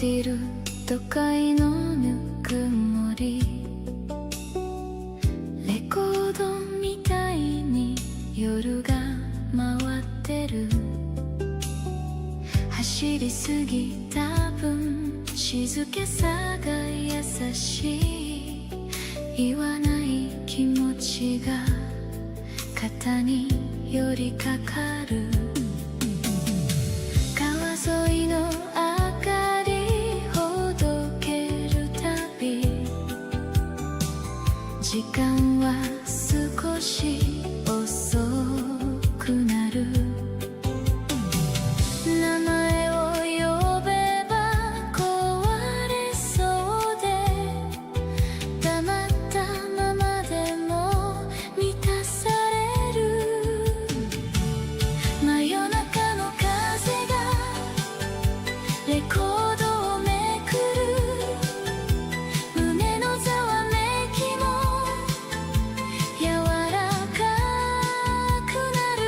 ってる都会のぬくもり、レコードみたいに夜が回ってる。走りすぎた分静けさが優しい。言わない気持ちが肩に寄りかかる。川沿いの明かりほどけるたび、時間は少し遅くなる。名前を呼べば壊れそうで、黙ったままでも満たされる。真夜中の風がレコードをめくる。胸のざわめきも柔らかくなる。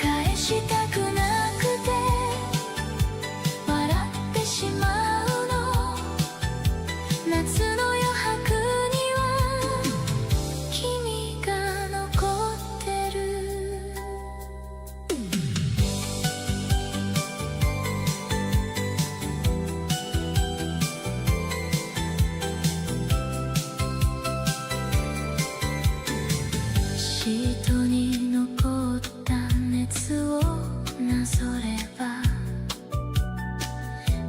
返したくなくて笑ってしまうの。夏の余白には君が残ってる。シートに残った熱をなぞれば、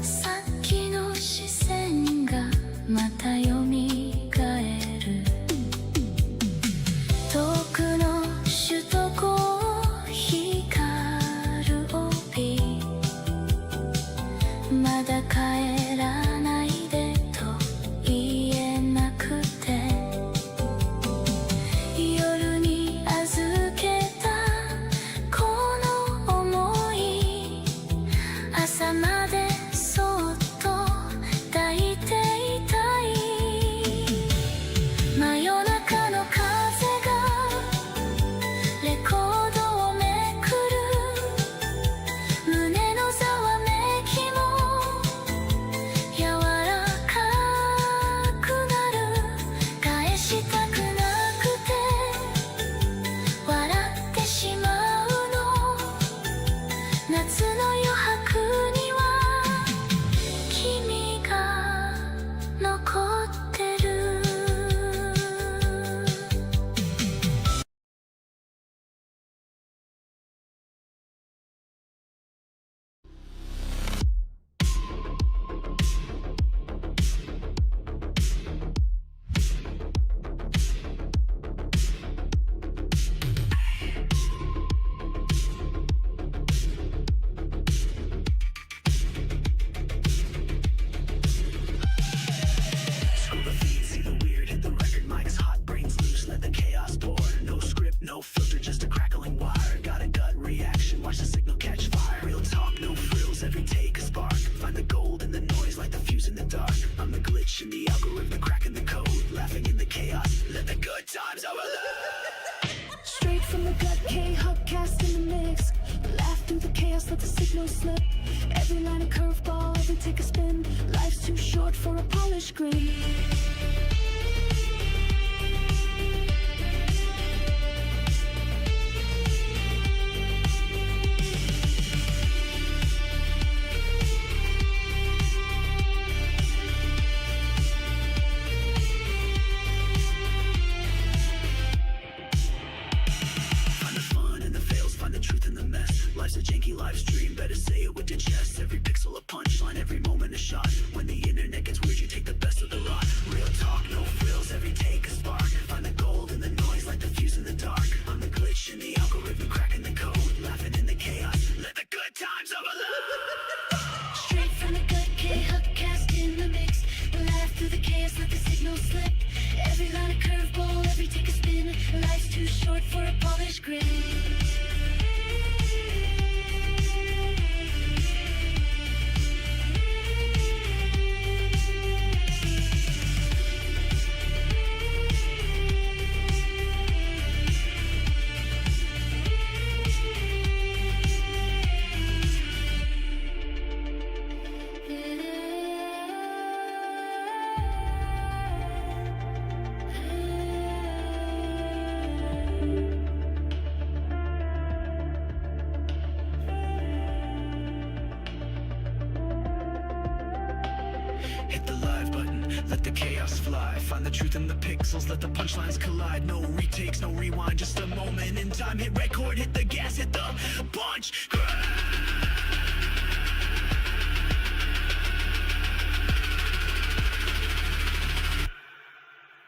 さっきの視線がまたよみがえる。遠くの首都高光る帯、まだ帰らないでと言えなくて、夜に預けたこの想い、朝までそっと抱いていたい。真夜中の風がレコードをめくる。胸のざわめきも柔らかくなる。返したくなくて笑ってしまうの。夏の余白には君が残ってる。Screw the feed, see the weird, hit the record, mics hot, brains loose, let the chaos pour. No script, no filter, just a crackling wire. Got a gut reaction, watch the signal catch fire. Real talk, no frills, every take a spark. Find the gold in the noise, like the fuse in the dark. I'm the glitch in the algorithm, cracking the code, laughing in the chaos, let the good times overload. Straight from the gut, Khuckcast in the mix. Laugh through the chaos, let the signal slip. Every line a curveball, every take a spin. Life's too short for a polished grin. Find the fun in the fails, find the truth in the mess. Life's a janky live stream, better say it with your chest. Every pixel a punchline, every moment a shot. When the internet gets weird, you take the best of the rot. Real talk, no let the chaos fly. Find the truth in the pixels, let the punchlines collide. No retakes, no rewind, just a moment in time. Hit record, hit the gas, hit the punch.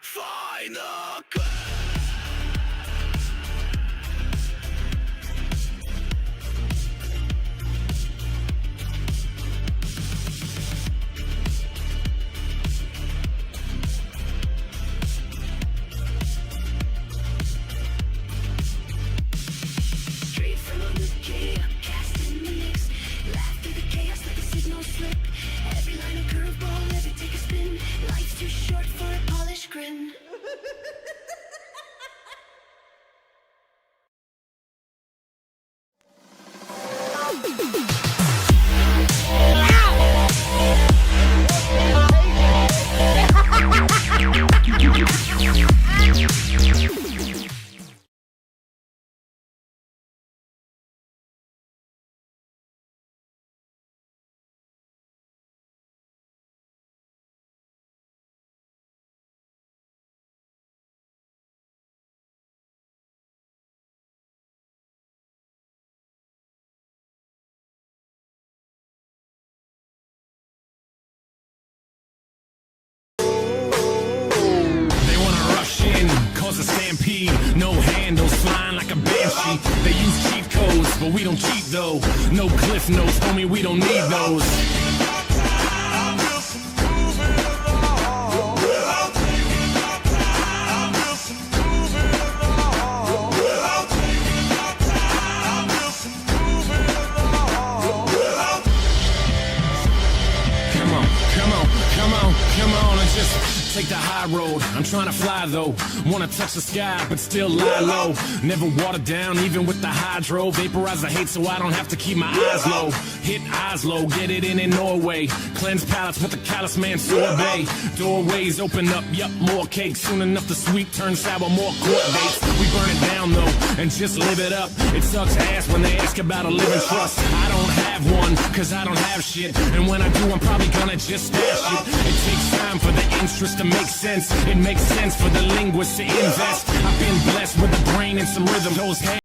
Find the cut. Straight from the cast in the mix. Laugh through the chaos, let the signal slip. Every line a curveball, every take a spin. Life's too short for a polished grin. Cause a stampede, no handles, flying like a banshee. They use cheat codes, but we don't cheat though. No cliff notes, homie, we don't need those. Come on, and just take the high road. I'm trying to fly though, wanna touch the sky, but still lie low. Never watered down, even with the hydro. Vaporize the hate so I don't have to keep my eyes low. Hit eyes low, get it in Norway. Cleanse palates with the callous man sorbet. Doorways open up, yup, more cake. Soon enough the sweet turns sour, more court dates. We burn it down though, and just live it up. It sucks ass when they ask about a living trust. I don't have one, cause I don't have shit. And when I do, I'm probably gonna just stash it. It takes time for the interest to make sense. It makes sense for the linguists to invest. I've been blessed with a brain and some rhythm. Those hands.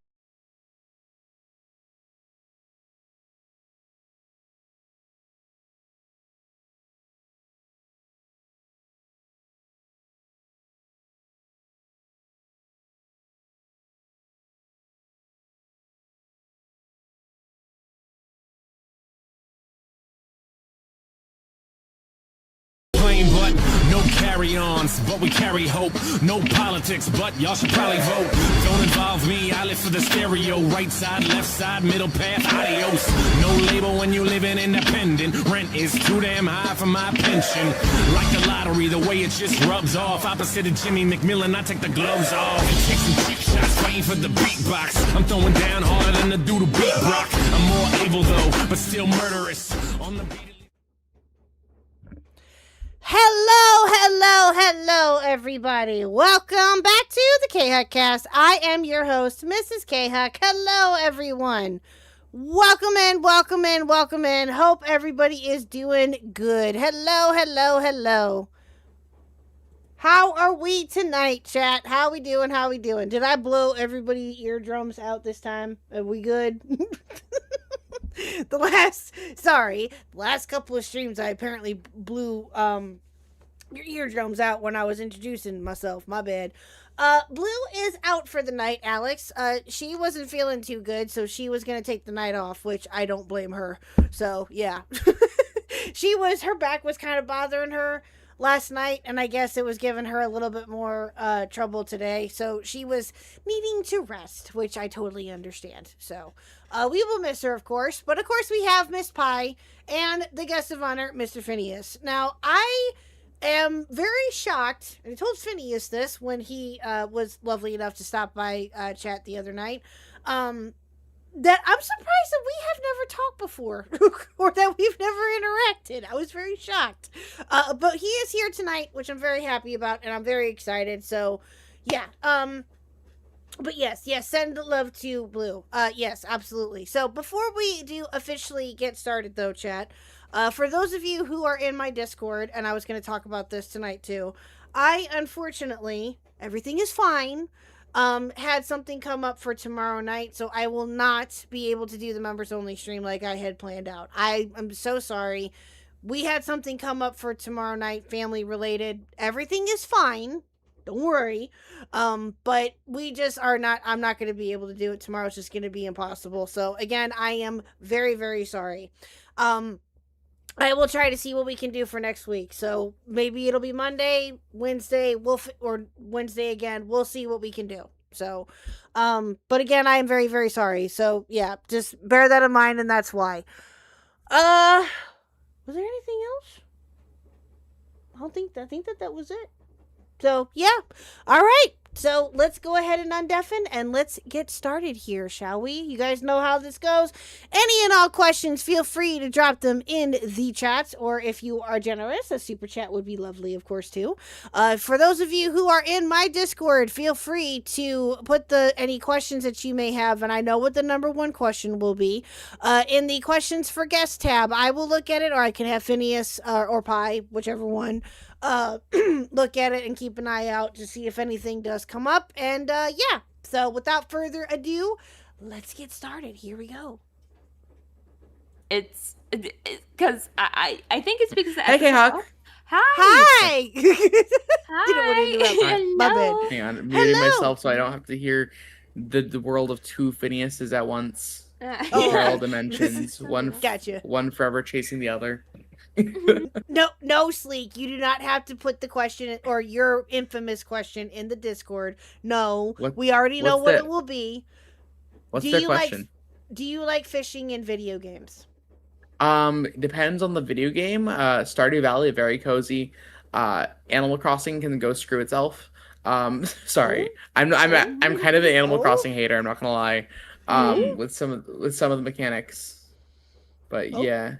But no carry-ons, but we carry hope. No politics, but y'all should probably vote. Don't involve me, I live for the stereo. Right side, left side, middle path, adios. No label when you living independent. Rent is too damn high for my pension. Like the lottery, the way it just rubs off. Opposite of Jimmy McMillan, I take the gloves off. And take some cheap shots, waiting for the beatbox. I'm throwing down harder than the dude who beat Brock. I'm more able though, but still murderous. On the beat. Hello, everybody. Welcome back to the Khuckcast. I am your host, Mrs. Khuck. Hello, everyone. Welcome in. Hope everybody is doing good. Hello. How are we tonight, chat? How we doing? Did I blow everybody's eardrums out this time? Are we good? The last couple of streams I apparently blew your eardrums out when I was introducing myself. My bad. Blue is out for the night, Alex. She wasn't feeling too good, so she was gonna take the night off, which I don't blame her. So yeah. Her back was kind of bothering her last night, and I guess it was giving her a little bit more trouble today, so she was needing to rest, which I totally understand. So we will miss her, of course, but of course we have Miss Pie and the guest of honor, Mr. Phineas. Now I am very shocked, and I told Phineas this when he was lovely enough to stop by chat the other night, that I'm surprised that we have never talked before, or that we've never interacted. I was very shocked. But he is here tonight, which I'm very happy about, and I'm very excited. So, yeah. But yes, send love to Blue. Yes, absolutely. So, before we do officially get started, though, chat, For those of you who are in my Discord, and I was going to talk about this tonight too, I unfortunately, everything is fine, had something come up for tomorrow night, so I will not be able to do the members only stream like I had planned out. I'm so sorry. We had something come up for tomorrow night, family related. Everything is fine. Don't worry. But we just are not, I'm not going to be able to do it tomorrow. It's just going to be impossible. So again, I am very, very sorry. I will try to see what we can do for next week. So maybe it'll be Monday, Wednesday, or Wednesday again. We'll see what we can do. So, but again, I am very, very sorry. So yeah, just bear that in mind, and that's why. Was there anything else? I think that was it. So yeah, all right. So let's go ahead and undeafen and let's get started here, shall we? You guys know how this goes. Any and all questions, feel free to drop them in the chats, or if you are generous, a super chat would be lovely, of course, too. For those of you who are in my Discord, feel free to put any questions that you may have, and I know what the number one question will be, in the questions for guest tab. I will look at it, or I can have Phineas or Pi, whichever one, look at it and keep an eye out to see if anything does come up. And yeah, so without further ado, let's get started. Here we go. It's because I think it's because Hey, Khuck. Hi. Hi. Didn't want to interrupt. My bad. Hang on, I'm muting myself so I don't have to hear the world of two Phineases at once. Oh. All dimensions, Gotcha. one forever chasing the other. No, Sleek. You do not have to put the question or your infamous question in the Discord. No, we already know what it will be. What's their question? Do you like fishing in video games? Depends on the video game. Stardew Valley, very cozy. Animal Crossing can go screw itself. Sorry, I'm kind of an Animal Crossing hater. I'm not gonna lie. With some of the mechanics, but yeah.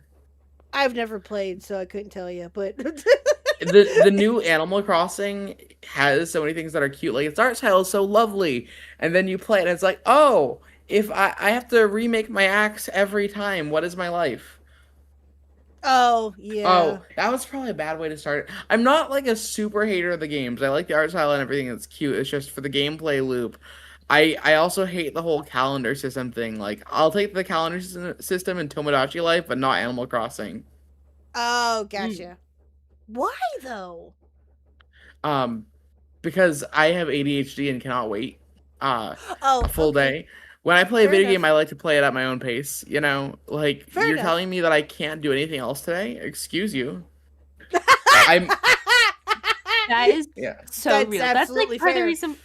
I've never played, so I couldn't tell you. But the new Animal Crossing has so many things that are cute. Like its art style is so lovely, and then you play it, and it's like, oh, if I have to remake my axe every time, what is my life? Oh yeah. Oh, that was probably a bad way to start. I'm not like a super hater of the games. I like the art style and everything that's cute. It's just for the gameplay loop. I also hate the whole calendar system thing. Like, I'll take the calendar system in Tomodachi Life, but not Animal Crossing. Oh, gotcha. Why though? Because I have ADHD and cannot wait. A full okay. day. When I play a video enough. game, I like to play it at my own pace. You know, like Fair you're enough. telling me that I can't do anything else today? Excuse you. That is so That's real. That's like absolutely part of the fair. reason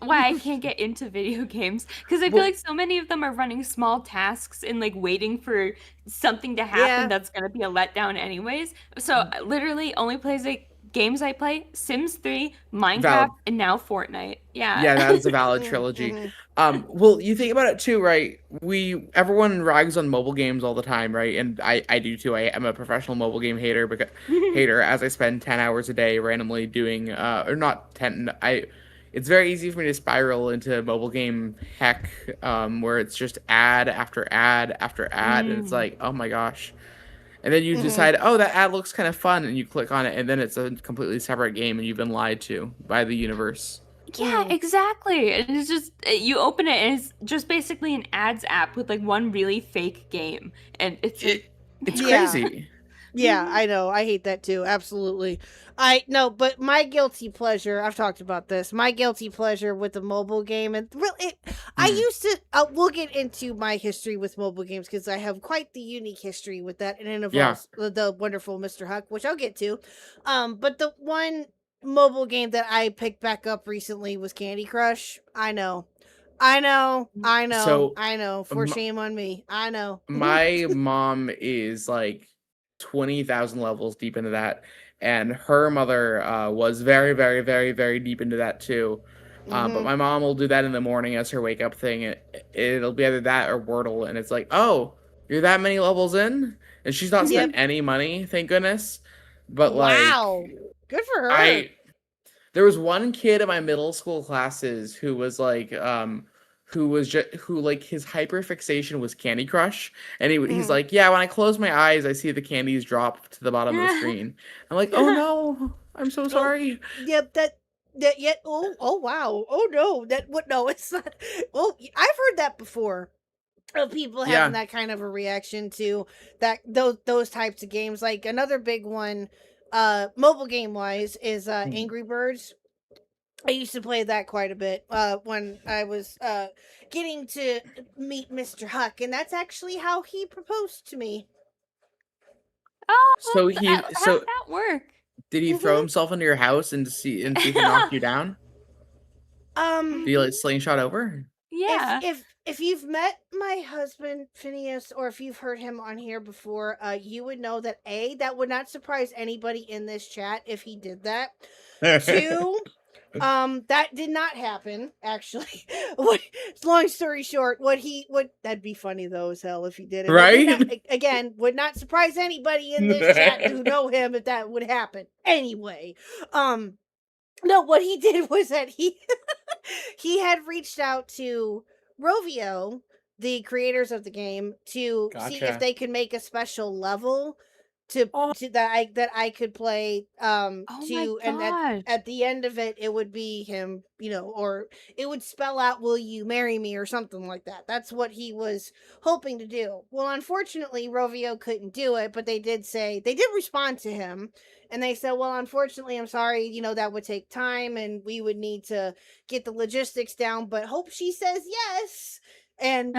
why I can't get into video games, because I feel like so many of them are running small tasks and like waiting for something to happen Yeah. that's gonna be a letdown anyways. So literally only games I play: Sims 3, Minecraft, Valid. and now Fortnite. Yeah. Yeah, that is a valid trilogy. Well, you think about it too, right? Everyone rags on mobile games all the time, right? And I do too. I am a professional mobile game hater as I spend 10 hours a day randomly doing or not 10. It's very easy for me to spiral into mobile game heck, where it's just ad after ad after ad, and it's like, oh my gosh. And then you decide, oh, that ad looks kind of fun, and you click on it, and then it's a completely separate game, and you've been lied to by the universe. Yeah, exactly. And it's just, you open it and it's just basically an ads app with like one really fake game. And it's It's Yeah. crazy. Yeah, I know. I hate that too. Absolutely. But my guilty pleasure, I've talked about this. My guilty pleasure with the mobile game, and really, I used to, we'll get into my history with mobile games because I have quite the unique history with that, and it involves the wonderful Mr. Khuck, which I'll get to. But the one mobile game that I picked back up recently was Candy Crush. I know. So, For shame on me. I know. My mom is like 20,000 levels deep into that, and her mother was very, very, very, very deep into that too. But my mom will do that in the morning as her wake up thing. It'll be either that or Wordle, and it's like, oh, you're that many levels in, and she's not spent any money, thank goodness. But Wow. Good for her. there was one kid in my middle school classes who was like who like his hyperfixation was Candy Crush, and he's Mhm. like, yeah, when I close my eyes, I see the candies drop to the bottom of the screen. I'm like, oh no, I'm so sorry. Yep, that yet. Oh wow. Oh no, that what? No, it's not. Oh, I've heard that before. Of people having Yeah. that kind of a reaction to that those types of games. Like another big one, mobile game wise, is Angry Birds. I used to play that quite a bit when I was getting to meet Mr. Huck, and that's actually how he proposed to me. Oh, So how'd that work? did he throw himself into your house and see if he could knock you down? Did he like slingshot over? Yeah. If you've met my husband Phineas, or if you've heard him on here before, you would know that that would not surprise anybody in this chat if he did that. Two, that did not happen actually. Long story short, what that'd be funny though as hell if he did it. Right? Again, would not surprise anybody in this chat who know him if that would happen. Anyway, no, what he did was that he had reached out to Rovio, the creators of the game, to see if Gotcha. they could make a special level to that I could play Oh my and gosh. at the end of it would be him, or it would spell out "Will you marry me?" or something like that. That's what he was hoping to do. Well, unfortunately, Rovio couldn't do it, but they did respond to him. And they said, well, unfortunately, I'm sorry, that would take time and we would need to get the logistics down, but hope she says yes. And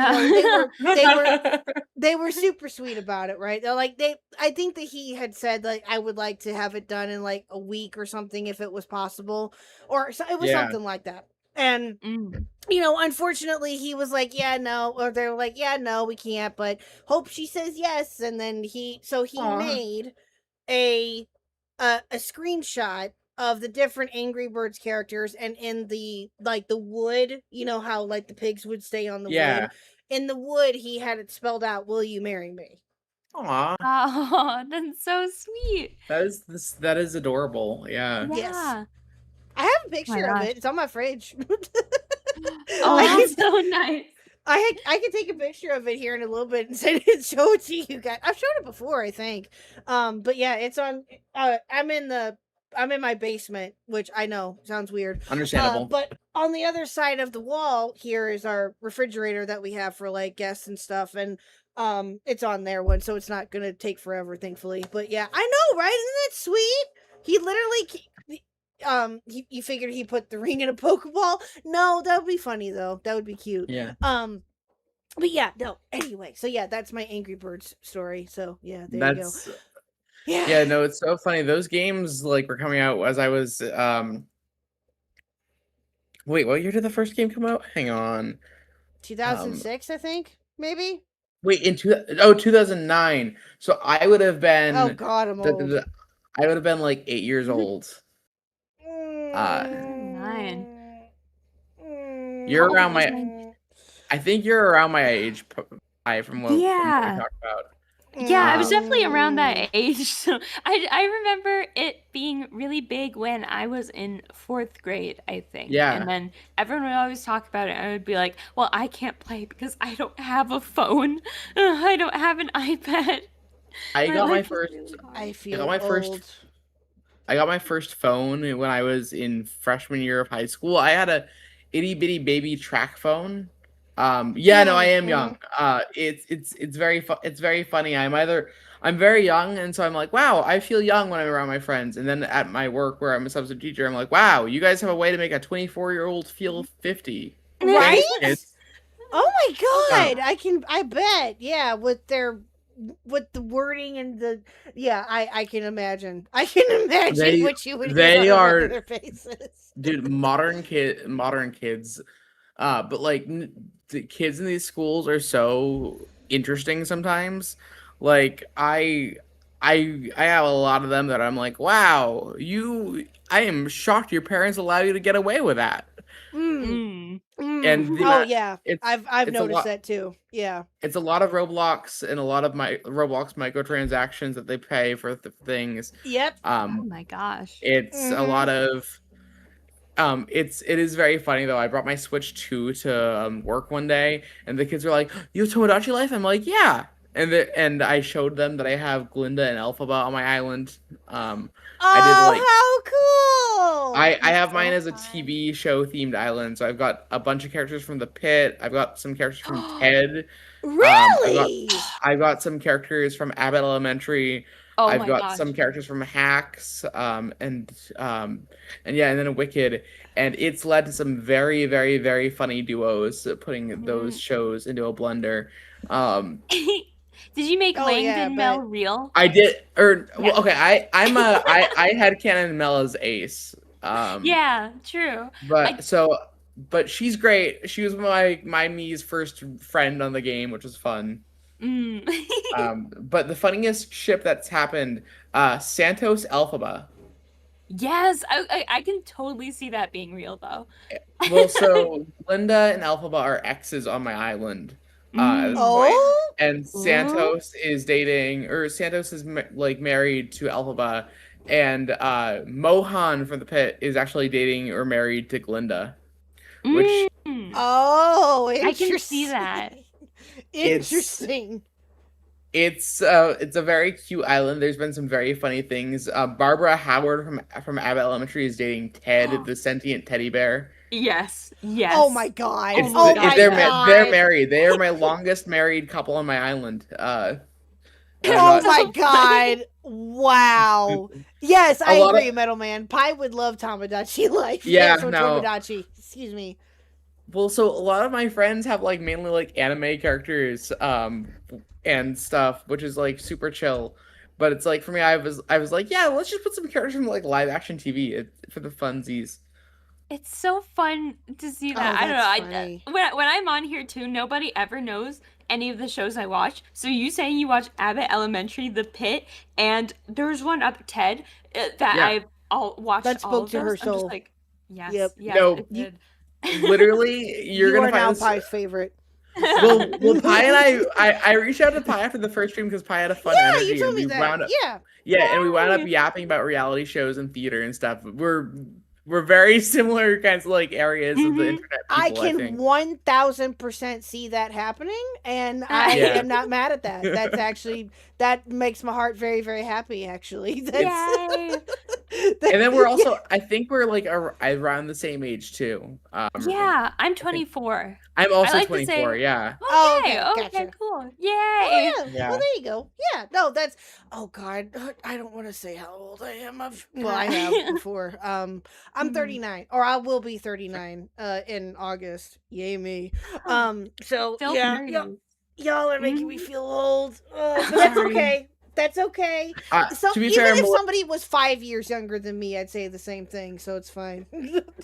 they were super sweet about it, right? They're like I think that he had said like I would like to have it done in like a week or something if it was possible, or so, it was Yeah. something like that. And Mm. unfortunately he was like, yeah, no, or they're like, yeah, no, we can't, but hope she says yes. And then he Aw. made a screenshot of the different Angry Birds characters, and in the wood, how like the pigs would stay on the Yeah. wood. In the wood, he had it spelled out, "Will you marry me?" Aw, Oh, that's so sweet. that is adorable. Yeah. Yes. Yeah. I have a picture of gosh. it. It's on my fridge. Oh, I that's can, so nice. I can take a picture of it here in a little bit and send it, show it to you guys. I've shown it before, I think. But yeah, it's on. I'm in my basement, which I know sounds weird. Understandable. But on the other side of the wall here is our refrigerator that we have for like guests and stuff, and it's on there one, so it's not gonna take forever, thankfully. But yeah, I know, right? Isn't that sweet? He literally, you figured he put the ring in a Pokeball? No, that would be funny though. That would be cute. Yeah. But yeah, no. Anyway, so yeah, that's my Angry Birds story. So yeah, there you go. That's Yeah. no, it's so funny. Those games like were coming out as I was wait, what year did the first game come out? Hang on. 2006, I think, maybe. Wait, 2009. So I would have been Oh God, I'm old. I would have been like 8 years old. Nine. You're Oh, around my nine. I think you're around my age from what we Yeah. talked about. Yeah, I was definitely Mm. around that age. So I remember it being really big when I was in 4th grade, I think. Yeah. And then everyone would always talk about it. And I would be like, well, I can't play because I don't have a phone. I don't have an iPad. I Or, got my like, first really hard. I feel my first- old. I got my first phone when I was in freshman year of high school. I had a itty bitty baby track phone. Yeah, no, I am young. It's very funny. I'm very young, and so I'm like, wow, I feel young when I'm around my friends. And then at my work where I'm a substitute teacher, I'm like, wow, you guys have a way to make a 24-year-old feel 50. Right? Thanks, kids. Oh my God! I bet. Yeah, with the wording and I can imagine. I can imagine what you would they get on are- their faces. Dude, modern kids, but like the kids in these schools are so interesting sometimes. Like I have a lot of them that I'm like, wow, I am shocked your parents allow you to get away with that. Mm. And Oh yeah, it's I've it's a noticed lot- that too. Yeah. It's a lot of Roblox and a lot of my Roblox microtransactions that they pay for things. Yep. Oh my gosh. It's a lot of it is very funny though. I brought my Switch 2 to work one day, and the kids were like, "You have Tomodachi Life?" I'm like, "Yeah." And I showed them that I have Glinda and Elphaba on my island. I did like how cool! I have mine as a TV show themed island. So I've got a bunch of characters from the Pit. I've got some characters from Ted. Really? I've got some characters from Abbott Elementary. Oh I've my got gosh. some characters from Hacks, and yeah, and then a Wicked, and it's led to some very, very, very funny duos, putting those shows into a blender. Did you make Oh, Langdon yeah, Mel but- real? I did, or Yeah. well, okay, I had Canon Mel as Ace, Yeah, true. but she's great. She was my Mii's first friend on the game, which was fun. But the funniest ship that's happened, Santos Elphaba. Yes, I can totally see that being real though. Well, so Linda and Elphaba are exes on my island. At this point. Oh, And Santos is dating, or Santos is like married to Elphaba, and Mohan from the Pit is actually dating or married to Glinda. Which oh, I interesting. can see that. Interesting. it's a very cute island. There's been some very funny things. Barbara Howard from Abbott Elementary is dating Ted, the sentient teddy bear. Yes, yes. Oh my god. It's- Oh it's- my they're god. they're married. They are my longest married couple on my island. Oh my god. Wow. Yes, I lot of- agree, Metal Man. Pi would love Tomodachi Life. Yeah, so no. Tomodachi. Excuse me. Well, so a lot of my friends have like mainly like anime characters and stuff, which is like super chill. But it's like for me, I was like, yeah, let's just put some characters from like live action TV for the funsies. It's so fun to see that. I don't that's know. funny. When I'm on here too, nobody ever knows any of the shows I watch. So you saying you watch Abbott Elementary, The Pit, and there's one up Ted that Yeah. I've watched. That all spoke of to her those. I'm just soul. like, yes, Yep. yes, No, it did. Literally, you're You gonna are now find this. Pi's favorite. Well, Pi and I reached out to Pi after the first stream because Pi had a fun Yeah, energy. you told and me we that. wound up, Yeah. and we wound up yapping about reality shows and theater and stuff. We're very similar kinds of like areas of the internet. I People, I can think. 1000% see that happening, and I Yeah. am not mad at that. That's actually, that makes my heart very, very happy, actually. That's, Yay! And then we're also, I think we're like around the same age too. Yeah, I'm 24. I'm also like to say- 24. Yeah. Oh, Oh, yay! okay, Okay, gotcha. cool. Oh, Yay! yeah. Yeah. Well, there you go. Yeah. No, that's. Oh God, I don't want to say how old I am. Well, I have before. I'm 39, or I will be 39. In August. Yay me. So Still yeah, nerdy. y'all are making me feel old. But that's Sorry. okay. That's okay. So To be even fair, if somebody was 5 years younger than me, I'd say the same thing. So it's fine.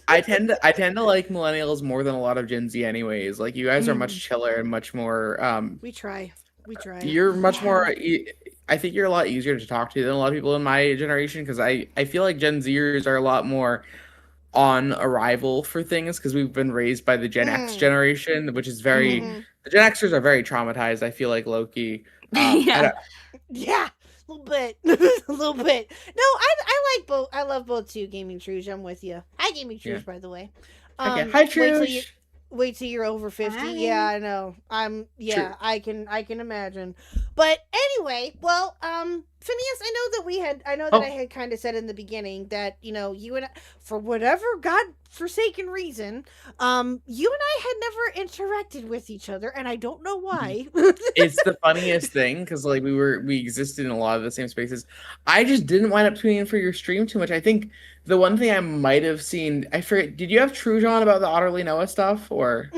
I tend to like millennials more than a lot of Gen Z, anyways. Like you guys are much chiller and much more. We try. You're much more. I think you're a lot easier to talk to than a lot of people in my generation because I feel like Gen Zers are a lot more on arrival for things because we've been raised by the Gen X generation, which is very. The Gen Xers are very traumatized. I feel like Loki. Yeah. Yeah, a little bit, a little bit. No, I like both. I love both too. Gaming Truge, I'm with you. Hi, Gaming Truge, by the way. Okay. Hi, Wait till you're over 50. Hi. Yeah, I know. True. I can imagine. But anyway, well, Phineas, I know that I had kind of said in the beginning that, you know, you and I, for whatever God-forsaken reason, you and I had never interacted with each other, and I don't know why. It's the funniest thing because like we existed in a lot of the same spaces. I just didn't wind up tuning in for your stream too much. I think the one thing I might have seen, I forget, did you have Trujon about the Otterly Noah stuff or?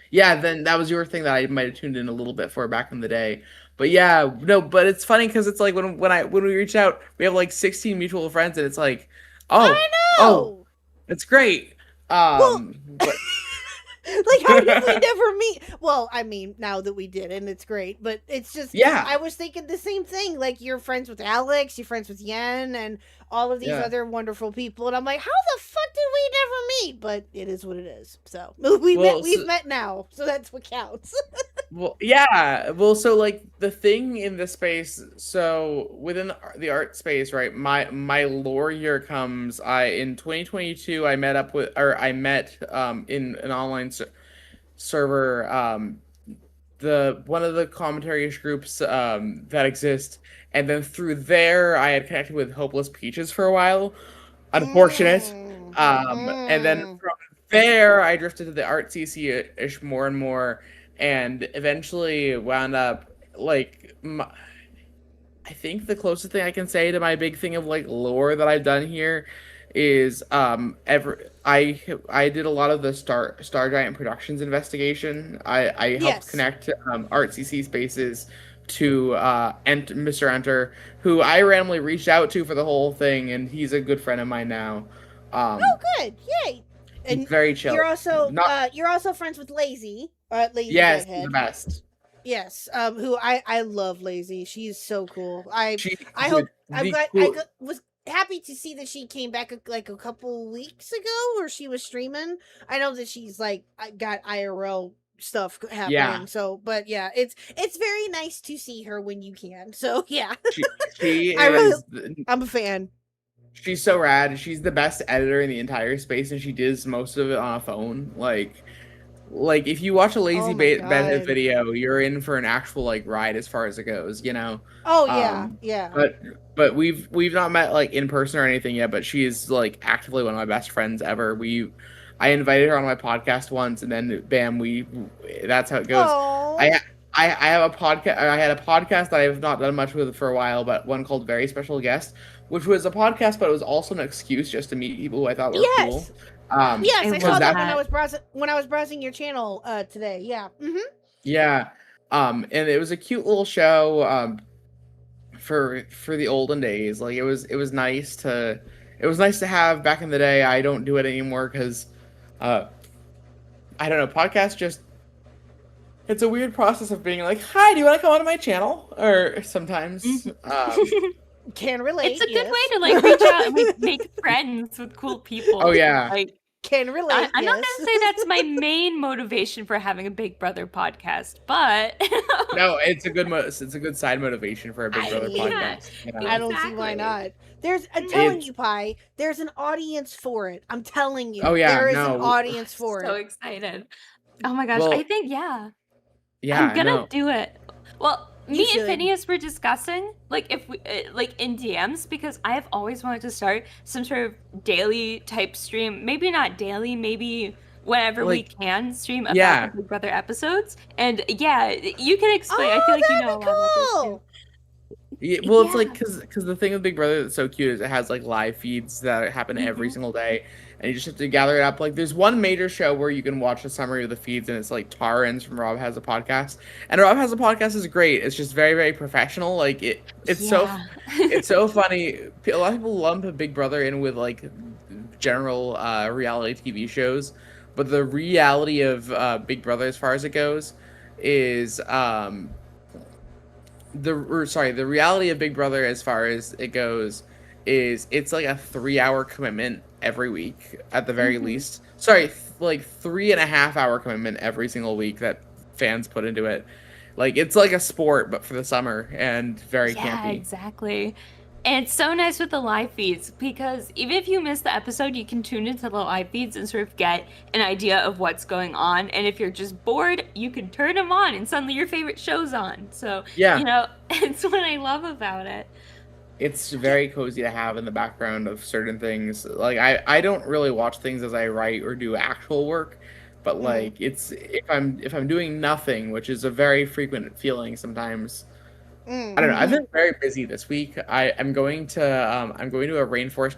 Yeah, then that was your thing that I might have tuned in a little bit for back in the day. But yeah, no, but it's funny because it's like when we reach out, we have like 16 mutual friends, and it's like, I know. it's great. But Like, how did we never meet? Well, I mean, now that we did, and it's great, but it's just, Yeah. I was thinking the same thing. Like, you're friends with Alex, you're friends with Yen, and all of these Yeah. other wonderful people, and I'm like, how the fuck did we never meet? But it is what it is. So we've Well, met now, so that's what counts. Well, yeah. Well, so like the thing in this space, so within the art space, right? My lore year comes. I in 2022, I met in an online server the one of the commentary groups that exist, and then through there I had connected with Hopeless Peaches for a while. Unfortunate. And then from there I drifted to the art CC ish more and more, and eventually wound up like I think the closest thing I can say to my big thing of like lore that I've done here is ever I did a lot of the Star Giant Productions investigation. I helped Yes. connect Art CC spaces to Mr. Enter, who I randomly reached out to for the whole thing, and he's a good friend of mine now. Oh, good. Yay. And Very chill. you're also Not you're also friends with Lazy. Lazy yes, Redhead. the best. Yes. Who I love Lazy. She's so cool. I Dude, I'm the glad cool- was happy to see that she came back like a couple weeks ago, or she was streaming. I know that she's like got IRL stuff happening. Yeah. So, but yeah, it's very nice to see her when you can. So yeah, she I really- is I'm a fan. she's so rad. She's the best editor in the entire space, and she does most of it on a phone. Like if you watch a Lazy Oh my Bedhead God. video, you're in for an actual like ride as far as it goes, you know. Oh yeah, Um, yeah. But we've not met like in person or anything yet, but she is like actively one of my best friends ever. I invited her on my podcast once, and then bam, that's how it goes. Oh. I have a podcast. I had a podcast that I have not done much with for a while, but one called Very Special Guest, which was a podcast, but it was also an excuse just to meet people who I thought were cool. Yes. Yes, I I saw love that that. when I was browsing your channel today. Yeah. Mm-hmm. Yeah. And it was a cute little show for the olden days. Like it was nice to have back in the day. I don't do it anymore because I don't know, podcast just it's a weird process of being like, "Hi, do you want to come onto my channel?" Or sometimes Can relate. It's a good yes. way to like reach out and like, make friends with cool people. Oh, yeah. Like Can relate. I'm not yes. gonna say that's my main motivation for having a Big Brother podcast, but no, it's a good side motivation for a Big Brother Yeah. podcast. You know? I don't see why Exactly. not. I'm telling It's- you, Pi. There's an audience for it. I'm telling you. Oh, yeah, There is no. an audience for so it. excited. Oh my gosh, Well, I think yeah. Yeah, I'm gonna no. do it. Well, You me should. and Phineas were discussing, like, if we, like, in DMs, because I have always wanted to start some sort of daily type stream. Maybe not daily, maybe whenever we Like, can stream about yeah. the Big Brother episodes. And yeah, you can explain. I feel like you that'd know a be lot about this too. cool. Yeah, well, it's like Yeah. because the thing with Big Brother that's so cute is it has like live feeds that happen every single day, and you just have to gather it up. Like there's one major show where you can watch a summary of the feeds, and it's like Tarins from Rob Has a Podcast, and Rob Has a Podcast is great. It's just very very professional. Like it's Yeah. it's so funny. A lot of people lump Big Brother in with like general reality TV shows, but the reality of Big Brother as far as it goes is the reality of Big Brother as far as it goes is it's like a 3-hour commitment every week at the very least. Sorry, like 3.5-hour commitment every single week that fans put into it. Like it's like a sport, but for the summer and very Yeah, campy. exactly. And it's so nice with the live feeds because even if you miss the episode, you can tune into the live feeds and sort of get an idea of what's going on. And if you're just bored, you can turn them on and suddenly your favorite show's on. So, Yeah. you know, it's what I love about it. It's very cozy to have in the background of certain things. Like I don't really watch things as I write or do actual work, but like it's if I'm doing nothing, which is a very frequent feeling sometimes. I don't know. I've been very busy this week. I'm going to a rainforest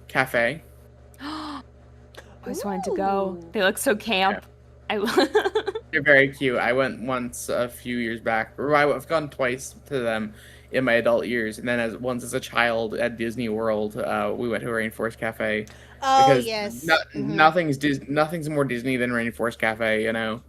cafe. I always wanted to go. They look so camp. They're very cute. I went once a few years back, or I've gone twice to them in my adult years, and then once as a child at Disney World, we went to a rainforest cafe. Oh Because yes. nothing's more Disney than Rainforest Cafe, you know.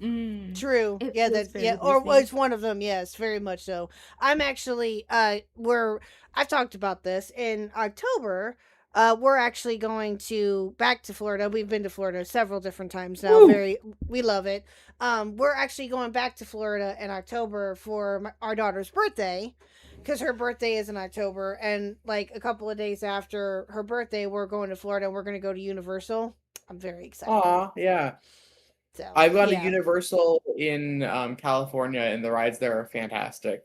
True. It Yeah, feels that's very yeah, or Disney. it's one of them. Yes, very much so. I'm actually I've talked about this in October. we're actually going back to Florida. We've been to Florida several different times now. Woo! We love it. We're actually going back to Florida in October for our daughter's birthday, because her birthday is in October, and like a couple of days after her birthday, we're going to Florida and we're going to go to Universal. I'm very excited. Aw, yeah. So I've gone to yeah. Universal in California, and the rides there are fantastic.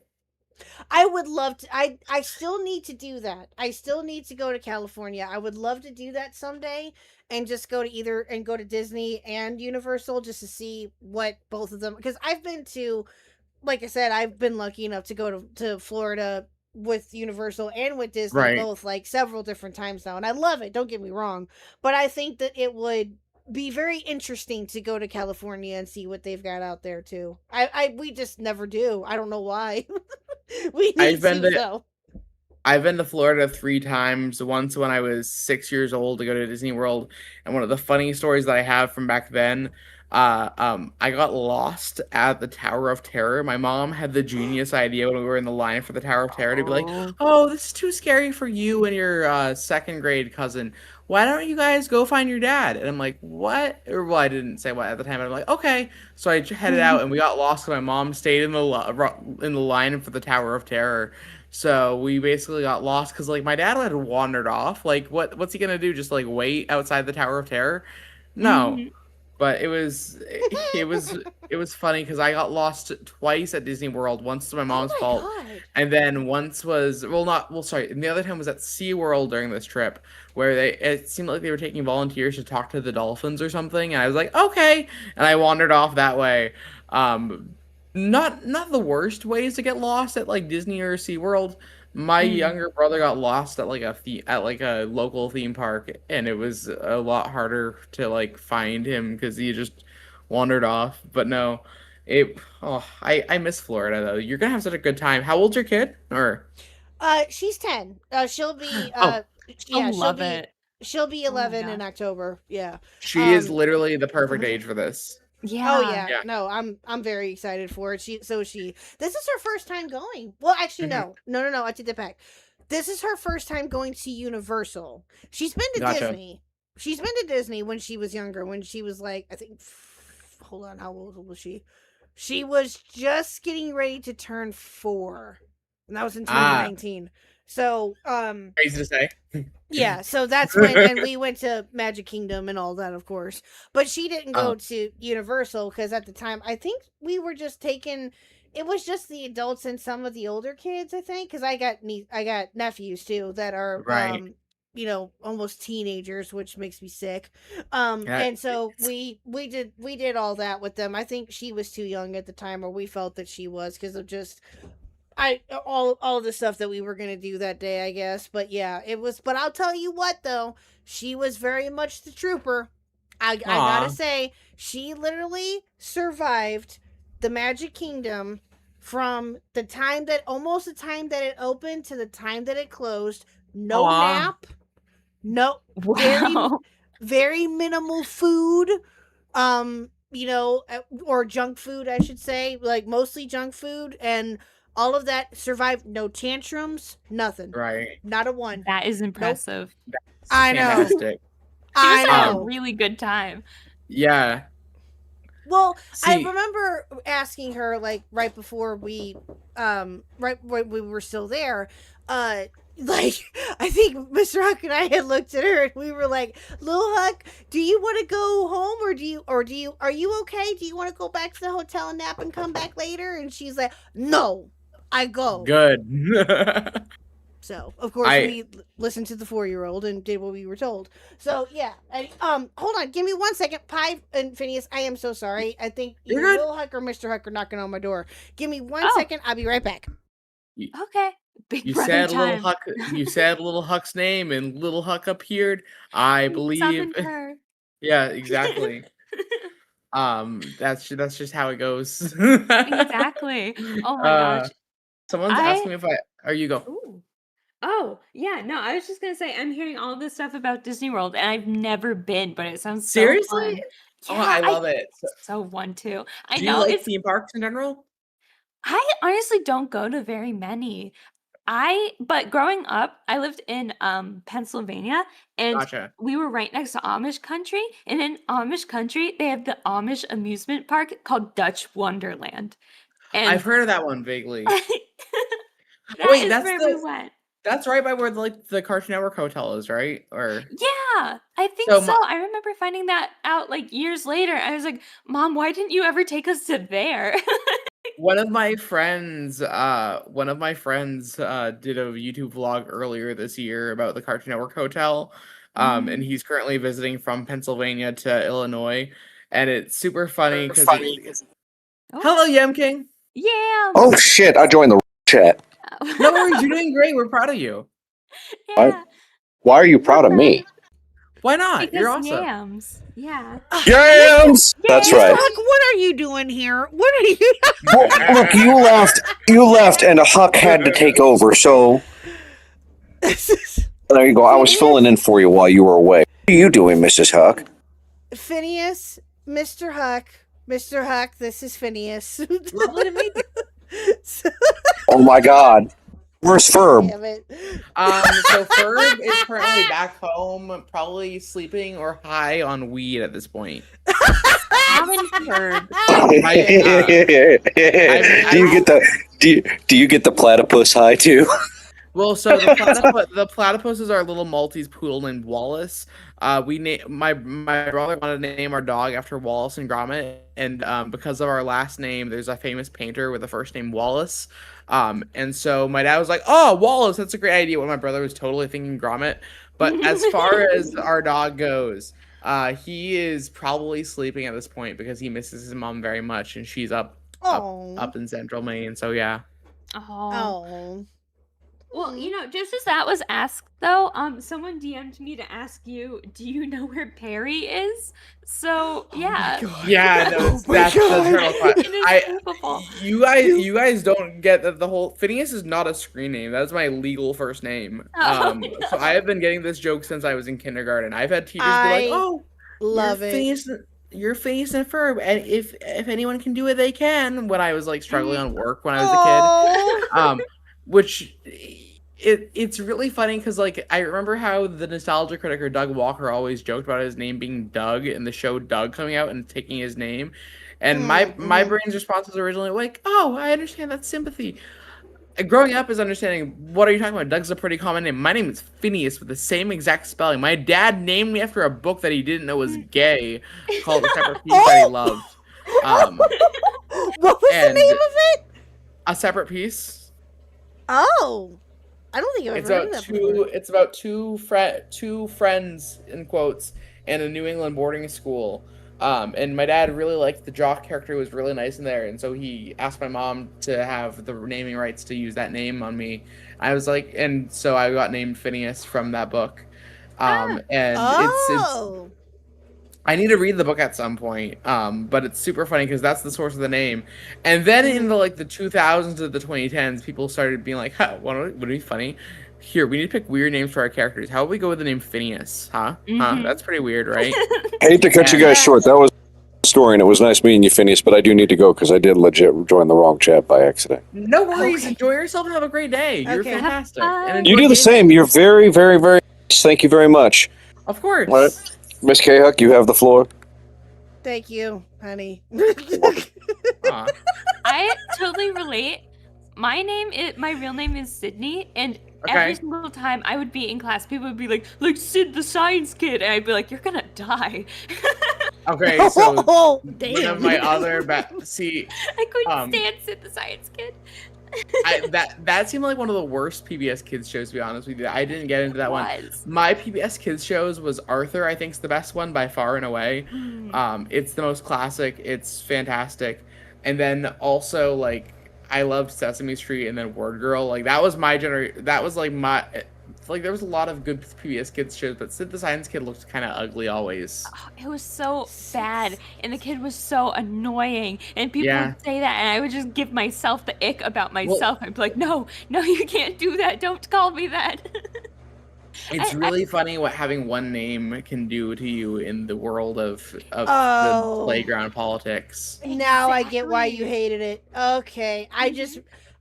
I would love to. I still need to do that. I still need to go to California. I would love to do that someday and just go to Disney and Universal just to see what both of them, because I've been to, like I said, I've been lucky enough to go to Florida with Universal and with Disney Right. both like several different times now, and I love it. Don't get me wrong, but I think that it would be very interesting to go to California and see what they've got out there too. We just never do. I don't know why. We need I've been to to though. I've been to Florida 3 times. Once when I was 6 years old to go to Disney World, and one of the funny stories that I have from back then, I got lost at the Tower of Terror. My mom had the genius idea when we were in the line for the Tower of Terror to be like, Oh. "Oh, this is too scary for you and your second grade cousin. Why don't you guys go find your dad?" And I'm like, "What?" Or well, I didn't say what at the time. But I'm like, "Okay." So I headed out, and we got lost because my mom stayed in the line for the Tower of Terror. So we basically got lost because like my dad had wandered off. Like what's he gonna do? Just like wait outside the Tower of Terror? No. Mhm. But it was funny because I got lost twice at Disney World. Once to my mom's Oh fault, my god. and then once was sorry, and the other time was at SeaWorld during this trip where it seemed like they were taking volunteers to talk to the dolphins or something, and I was like, okay, and I wandered off that way. Not the worst ways to get lost at like Disney or SeaWorld. My younger brother got lost at like a local theme park, and it was a lot harder to like find him because he just wandered off. But no, I miss Florida though. You're gonna have such a good time. How old's your kid? Or She's 10. She'll be oh, yeah, I love it. she'll be Oh my 11 in gosh. October. Yeah. she is Um literally the perfect age for this. Oh Yeah. yeah. Yeah. No, I'm very excited for it. This is her first time going. Well, actually Mhm. no, I take that back. This is her first time going to Universal. She's been to Gotcha. Disney. She's been to Disney when she was younger, when she was like, I think, hold on, how old was she? She was just getting ready to turn 4. And that was in Ah, 2019. So, crazy to say. yeah, so that's when, and we went to Magic Kingdom and all that, of course. But she didn't go to Universal because at the time, I think we were just taking. It was just the adults and some of the older kids, I think, because I got nephews too that are Right. almost teenagers, which makes me sick. Yeah. And so we did all that with them. I think she was too young at the time, or we felt that she was, because of just all the stuff that we were gonna do that day, I guess. But yeah, it was. But I'll tell you what, though, she was very much the trooper. I gotta Aw. say, she literally survived the Magic Kingdom from the time that it opened to the time that it closed. No Aw. nap, no very Wow. very minimal food. Or junk food, I should say, like mostly junk food, and all of that survived. No tantrums, nothing. Right. Not a one. That is impressive. That's I know. fantastic. She I must have had a know. really good time. Yeah. Well, I See, remember asking her like right before right when we were still there, like I think Mr. Huck and I had looked at her and we were like, "Little Huck, do you want to go home are you okay? Do you want to go back to the hotel and nap and come back later?" And she's like, "No, I go." good. So of course I we listened to the 4-year-old and did what we were told. So yeah, and, hold on, give me 1 second, Pie and Phineas. I am so sorry. I think You're either good. Little Huck or Mr. Huck are knocking on my door. Give me 1 Oh. second. I'll be right back. Okay. Big You brother said time. You said little Huck's name, and little Huck appeared. I We believe. summoned her. Yeah, exactly. That's just how it goes. Exactly. Oh my gosh. Someone's I asking if you go. Ooh. Oh, yeah, no, I was just gonna say I'm hearing all this stuff about Disney World and I've never been, but it sounds so Seriously? fun. Oh, Yeah, I I love it. so one too. I Do you know like it's theme parks in general? I honestly don't go to very many. But growing up, I lived in Pennsylvania, and Gotcha. we were right next to Amish country. And in Amish country, they have the Amish amusement park called Dutch Wonderland. And I've heard of that one vaguely. that Wait, is that's where the- we went. That's right by where the Cartoon Network hotel is, right? Or Yeah, I think So so. my- I remember finding that out like years later. I was like, Mom, why didn't you ever take us to there? one of my friends did a YouTube vlog earlier this year about the Cartoon Network hotel. And he's currently visiting from Pennsylvania to Illinois, and it's super funny because Oh. Hello, Yam King. Yeah. Oh shit! I joined the chat. No worries, you're doing great. We're proud of you. Yeah. Why are you proud of me? Why not? Because You're awesome. yams. Yeah. Yams. That's right. Huck, what are you doing here? What are you? Well, look, you left, and a Huck had to take over. So there you go. I was filling in for you while you were away. What are you doing, Mrs. Huck? Phineas, Mr. Huck, Mr. Huck. This is Phineas. Lovely to meet you. Oh my God, where's Ferb? Damn it. So Ferb is currently back home, probably sleeping or high on weed at this point. Common Ferb. Do you get the platypus high too? Well, so the platypuses are little Maltese poodle named Wallace. My brother wanted to name our dog after Wallace and Gromit, and because of our last name, there's a famous painter with the first name Wallace. And so my dad was like, "Oh, Wallace, that's a great idea." When my brother was totally thinking Gromit. But as far as our dog goes, he is probably sleeping at this point because he misses his mom very much, and she's up in Central Maine. So yeah. Oh. Well, just as that was asked, though, someone DM'd me to ask you, do you know where Perry is? So, yeah. Yeah, no, that's the turtle It is capable. You guys don't get that the whole Phineas is not a screen name. That's my legal first name. Oh. So I have been getting this joke since I was in kindergarten. I've had teachers be like, "Oh, Love you're it. Phineas, you're Phineas and Ferb, and if anyone can do it, they can." When I was like struggling on work when I was a kid, which it's really funny because like I remember how the nostalgia criticer Doug Walker always joked about his name being Doug in the show Doug coming out and taking his name, and my brain's response was originally like, "Oh, I understand, that's sympathy." Growing up is understanding, what are you talking about? Doug's a pretty common name. My name is Phineas with the same exact spelling. My dad named me after a book that he didn't know was gay called A Separate Piece that he loved. What was the name of it? A Separate Piece. Oh, I don't think I've ever heard of that before. It's about two friends in quotes in a New England boarding school. And my dad really liked the jock character, was really nice in there, and so he asked my mom to have the naming rights to use that name on me. I was like, and so I got named Phineas from that book. And it's I need to read the book at some point. But it's super funny because that's the source of the name. And then in the 2000s to the 2010s, people started being like, "Huh, would it be funny? Here, we need to pick weird names for our characters. How about we go with the name Phineas? Huh? That's pretty weird, right?" I hate to cut you guys short. That was the story, and it was nice meeting you, Phineas, but I do need to go because I did legit join the wrong chat by accident. No worries. Enjoy yourself and have a great day. You're Okay. fantastic. Bye. And You enjoy do the gaming. same. You're very, very, very nice. Thank you very much. Of course. All right. Miss K. Huck, you have the floor. Thank you, honey. Aw. I totally relate. My real name is Sydney, and Okay. every single time I would be in class, people would be like Sid the science kid, and I'd be like, you're gonna die. Okay, so Oh, one damn. of my other see, I couldn't Um, stand Sid the science kid. that seemed like one of the worst PBS Kids shows, to be honest with you. I didn't get into that one. Was. My PBS Kids shows was Arthur, I think's the best one by far and away. It's the most classic. It's fantastic. And then also like I loved Sesame Street and then Word Girl. Like that was my that was like my there was a lot of good PBS Kids shows, but Sid the Science Kid looked kind of ugly always. It was so bad, and the kid was so annoying, and people Yeah. would say that, and I would just give myself the ick about myself. I'd be like, no, you can't do that. Don't call me that. It's really funny what having one name can do to you in the world of Oh. the playground politics. Now I get why you hated it. Okay. I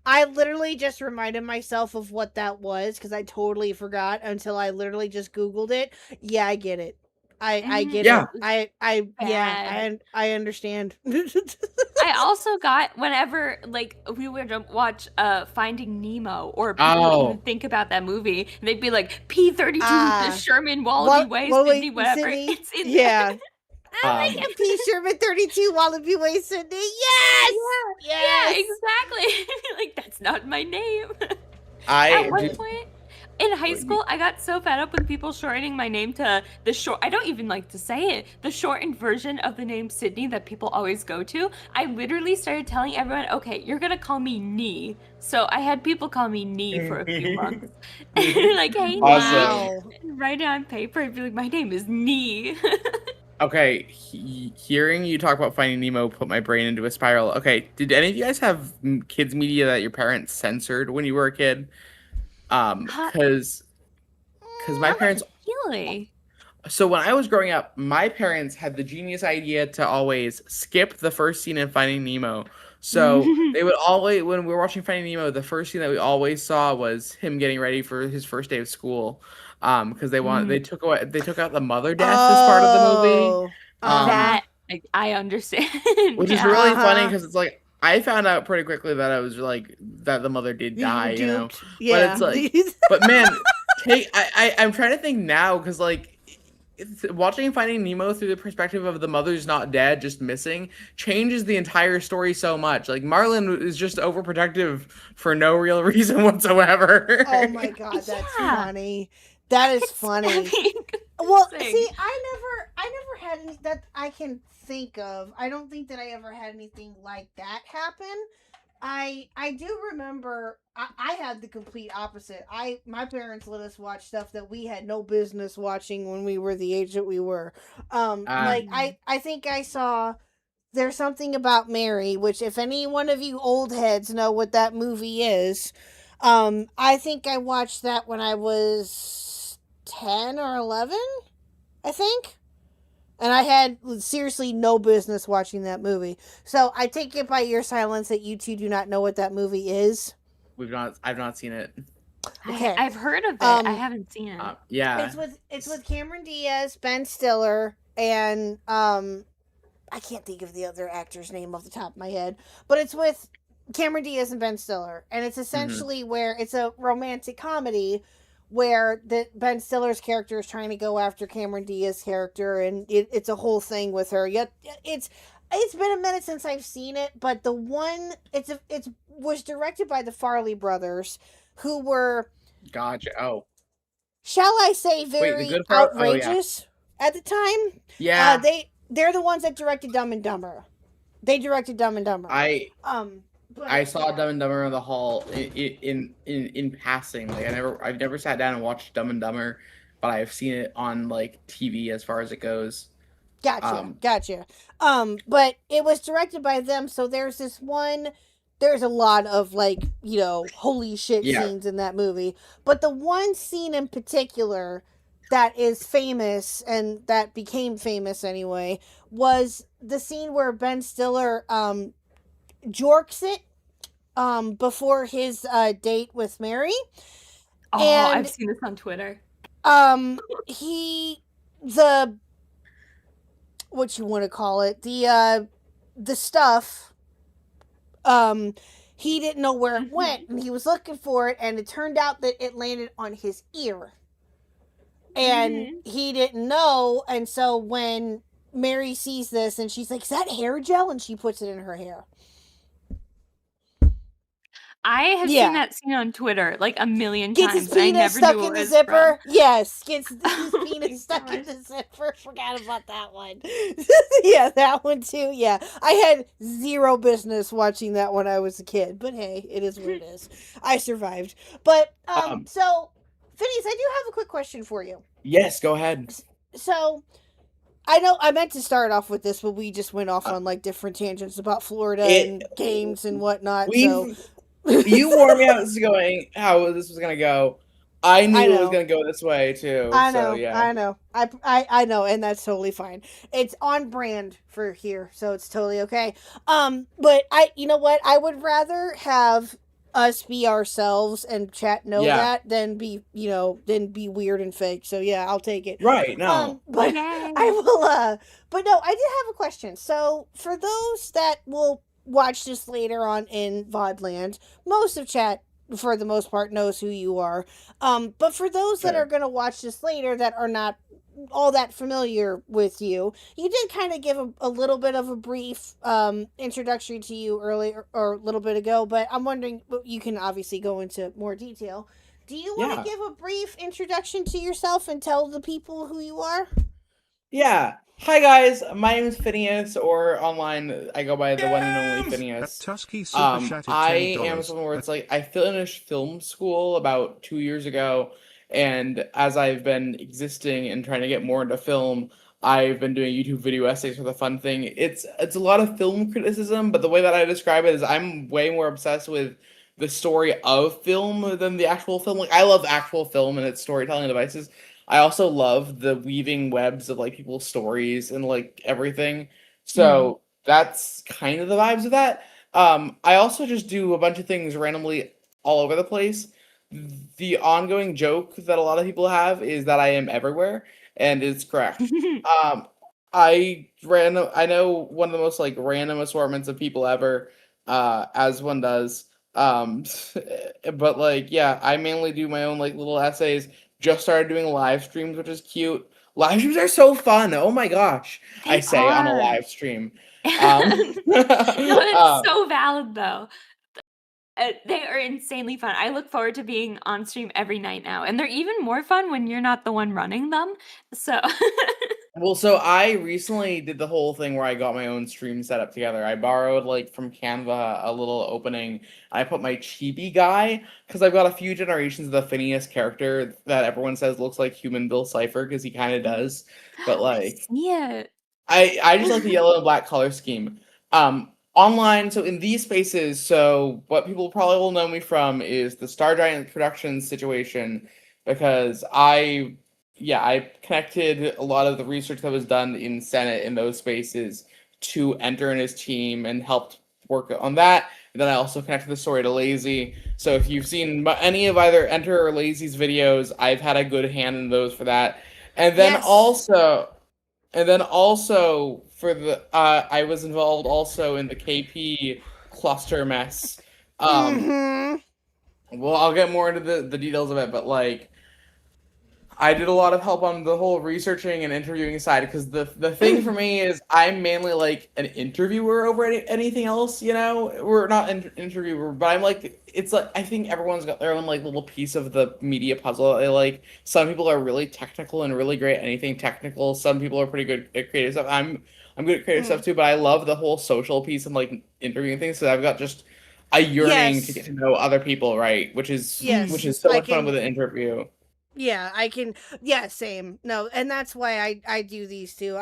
I literally just reminded myself of what that was because I totally forgot until I literally just Googled it. Yeah, I get it. I get Yeah. it. Bad. I understand. I also got whenever like we would watch Finding Nemo or people would even Oh. think about that movie, they'd be like P-32, the Ah. Sherman, Wallaby Way, Sydney, whatever. Sydney? It's in Yeah. there. I like P. Sherman 32 Wallaby Way Sydney. Yes! Yeah, Yes! exactly. Like that's not my name. I At one do- point in high school, I got so fed up with people shortening my name to the short. I don't even like to say it. The shortened version of the name Sydney that people always go to. I literally started telling everyone, "Okay, you're gonna call me Nee." So I had people call me Nee for a few months. Like, hey, Awesome. Nee. And write it on paper and be like, "My name is Nee." Okay, hearing you talk about Finding Nemo put my brain into a spiral. Okay, did any of you guys have kids media that your parents censored when you were a kid? Because my parents. Really? So when I was growing up, my parents had the genius idea to always skip the first scene in Finding Nemo. So they would always, when we were watching Finding Nemo, the first scene that we always saw was him getting ready for his first day of school. Because they took out the mother death as part of the movie. That I understand. Which is really funny because it's like I found out pretty quickly that I was like that the mother did die, you know. Yeah. But it's like, but man, I'm trying to think now because like watching Finding Nemo through the perspective of the mother's not dead, just missing, changes the entire story so much. Like Marlon is just overprotective for no real reason whatsoever. Oh my god, that's funny. That is funny. Well, see, I never had any that I can think of. I don't think that I ever had anything like that happen. I do remember I had the complete opposite. My parents let us watch stuff that we had no business watching when we were the age that we were. Like I think I saw There's Something About Mary, which if any one of you old heads know what that movie is, I think I watched that when I was 10 or 11, I think. And I had seriously no business watching that movie. So I take it by your silence that you two do not know what that movie is. I've not seen it. Okay. I've heard of it. I haven't seen it. Yeah. It's with Cameron Diaz, Ben Stiller, and I can't think of the other actor's name off the top of my head, but it's with Cameron Diaz and Ben Stiller, and it's essentially where it's a romantic comedy where Ben Stiller's character is trying to go after Cameron Diaz's character, and it's a whole thing with her. Yet it's been a minute since I've seen it, but the one it was directed by the Farley brothers, who were shall I say very outrageous at the time. Yeah. They're the ones that directed Dumb and Dumber. They directed Dumb and Dumber. I saw Dumb and Dumber in the hall in passing. Like I've never sat down and watched Dumb and Dumber, but I've seen it on like TV as far as it goes. Gotcha. But it was directed by them, so there's a lot of like, you know, holy shit scenes in that movie. But the one scene in particular that is famous and that became famous anyway was the scene where Ben Stiller jorks it before his date with Mary. Oh, and I've seen this on Twitter. What you want to call it, the stuff, he didn't know where it went, and he was looking for it, and it turned out that it landed on his ear, and he didn't know. And so when Mary sees this, and she's like, "Is that hair gel?" and she puts it in her hair. I have seen that scene on Twitter like a million Gets times. his penis stuck in the zipper. Yes, gets his penis stuck in the zipper. Forgot about that one. Yeah, that one too. Yeah, I had zero business watching that when I was a kid, but hey, it is what it is. I survived. But so, Phineas, I do have a quick question for you. Yes, go ahead. So, I know I meant to start off with this, but we just went off on like different tangents about Florida and games and whatnot. So. You warned me how this was gonna go. I knew it was gonna go this way too. I know, so, yeah. I know. I know, and that's totally fine. It's on brand for here, so it's totally okay. But you know what? I would rather have us be ourselves and chat know Yeah. that than be weird and fake. So yeah, I'll take it. Right. No. But Yay. I will but no, I did have a question. So for those that will watch this later on in VODland, most of chat for the most part knows who you are. But for those that Sure. are gonna watch this later that are not all that familiar with you, you did kind of give a little bit of a brief introduction to you earlier or a little bit ago, but I'm wondering, you can obviously go into more detail. Do you want to Yeah. give a brief introduction to yourself and tell the people who you are? Yeah. Hi guys, my name is Phineas, or online I go by the one and only Phineas. Tusky super chatted I $10. am someone where it's like I finished film school about 2 years ago, and as I've been existing and trying to get more into film, I've been doing YouTube video essays for the fun thing. It's a lot of film criticism, but the way that I describe it is I'm way more obsessed with the story of film than the actual film. Like I love actual film and its storytelling devices. I also love the weaving webs of like people's stories and like everything. So that's kind of the vibes of that. I also just do a bunch of things randomly all over the place. The ongoing joke that a lot of people have is that I am everywhere, and it's correct. I know one of the most like random assortments of people ever, as one does. But like yeah, I mainly do my own like little essays. Just started doing live streams, which is cute. Live streams are so fun. Oh my gosh. They I say on a are. live stream. No, it's so valid though. They are insanely fun. I look forward to being on stream every night now, and they're even more fun when you're not the one running them. So Well, so I recently did the whole thing where I got my own stream setup together. I borrowed like from Canva a little opening. I put my chibi guy because I've got a few generations of the Phineas character that everyone says looks like human Bill Cipher because he kind of does. But like yeah. I just like the yellow and black color scheme. Online, so in these spaces, so what people probably will know me from is the Star Giant Productions situation because I connected a lot of the research that was done in Senate in those spaces to Enter and his team and helped work on that. And then I also connected the story to Lazy. So if you've seen any of either Enter or Lazy's videos, I've had a good hand in those for that. And then Yes. also for the I was involved also in the KP cluster mess. Well, I'll get more into the details of it, but like I did a lot of help on the whole researching and interviewing side because the thing for me is I'm mainly like an interviewer over anything else, you know? We're not an interviewer, but I'm like, it's like, I think everyone's got their own like little piece of the media puzzle. Like some people are really technical and really great at anything technical. Some people are pretty good at creative stuff. I'm good at creative stuff too, but I love the whole social piece and like interviewing things. So I've got just a yearning to get to know other people, right? Which is so much fun with an interview. Yeah, I can. Yeah, same. No, and that's why I do these too.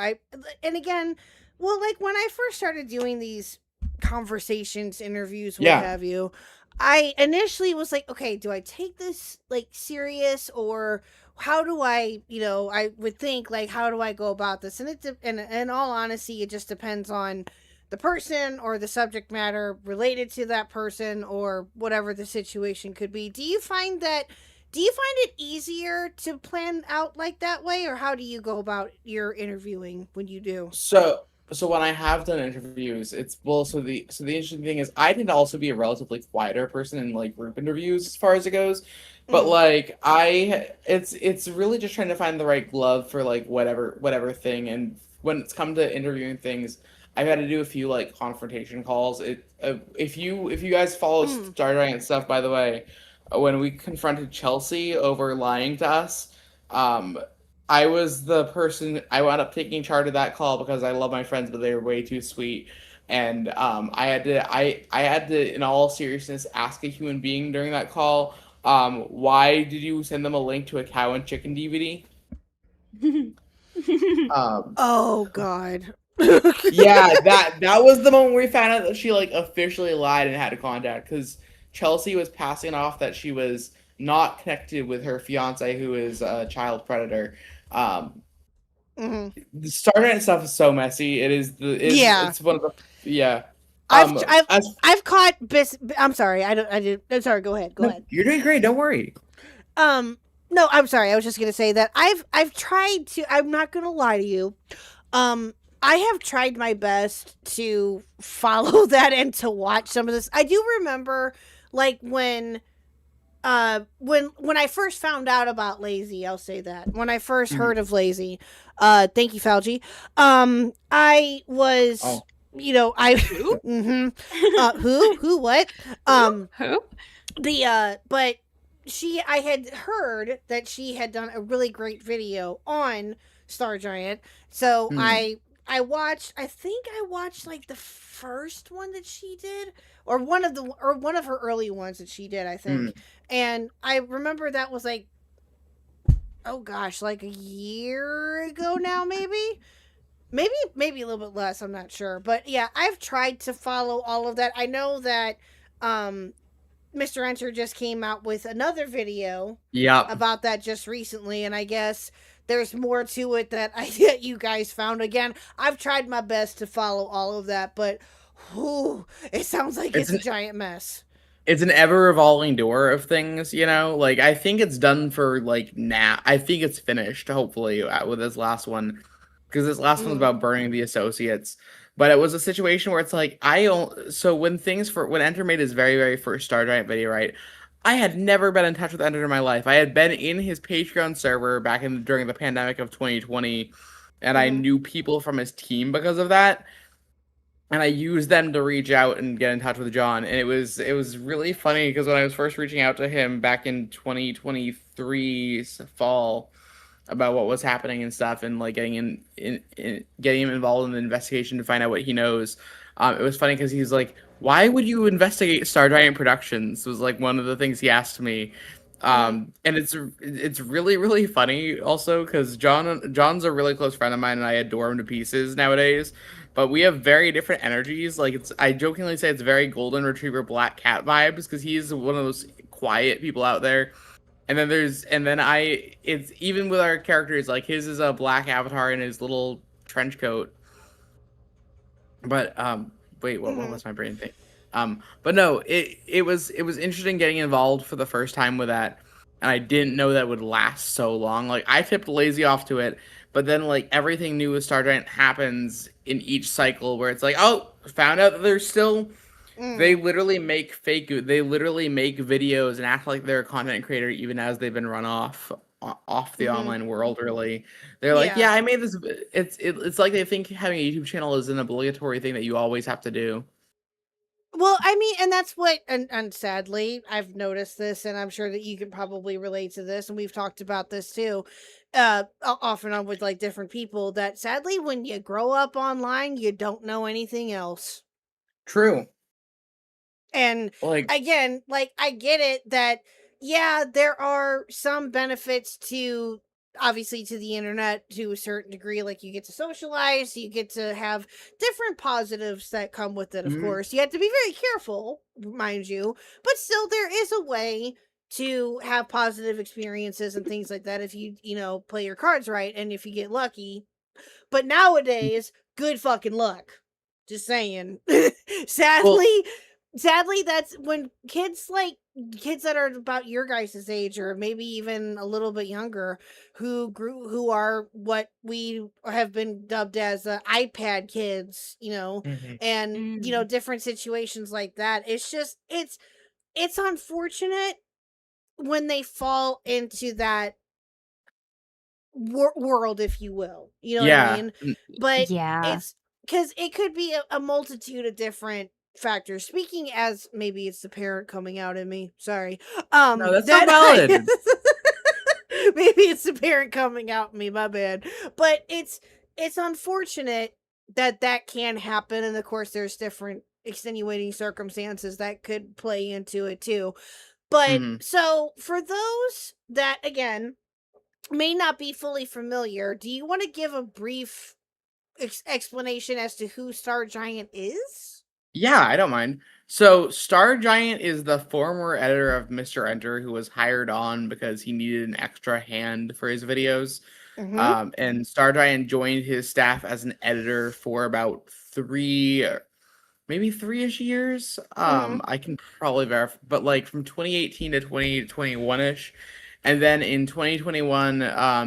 And again, well, like when I first started doing these conversations, interviews, what have you, I initially was like, okay, do I take this like serious or how do I, I would think like, how do I go about this? And in all honesty, it just depends on the person or the subject matter related to that person or whatever the situation could be. Do you find it easier to plan out like that way, or how do you go about your interviewing when you do? So when I have done interviews, so the interesting thing is I tend to also be a relatively quieter person in like group interviews as far as it goes. But like it's really just trying to find the right glove for like whatever thing. And when it's come to interviewing things, I've had to do a few like confrontation calls. If you guys follow Star Giant stuff, by the way, when we confronted Chelsea over lying to us, I was the person. I wound up taking charge of that call because I love my friends, but they were way too sweet. And I had to, in all seriousness, ask a human being during that call, why did you send them a link to a cow and chicken DVD? Oh God. Yeah, that was the moment where we found out that she like officially lied and had to contact because Chelsea was passing off that she was not connected with her fiance, who is a child predator. The Starnet stuff is so messy. It's one of the I've Um, I've as I've caught I'm sorry. I did. I'm sorry. Go ahead. Go no, ahead. you're doing great. Don't worry. Um, no, I'm sorry. I was just gonna say that I've tried to. I'm not gonna lie to you. Um, I have tried my best to follow that and to watch some of this. I do remember, like when I first found out about Lazy, I'll say that when I first heard of Lazy, thank you, Fauci. I was, Oh. I mm-hmm, who what Who? but I had heard that she had done a really great video on Star Giant, so I watched. I think I watched like the first one that she did, or one of her early ones that she did, I think. And I remember that was like, oh gosh, like a year ago now, maybe a little bit less. I'm not sure, but yeah, I've tried to follow all of that. I know that Mr. Enter just came out with another video about that just recently, and I guess there's more to it that that you guys found. Again, I've tried my best to follow all of that, but it sounds like it's a giant mess. It's an ever evolving door of things, like I think it's done for like now. I think it's finished, hopefully, with this last one, because this last one's about burning the associates. But it was a situation where it's like so when Enter made his very, very first Star Giant video, right? I had never been in touch with Enter in my life. I had been in his Patreon server during the pandemic of 2020, and I knew people from his team because of that. And I used them to reach out and get in touch with John. And it was really funny because when I was first reaching out to him back in 2023's fall about what was happening and stuff, and like getting him involved in the investigation to find out what he knows, it was funny because he's like, "Why would you investigate Star Giant Productions?" was like one of the things he asked me. And it's really, really funny also because John's a really close friend of mine and I adore him to pieces nowadays. But we have very different energies. Like I jokingly say it's very golden retriever black cat vibes because he's one of those quiet people out there. And then it's even with our characters, like his is a black avatar in his little trench coat. But wait, what was my brain thing? But no, it was interesting getting involved for the first time with that, and I didn't know that would last so long. Like I tipped Lazy off to it, but then like everything new with Star Giant happens in each cycle where it's like, oh, found out that there's still. They literally make videos and act like they're a content creator even as they've been run off the online world. Really, they're like, yeah, I made this. It's like they think having a YouTube channel is an obligatory thing that you always have to do. Well, I mean, and that's what, and sadly, I've noticed this, and I'm sure that you can probably relate to this, and we've talked about this too, off and on with like different people, that sadly, when you grow up online, you don't know anything else. True. And again, like I get it that, yeah, there are some benefits to, obviously, to the internet to a certain degree. Like you get to socialize, you get to have different positives that come with it. Of course, you have to be very careful, mind you, but still there is a way to have positive experiences and things like that if you play your cards right and if you get lucky. But nowadays, good fucking luck. Just saying. Sadly, that's when kids that are about your guys' age or maybe even a little bit younger who are what we have been dubbed as iPad kids, and different situations like that. It's just it's unfortunate when they fall into that world, if you will. You know what I mean? But it's because it could be a multitude of different factors. Speaking as maybe it's the parent coming out in me. Sorry. No, that's not valid. Maybe it's the parent coming out in me. My bad. But it's unfortunate that can happen, and of course, there's different extenuating circumstances that could play into it too. But so for those that again may not be fully familiar, do you want to give a brief explanation as to who Star Giant is? Yeah, I don't mind. So Star Giant is the former editor of Mr. Enter who was hired on because he needed an extra hand for his videos. And Star Giant joined his staff as an editor for about 3 maybe 3-ish years. I can probably verify, but like from 2018 to 2021-ish. And then in 2021,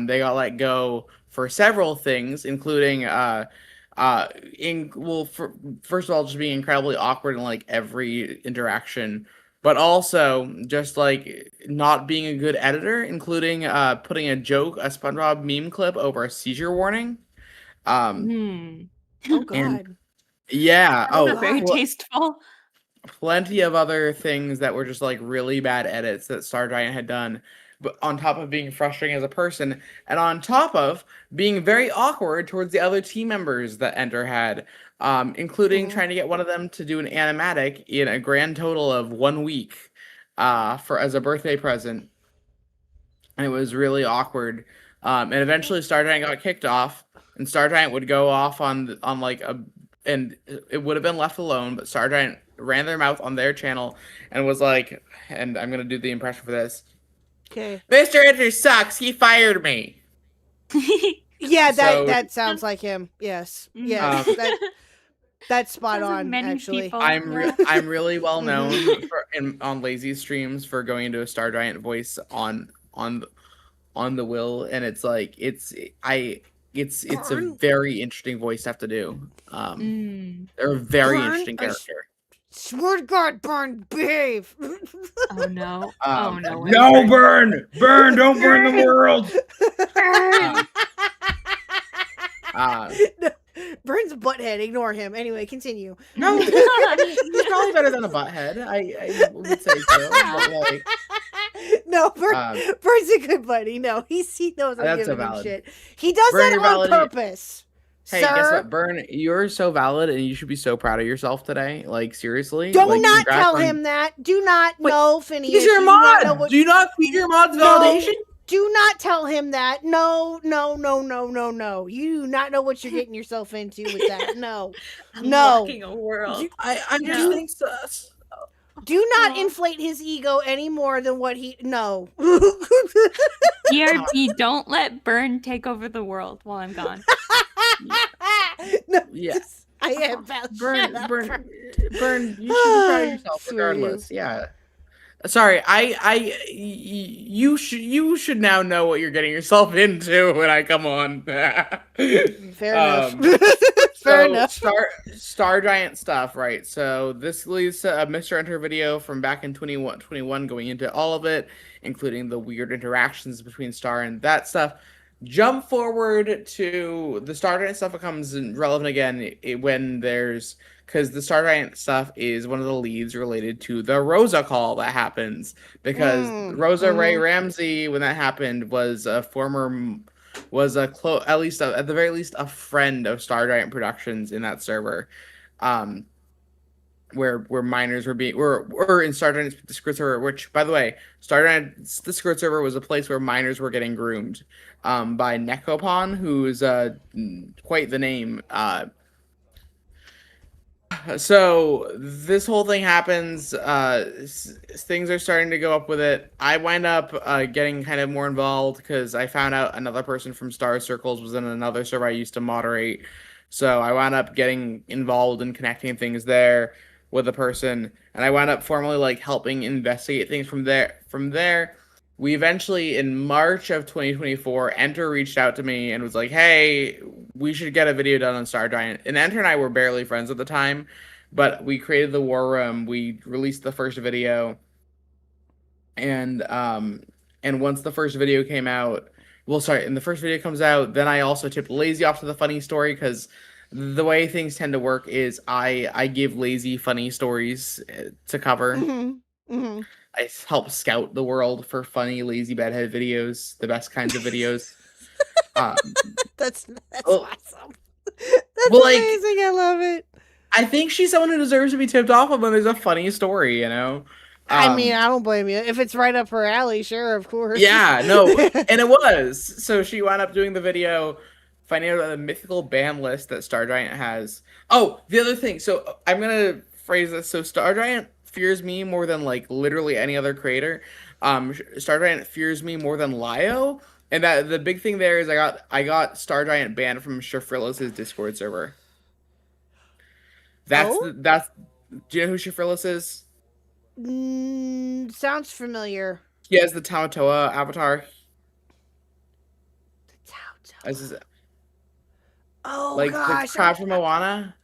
they got let go for several things, including first of all, just being incredibly awkward in like every interaction, but also just like not being a good editor, including putting a SpongeBob meme clip over a seizure warning. Hmm. Oh And God. yeah, Not very God. tasteful. plenty of other things that were just like really bad edits that Star Giant had done, but on top of being frustrating as a person, and on top of being very awkward towards the other team members that Enter had, including trying to get one of them to do an animatic in a grand total of 1 week, for as a birthday present, and it was really awkward. And eventually, Star Giant got kicked off, and Star Giant would go off on like a, and it would have been left alone, but Star Giant ran their mouth on their channel and was like, and I'm gonna do the impression for this. Okay. Mr. Enter sucks. He fired me. Yeah, So- that sounds like him. Yes. Yes. That's spot Sounds like on. many Actually. people. I'm Yeah. I'm really well known on lazy streams for going into a Star Giant voice on the will, and it's like it's a very interesting voice to have to do. They're a very Burn, interesting I character. Swear to God, Burn, behave. Oh no. Oh no. No, burn, don't burn the world. No, Burn's a butthead. Ignore him. Anyway, continue. No, he's probably better than a butthead. I would say so. But like, No, Burn's a good buddy. No, he knows I'm That's giving so him valid. shit. He does Burn, that you're on valid. purpose. hey, Sir, guess what, Burn? You're so valid, and you should be so proud of yourself today. Like seriously. do like, not congrats tell on- him that. Do not. Wait, No, Phineas. He's your you do not know mod. what- Do you not feed your mods No. validation? Do not tell him that. No. You do not know what you're getting yourself into with that. No. No. Unlocking a world. I just No. think so. Do not Aw. inflate his ego any more than what he. No. BRB, don't let Burn take over the world while I'm gone. No. Yeah. just- I am about Burn, shut up. burn, burn. You should be proud of yourself, Screw regardless. Yeah. Sorry, you should now know what you're getting yourself into when I come on. Fair enough. So, Fair enough. Star Giant stuff, right? So this leads to a Mr. Enter video from back in 21 going into all of it, including the weird interactions between Star and that stuff. Jump forward to the Star Giant stuff becomes relevant again when there's, because the Star Giant stuff is one of the leads related to the Rosa call that happens, because Rosa Ray Ramsey, when that happened, was a former, at the very least a friend of Star Giant Productions in that server, where minors were in Star Giant's Discord server, which, by the way, Star Giant's Discord server was a place where minors were getting groomed by Necopon, who's quite the name. So this whole thing happens. Things are starting to go up with it. I wind up getting kind of more involved because I found out another person from Star Circles was in another server I used to moderate. So I wound up getting involved in connecting things there with a person, and I wound up formally like helping investigate things from there. We eventually, in March of 2024, Enter reached out to me and was like, hey, we should get a video done on Star Giant. And Enter and I were barely friends at the time, but we created the War Room. We released the first video. And once the first video came out, and the first video comes out, then I also tipped Lazy off to the funny story, because the way things tend to work is I give Lazy funny stories to cover. I help scout the world for funny, lazy bedhead videos, the best kinds of videos. That's well, awesome. That's well, like, amazing. I love it. I think she's someone who deserves to be tipped off of when there's a funny story, you know? I mean, I don't blame you. If it's right up her alley, sure, of course. Yeah, no, and it was. So she wound up doing the video, finding out about the mythical ban list that Star Giant has. Oh, the other thing. So I'm going to phrase this. So Star Giant fears me more than like literally any other creator. Star Giant fears me more than Lio, and that the big thing there is I got Star Giant banned from Shafrillos' Discord server. That's. Do you know who Shifrilus is? Sounds familiar. He has the Tamatoa avatar. As his, Oh like gosh. the crab from Moana.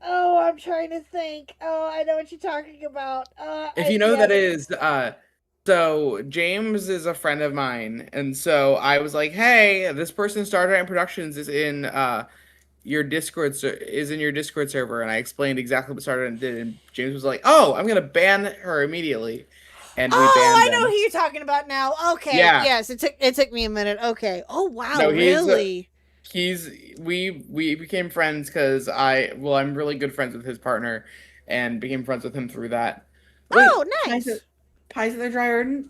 Oh, I'm trying to think. Oh, I know what you're talking about. If you know who that is, so James is a friend of mine, and so I was like, "Hey, this person Stargiant Productions is in your Discord server," and I explained exactly what Stargiant did, and James was like, "Oh, I'm gonna ban her immediately," and we banned I know them. who you're talking about now. Okay, Yeah. yes, it took me a minute. Okay. Oh wow, No, really? We became friends because I'm really good friends with his partner, and became friends with him through that. Wait, Oh, nice. Pies in the dryer.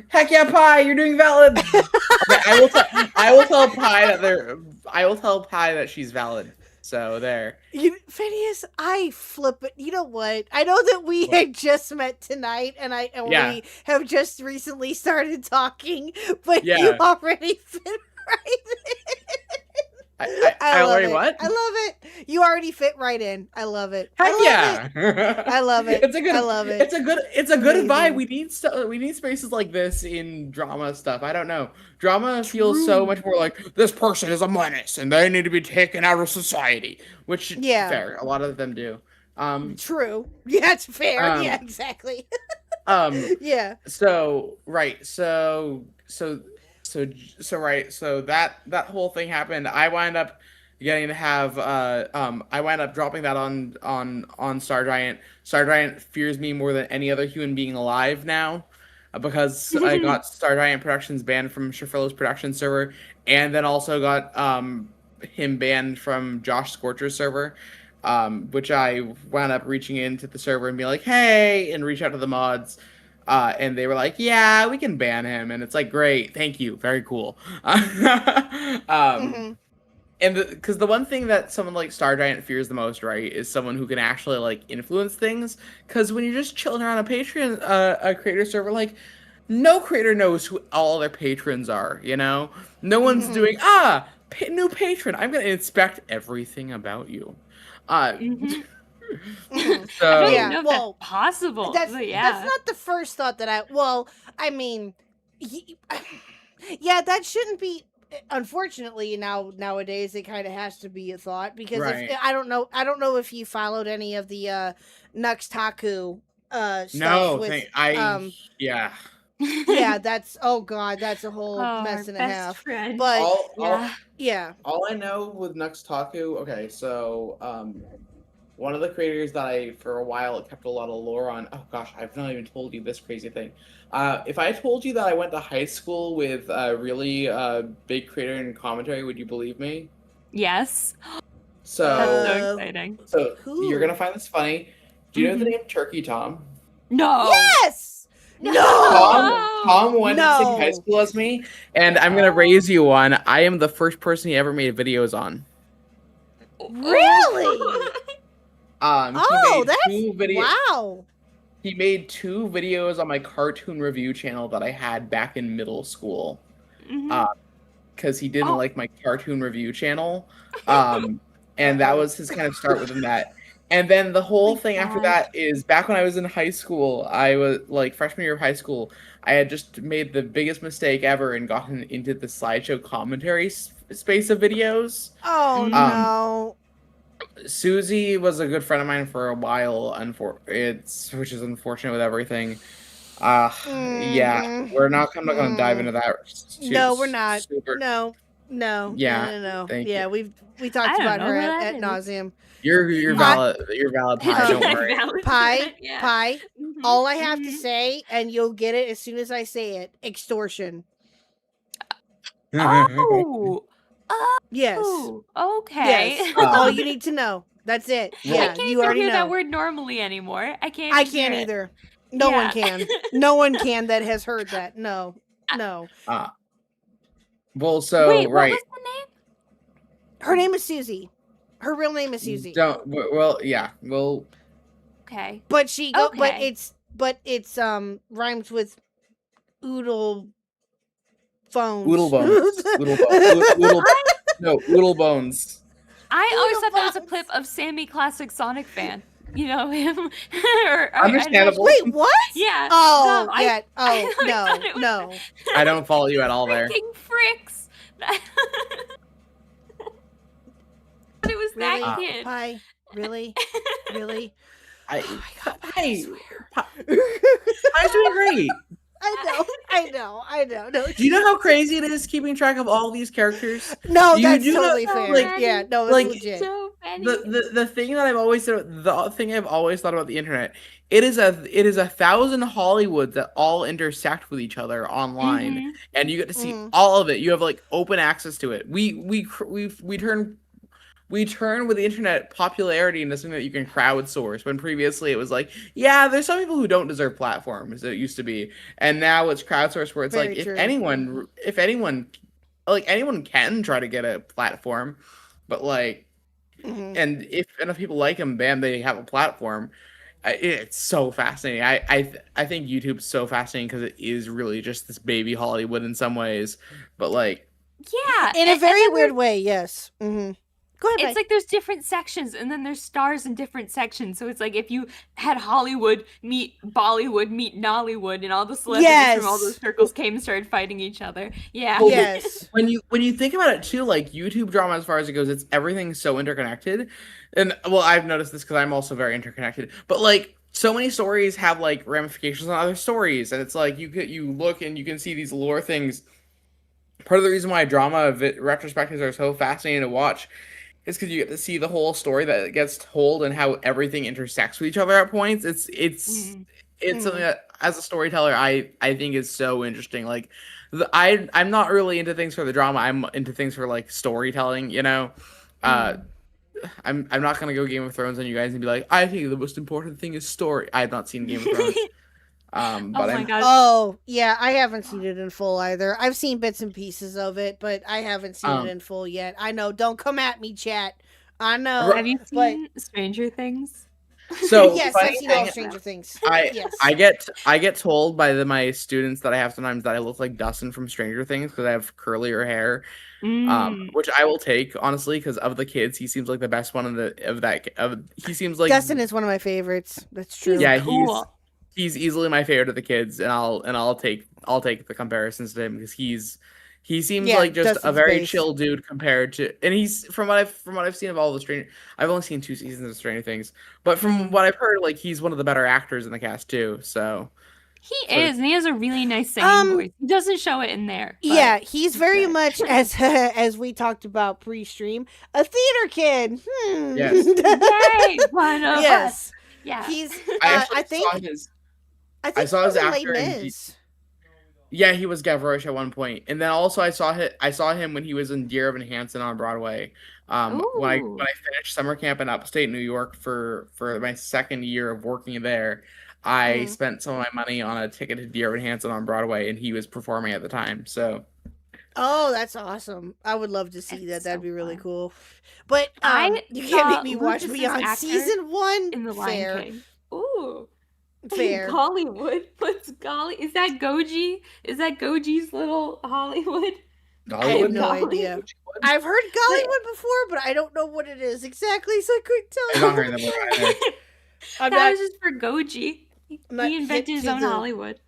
Heck yeah, Pie! You're doing valid. Okay, I will tell Pie that she's valid. So there. Phineas, I flip it. You know what? I know that we had just met tonight, and we have just recently started talking, but you already fit right in. I love already it. what? I love it. You already fit right in. I love it. Heck I yeah! love it. It's a good. I love it. It's a good Amazing. vibe. We need spaces like this in drama stuff. I don't know. Drama feels so much more like this person is a menace and they need to be taken out of society, which fair. A lot of them do. True. Yeah, it's fair. Yeah, exactly. Yeah. So that whole thing happened. I wind up getting to have I wind up dropping that on Stargiant. Stargiant fears me more than any other human being alive now, because I got Stargiant Productions banned from Shifrillo's production server, and then also got him banned from Josh Scorcher's server. Which I wound up reaching into the server and be like, hey, and reach out to the mods. And they were like, yeah, we can ban him. And it's like, great, thank you, very cool. And because the one thing that someone like Stargiant fears the most, right, is someone who can actually like influence things. Because when you're just chilling around a Patreon, a creator server, like, no creator knows who all their patrons are, you know? No one's doing, new patron, I'm going to inspect everything about you. So I don't even know if that's possible. That's not the first thought that I mean, yeah, that shouldn't be. Unfortunately, nowadays it kind of has to be a thought, because I don't know if you followed any of the Nuxtaku stuff. No, yeah, that's that's a whole mess and a half. Friend. But all I know with Nuxtaku, okay, so one of the creators that I for a while kept a lot of lore on. Oh gosh, I've not even told you this crazy thing. If I told you that I went to high school with a really big creator in commentary, would you believe me? Yes. So that's so exciting. So you're gonna find this funny. Do you know the name Turkey Tom? No. Yes. No. Tom went to the same high school as me, and I'm gonna raise you one. I am the first person he ever made videos on. Really? Wow. He made 2 videos on my cartoon review channel that I had back in middle school. Because he didn't like my cartoon review channel. And that was his kind of start within that. And then the whole thing after that is, back when I was in high school, I was like freshman year of high school, I had just made the biggest mistake ever and gotten into the slideshow commentary space of videos. Oh, no. Susie was a good friend of mine for a while, which is unfortunate with everything. Yeah, we're not going to dive into that. No, we're not. No. Yeah. Thank you. we talked about her at nauseum. You're valid. You're valid, Pie. Don't worry. Pie. All I have to say, and you'll get it as soon as I say it: extortion. Oh. Yes. Okay. Yes. All you need to know. That's it. Yeah, I can't you already hear know. that word normally anymore. I can't either. No one can. No one can that has heard that. No. Well, so wait, right. What was the name? Her name is Susie. Her real name is Susie. Okay. But it's rhymes with oodle phones. Oodle bones. Oodle bones. I always Poodle thought that was a box. clip of Sammy, classic Sonic fan. You know him. Understandable. Wait, what? Yeah. Oh, no, yeah. Oh, I thought no, it was no. I don't follow you at all there. freaking Fricks. But it was Really? that kid. Pie? Really? Really? I, Oh my God, Hey, I Pi's doing great. I know. No, Do you know how crazy it is keeping track of all these characters? no, you that's do know- totally so fair. many. Yeah, no, it's Like, legit. So funny. The thing that I've always said, the thing I've always thought about the internet, it is 1,000 Hollywoods that all intersect with each other online, Mhm. and you get to see Mhm. all of it. You have like open access to it. We turn with the internet popularity into something that you can crowdsource, when previously it was like, yeah, there's some people who don't deserve platforms, it used to be, and now it's crowdsourced where it's Very like true. if anyone like anyone can try to get a platform, but like, Mhm. and if enough people like them, bam, they have a platform. It's so fascinating. I think YouTube's so fascinating because it is really just this baby Hollywood in some ways, but like, Yeah. In a and very then weird way, yes. Mm-hmm. Go ahead, It's Mike. like there's different sections, and then there's stars in different sections. So it's like if you had Hollywood meet Bollywood meet Nollywood, and all the celebrities from all those Yes. circles came and started fighting each other. Yeah. Well, Yes. when you think about it too, like YouTube drama, as far as it goes, it's everything's so interconnected. And well, I've noticed this because I'm also very interconnected. But like, so many stories have like ramifications on other stories, and it's like you look and you can see these lore things. Part of the reason why drama retrospectives are so fascinating to watch is because you get to see the whole story that gets told and how everything intersects with each other at points. It's something that, as a storyteller, I think is so interesting. Like, I'm not really into things for the drama. I'm into things for like storytelling. You know, I'm not gonna go Game of Thrones on you guys and be like, I think the most important thing is story. I have not seen Game of Thrones. But Oh my god. Oh, yeah, I haven't seen it in full either. I've seen bits and pieces of it, but I haven't seen it in full yet. I know, don't come at me, chat. I know. Have you but- seen Stranger Things? So Yes, funny I've seen all thing- Stranger Things. I Yes. I get told by my students that I have sometimes that I look like Dustin from Stranger Things because I have curlier hair, which I will take honestly because of the kids. He seems like the best one he seems like Dustin is one of my favorites. That's true. yeah, cool. he's easily my favorite of the kids, and I'll take the comparisons to him because he seems Yeah, like just a Dustin's very base. chill dude compared to, and he's from what I've seen of all the Stranger. I've only seen 2 seasons of Stranger Things, but from what I've heard, like he's one of the better actors in the cast too. So He So- is, and he has a really nice singing voice. He doesn't show it in there. but- Yeah, he's very good. much as we talked about pre-stream, a theater kid. Yes. Yay, one of us. Yes. Yeah. He's I I actually think saw his. I think saw he was his in Les actor in Mis. Yeah, he was Gavroche at one point, and then also I saw him when he was in Dear Evan Hansen on Broadway. When I Ooh. finished summer camp in upstate New York for my second year of working there, I Mhm. spent some of my money on a ticket to Dear Evan Hansen on Broadway, and he was performing at the time. So Oh, that's awesome. I would love to see that. That's That'd so be really fun. cool. But I you can't saw make me watch Lucas's Beyond actor season 1. in The Fair. Lion King. Ooh. Fair. Hollywood. What's Golly? Is that Goji? Is that Goji's little Hollywood? I have Gollywood. no Golly- idea. I've heard Gollywood before, but I don't know what it is exactly, so I couldn't tell I'm you. not hearing that word either. I'm that not, was just for Goji. I'm not He hip invented his to own the- Hollywood.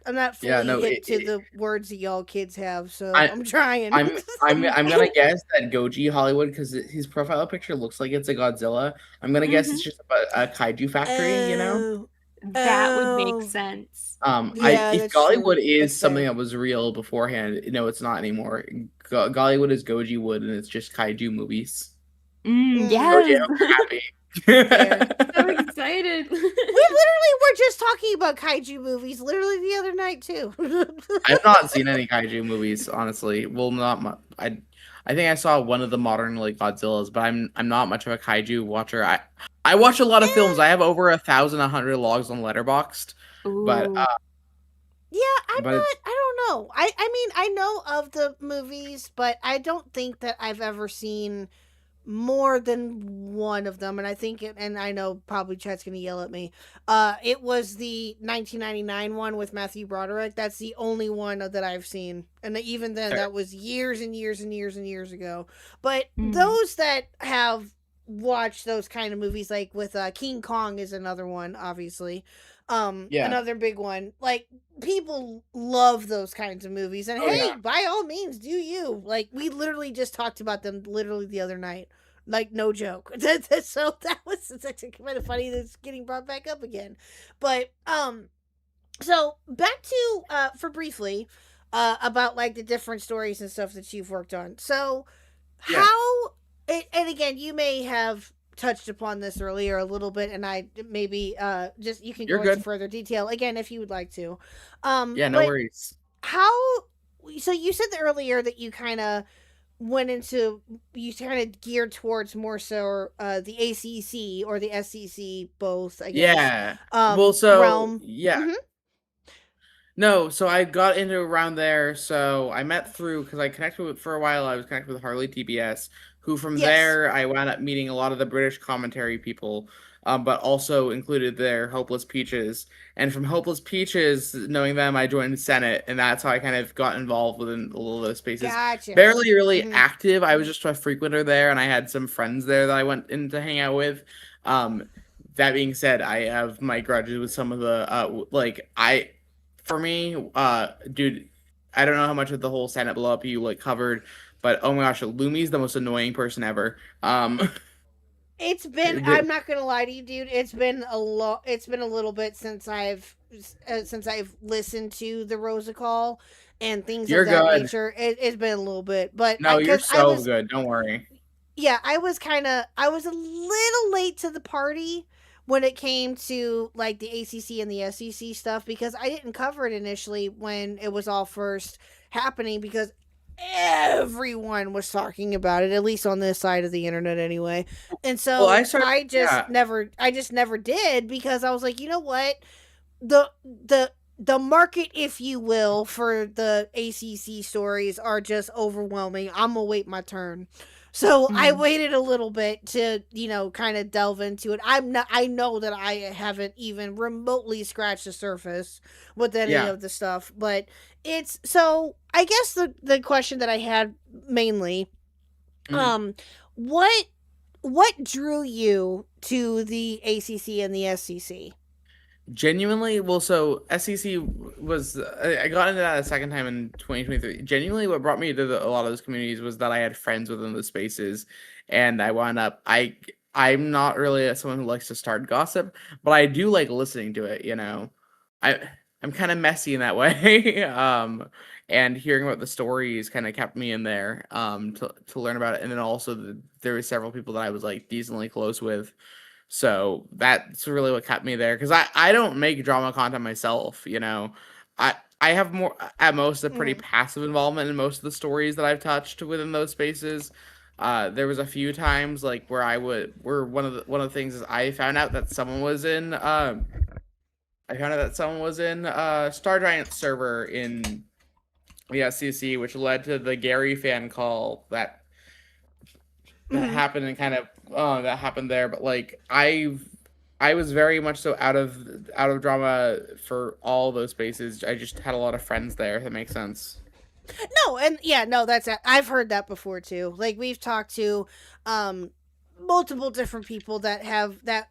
I'm not fully Yeah, no, hip it- to it- the words that y'all kids have, so I- I'm trying. I'm gonna guess that Goji Hollywood because his profile picture looks like it's a Godzilla. I'm gonna guess it's just a kaiju factory, you know. That would Oh. make sense. Yeah, If that's true. Gollywood is That's something fair. that was real beforehand, no, it's not anymore. Gollywood is Goji Wood, and it's just kaiju movies. Mm. Goji, Yes. I'm happy. So excited. We literally were just talking about kaiju movies literally the other night too. I've not seen any kaiju movies, honestly. Well, not much. I think I saw one of the modern like Godzillas, but I'm not much of a kaiju watcher. I watch a lot of films. I have over 1,100 logs on Letterboxd, but Ooh. Yeah, I'm But not. it's- I don't know. I mean, I know of the movies, but I don't think that I've ever seen more than one of them, and I think and I know probably chat's gonna yell at me. It was the 1999 one with Matthew Broderick. That's the only one that I've seen, and even then, that was years and years and years and years ago. But those that have watched those kind of movies, like with King Kong, is another one, obviously. Another big one. Like, people love those kinds of movies, and by all means, do you. Like, we literally just talked about them literally the other night. Like, no joke. So that's actually kind of funny that it's getting brought back up again. But so back to for briefly about like the different stories and stuff that you've worked on. So how and again, you may have touched upon this earlier a little bit, and I maybe just you can go into further detail again if you would like to. Yeah, no worries. How? So you said earlier that you kind of geared towards more so the ACC or the SCC, both, I guess. Yeah. Well, so realm. No, so I got into around there. So I met because I connected with for a while. I was connected with Harley TBS, who from there I wound up meeting a lot of the British commentary people, but also included their Hopeless Peaches. And from Hopeless Peaches, knowing them, I joined Senate, and that's how I kind of got involved within a little of those spaces. Gotcha. Barely really active. I was just a frequenter there, and I had some friends there that I went in to hang out with. That being said, I have my grudges with some of the for me, dude, I don't know how much of the whole Senate blow up you covered, but oh my gosh, Lumi's the most annoying person ever. It's been, I'm not gonna lie to you, dude. It's been a little bit since I've listened to the Rosa Call and things of that nature. It's been a little bit, but no, you're so good. Don't worry. Yeah, I was a little late to the party when it came to like the ACC and the SEC stuff, because I didn't cover it initially when it was all first happening, because everyone was talking about it, at least on this side of the internet anyway. And so I just never did, because I was like, you know what? The market, if you will, for the ACC stories are just overwhelming. I'm gonna wait my turn. So I waited a little bit to, kind of delve into it. I know that I haven't even remotely scratched the surface with any of the stuff, but so I guess the question that I had mainly, what drew you to the ACC and the SCC? Genuinely, well, so SEC was, I got into that a second time in 2023. Genuinely, what brought me to a lot of those communities was that I had friends within the spaces, and I wound up, I'm not really someone who likes to start gossip, but I do like listening to it, I'm kind of messy in that way, and hearing about the stories kind of kept me in there, to learn about it, and then also there were several people that I was like decently close with. So that's really what kept me there, because I don't make drama content myself, I have more at most a pretty passive involvement in most of the stories that I've touched within those spaces. There was a few times like where one of the things is I found out that someone was in Star Giant server in the SCC, which led to the Gary fan call that happened, and kind of that happened there. But like I was very much so out of drama for all those spaces. I just had a lot of friends there, if that makes sense. No, and that's I've heard that before too. Like, we've talked to multiple different people that have that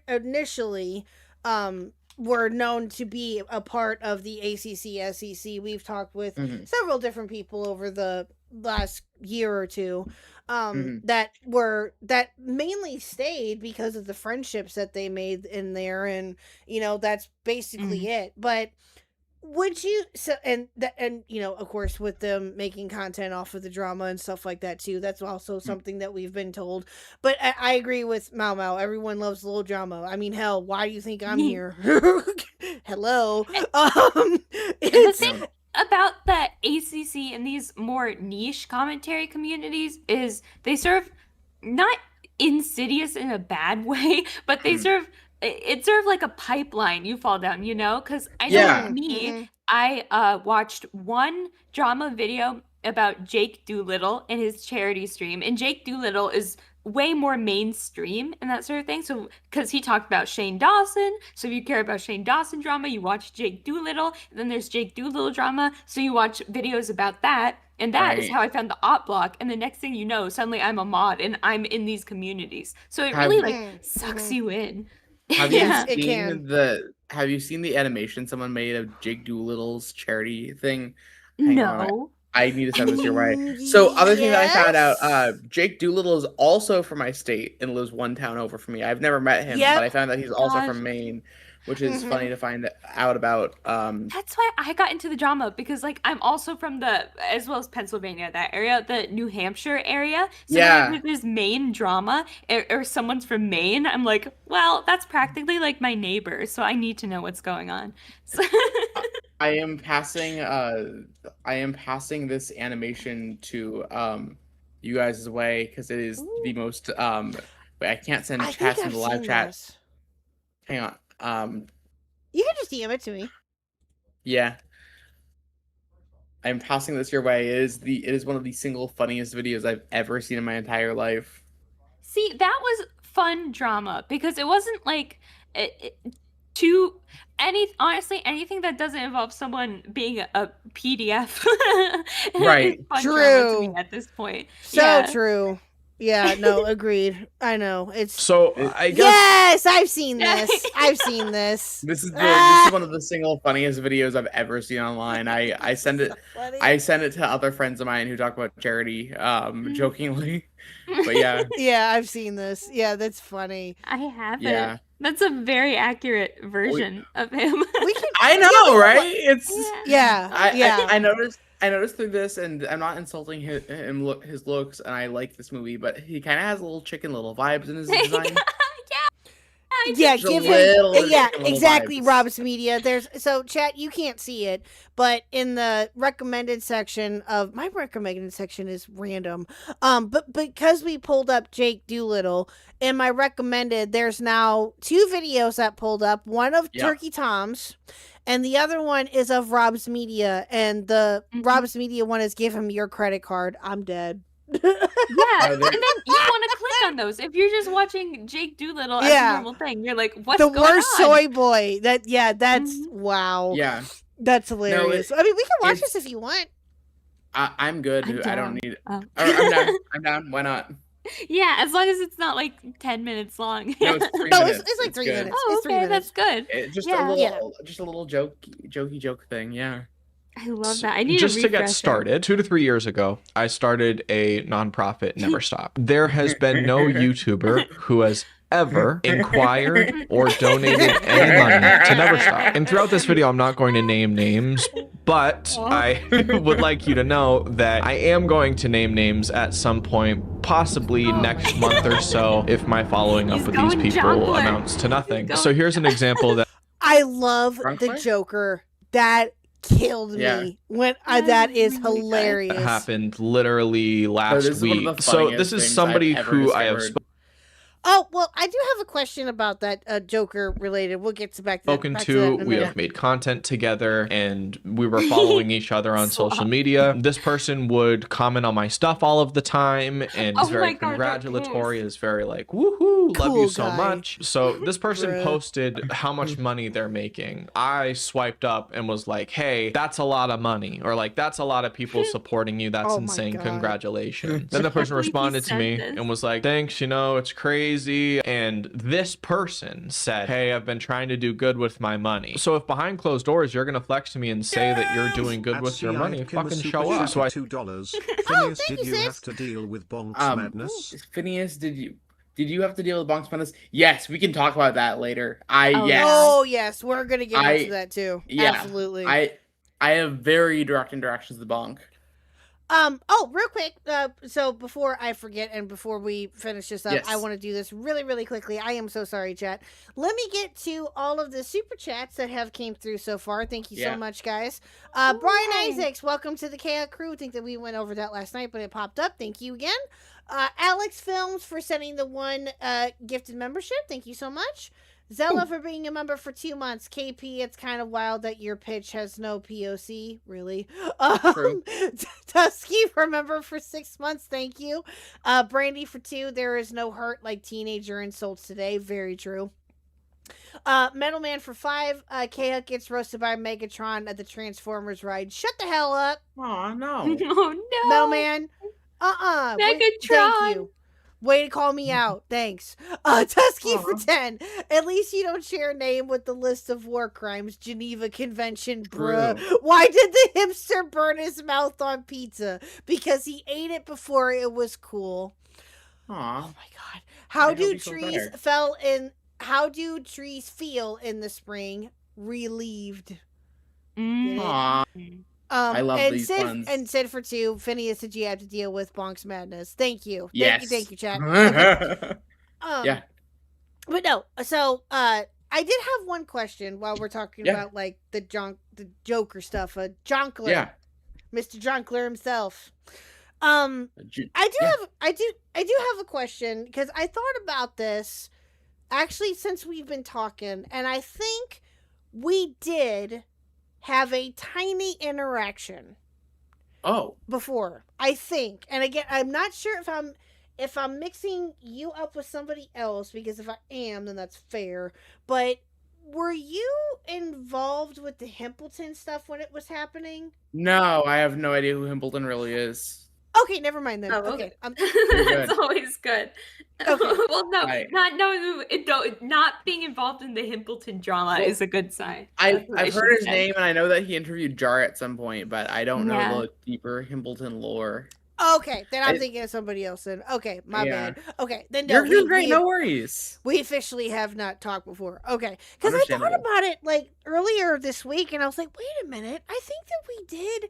initially were known to be a part of the ACC SEC. We've talked with several different people over the last year or two that mainly stayed because of the friendships that they made in there, and that's basically it. But would you and of course, with them making content off of the drama and stuff like that too, that's also something that we've been told. But I agree with Mau. Everyone loves a little drama. I mean, hell, why do you think I'm here? Hello. The thing about the ACC and these more niche commentary communities is they serve, not insidious in a bad way, but they serve like a pipeline you fall down, because I know me, I watched one drama video about Jake Doolittle in his charity stream, and Jake Doolittle is way more mainstream and that sort of thing. So, because he talked about Shane Dawson. So, if you care about Shane Dawson drama, you watch Jake Doolittle. And then there's Jake Doolittle drama. So, you watch videos about that. And that is Right. how I found the Op Block. And the next thing you know, suddenly I'm a mod and I'm in these communities. So, it Have- really like sucks you in. Have Yes, you it can. seen Have you seen the animation someone made of Jake Doolittle's charity thing? Hang on, No. I need to send this your way. So, other thing that I found Yes. out, Jake Doolittle is also from my state and lives one town over from me. I've never met him, Yep. but I found that he's also Gosh. from Maine, which is funny to find out about. That's why I got into the drama because like I'm also from as well as Pennsylvania, that area, the New Hampshire area. So Yeah. whenever there's Maine drama or someone's from Maine, I'm like, well, that's practically like my neighbor, so I need to know what's going on. So I am passing this animation to you guys' way because it is the most wait, I can't send I think chats in I've the live seen chat. this. Hang on. You can just DM it to me. Yeah. I'm passing this your way. It is one of the single funniest videos I've ever seen in my entire life. see, that was fun drama because it wasn't like honestly anything that doesn't involve someone being a PDF. Right. is fun drama to me True. at this point. So Yeah. true. Yeah, no, agreed. I know. It's So I guess yes, I've seen this. I've seen this. This is Ah. one of the single funniest videos I've ever seen online. I send it Funny. I send it to other friends of mine who talk about charity, jokingly. But yeah. Yeah, I've seen this. Yeah, that's funny. I have Yeah. it. That's a very accurate version of him. We can. I know, right? It's Yeah, yeah. I noticed through this, and I'm not insulting his looks, and I like this movie, but he kind of has little Chicken Little vibes in his design. Yeah, Just a give little him. bit Yeah, of little exactly. vibes. Rob's Media. There's so chat. You can't see it, but in the recommended section of my recommended section is random. But because we pulled up Jake Doolittle in my recommended, there's now 2 videos that pulled up. One of Yep. Turkey Tom's, and the other one is of Rob's Media. And the Rob's Media one is give him your credit card. I'm dead. Yeah, Oh, and then you want to click on those. If you're just watching Jake Doolittle as Yeah. a normal thing, you're like, what's The going worst on? soy boy. That's wow. Yeah, That's hilarious. it- I mean, we can watch it's- this if you want. I'm good. I'm I don't down. need. Oh. I'm down. I'm down. Why not? Yeah, as long as it's not like 10 minutes long. No, it's 3 No, minutes. it's like 3 good. minutes. Oh, It's 3 okay, minutes. that's good. Just Yeah. a little jokey joke thing. Yeah. I love that. I need just a to get refresher. started, 2 to 3 years ago, I started a nonprofit, Never Stop. There has been no YouTuber who has ever inquired or donated any money to Never Stop. And throughout this video, I'm not going to name names, but I would like you to know that I am going to name names at some point, possibly next month or so, if my following up He's with these going people Jonkler. amounts to nothing. He's So going here's an example that I love Drunk the fight? Joker. That killed Yeah. me. When That that is is really good. hilarious. happened literally last this is one of week. the So funniest this is things somebody I've ever who I have discovered. Oh well, I do have a question about that Joker related. We'll get to back to spoken back to. that in a We minute. have made content together, and we were following each other on social Swap. media. This person would comment on my stuff all of the time, and Oh is very my God, that congratulatory. Is very like, "Woohoo, love Cool you so guy. much." So this person Bruh. posted how much money they're making. I swiped up and was like, "Hey, that's a lot of money," or like, "That's a lot of people supporting you. That's Oh my insane. God. Congratulations." Then the person He responded to said me this. and was like, "Thanks, it's crazy." And this person said, "Hey, I've been trying to do good with my money." So if behind closed doors you're gonna flex to me and say that you're doing good with your money, fucking show up. So I $2. Oh, Phineas, thank did you, you sis. have to deal with Bonk's Um, madness? Phineas, did you have to deal with Bonk's Madness? Yes, we can talk about that later. Yes. Oh yes, we're gonna get I- into that too. Yeah. Absolutely. I have very direct interactions with Bonk. Oh, real quick. So before I forget and before we finish this up, Yes. I want to do this really, really quickly. I am so sorry, chat. Let me get to all of the super chats that have came through so far. Thank you so Yeah. much, guys. Brian Yay. Isaacs, welcome to the Chaos Crew. I think that we went over that last night, but it popped up. Thank you again. Alex Films for sending the one gifted membership. Thank you so much. Zella for being a member for 2 months. KP, it's kind of wild that your pitch has no POC. Really? True. Tusky for member for 6 months. Thank you. Brandy for 2. There is no hurt like teenager insults today. Very true. Metal Man for 5. K-Huck gets roasted by Megatron at the Transformers ride. Shut the hell up. Aw, no. Oh no. Metal Man. Thank Megatron. you. Way to call me out. Thanks. Tusky for 10. At least you don't share a name with the list of war crimes. Geneva Convention, bruh. True. Why did the hipster burn his mouth on pizza? Because he ate it before it was cool. Aw. Oh my god. How hope do you feel better. how do trees feel in the spring? Relieved. Mm. Aw. I love and these Sid, ones. And Sid for 2. Phineas, did you have to deal with Bonk's madness? Thank you. Yes. Thank you, chat. Okay. Yeah. But no, so I did have one question while we're talking Yeah. about like the Joker stuff. Jonkler. Yeah. Mr. Jonkler himself. Yeah. I do have a question because I thought about this actually since we've been talking, and I think we did have a tiny interaction Oh. before. I think, and again, I'm not sure if I'm mixing you up with somebody else, because if I am, then that's fair. But were you involved with the Himpleton stuff when it was happening? No, I have no idea who Himpleton really is. Okay, never mind then. Oh, Okay. That's always good. Okay. Well, no, Right. not being involved in the Himpleton drama Well, is a good sign. I've That's what I heard should his say. name, and I know that he interviewed Jar at some point, but I don't know Yeah. the deeper Himpleton lore. Okay, then I'm I- thinking of somebody else then. Okay, my Yeah. bad. Okay, then no, You're doing we- great. we- No worries. We officially have not talked before. Okay. Because I thought Understandable. about it like earlier this week and I was like, wait a minute. I think that we did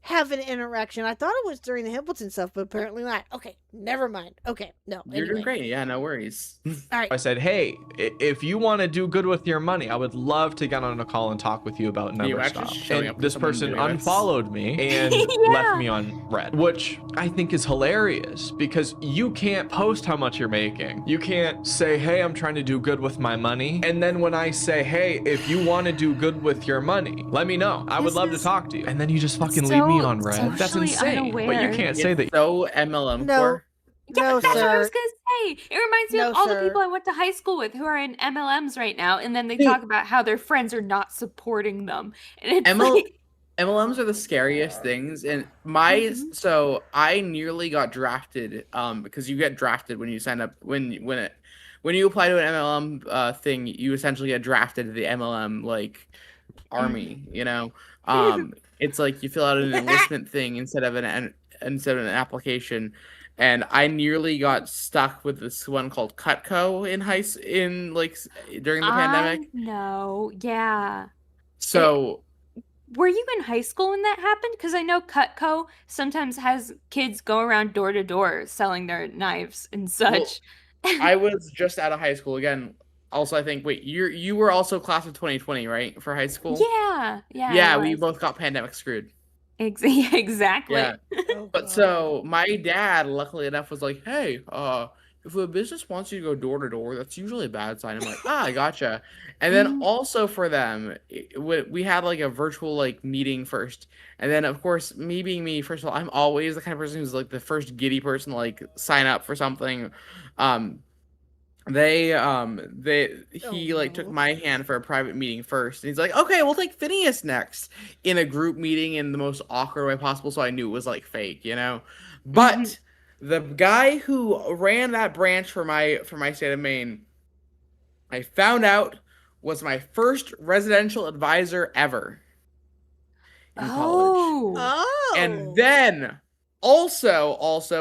have an interaction. I thought it was during the Himpleton stuff, but apparently not. Okay. Never mind. Okay. No. You're doing great. Yeah, no worries. All right. I said, hey, if you want to do good with your money, I would love to get on a call and talk with you about You member actually stuff. showing up And with this someone person doing this. unfollowed me and Yeah. left me on red, which I think is hilarious because you can't post how much you're making. You can't say, hey, I'm trying to do good with my money. And then when I say, hey, if you want to do good with your money, let me know. I would This love to is talk to you. And then you just fucking leave me on red. That's socially insane. But you unaware. can't say that. It's so MLM No. core. Yeah, No, that's what I sir. was gonna say. It reminds me No, of all sir. the people I went to high school with who are in MLMs right now, and then they Dude. talk about how their friends are not supporting them. And it's ML like, MLMs are the scariest things, and so I nearly got drafted. Because you get drafted when you sign up when you apply to an MLM thing, you essentially get drafted to the MLM like army. You know, it's like you fill out an enlistment thing instead of an application. And I nearly got stuck with this one called Cutco during the pandemic. No, yeah. So Were you in high school when that happened? Because I know Cutco sometimes has kids go around door to door selling their knives and such. I was just out of high school again. Also, I think you were also class of 2020, right, for high school? Yeah, I Yeah, we was. both got pandemic screwed. Exactly. Yeah. Oh, But God. so my dad, luckily enough, was like, "Hey, if a business wants you to go door to door, that's usually a bad sign." I'm like, "I gotcha." And then also for them, we had like a virtual like meeting first, and then of course me being me, first of all, I'm always the kind of person who's like the first giddy person to like sign up for something. He like took no. my hand for a private meeting first, and he's like, "Okay, we'll take Phineas next," in a group meeting in the most awkward way possible. So I knew it was like fake, you know. But the guy who ran that branch for my state of Maine, I found out was my first residential advisor ever in college. Oh. And then also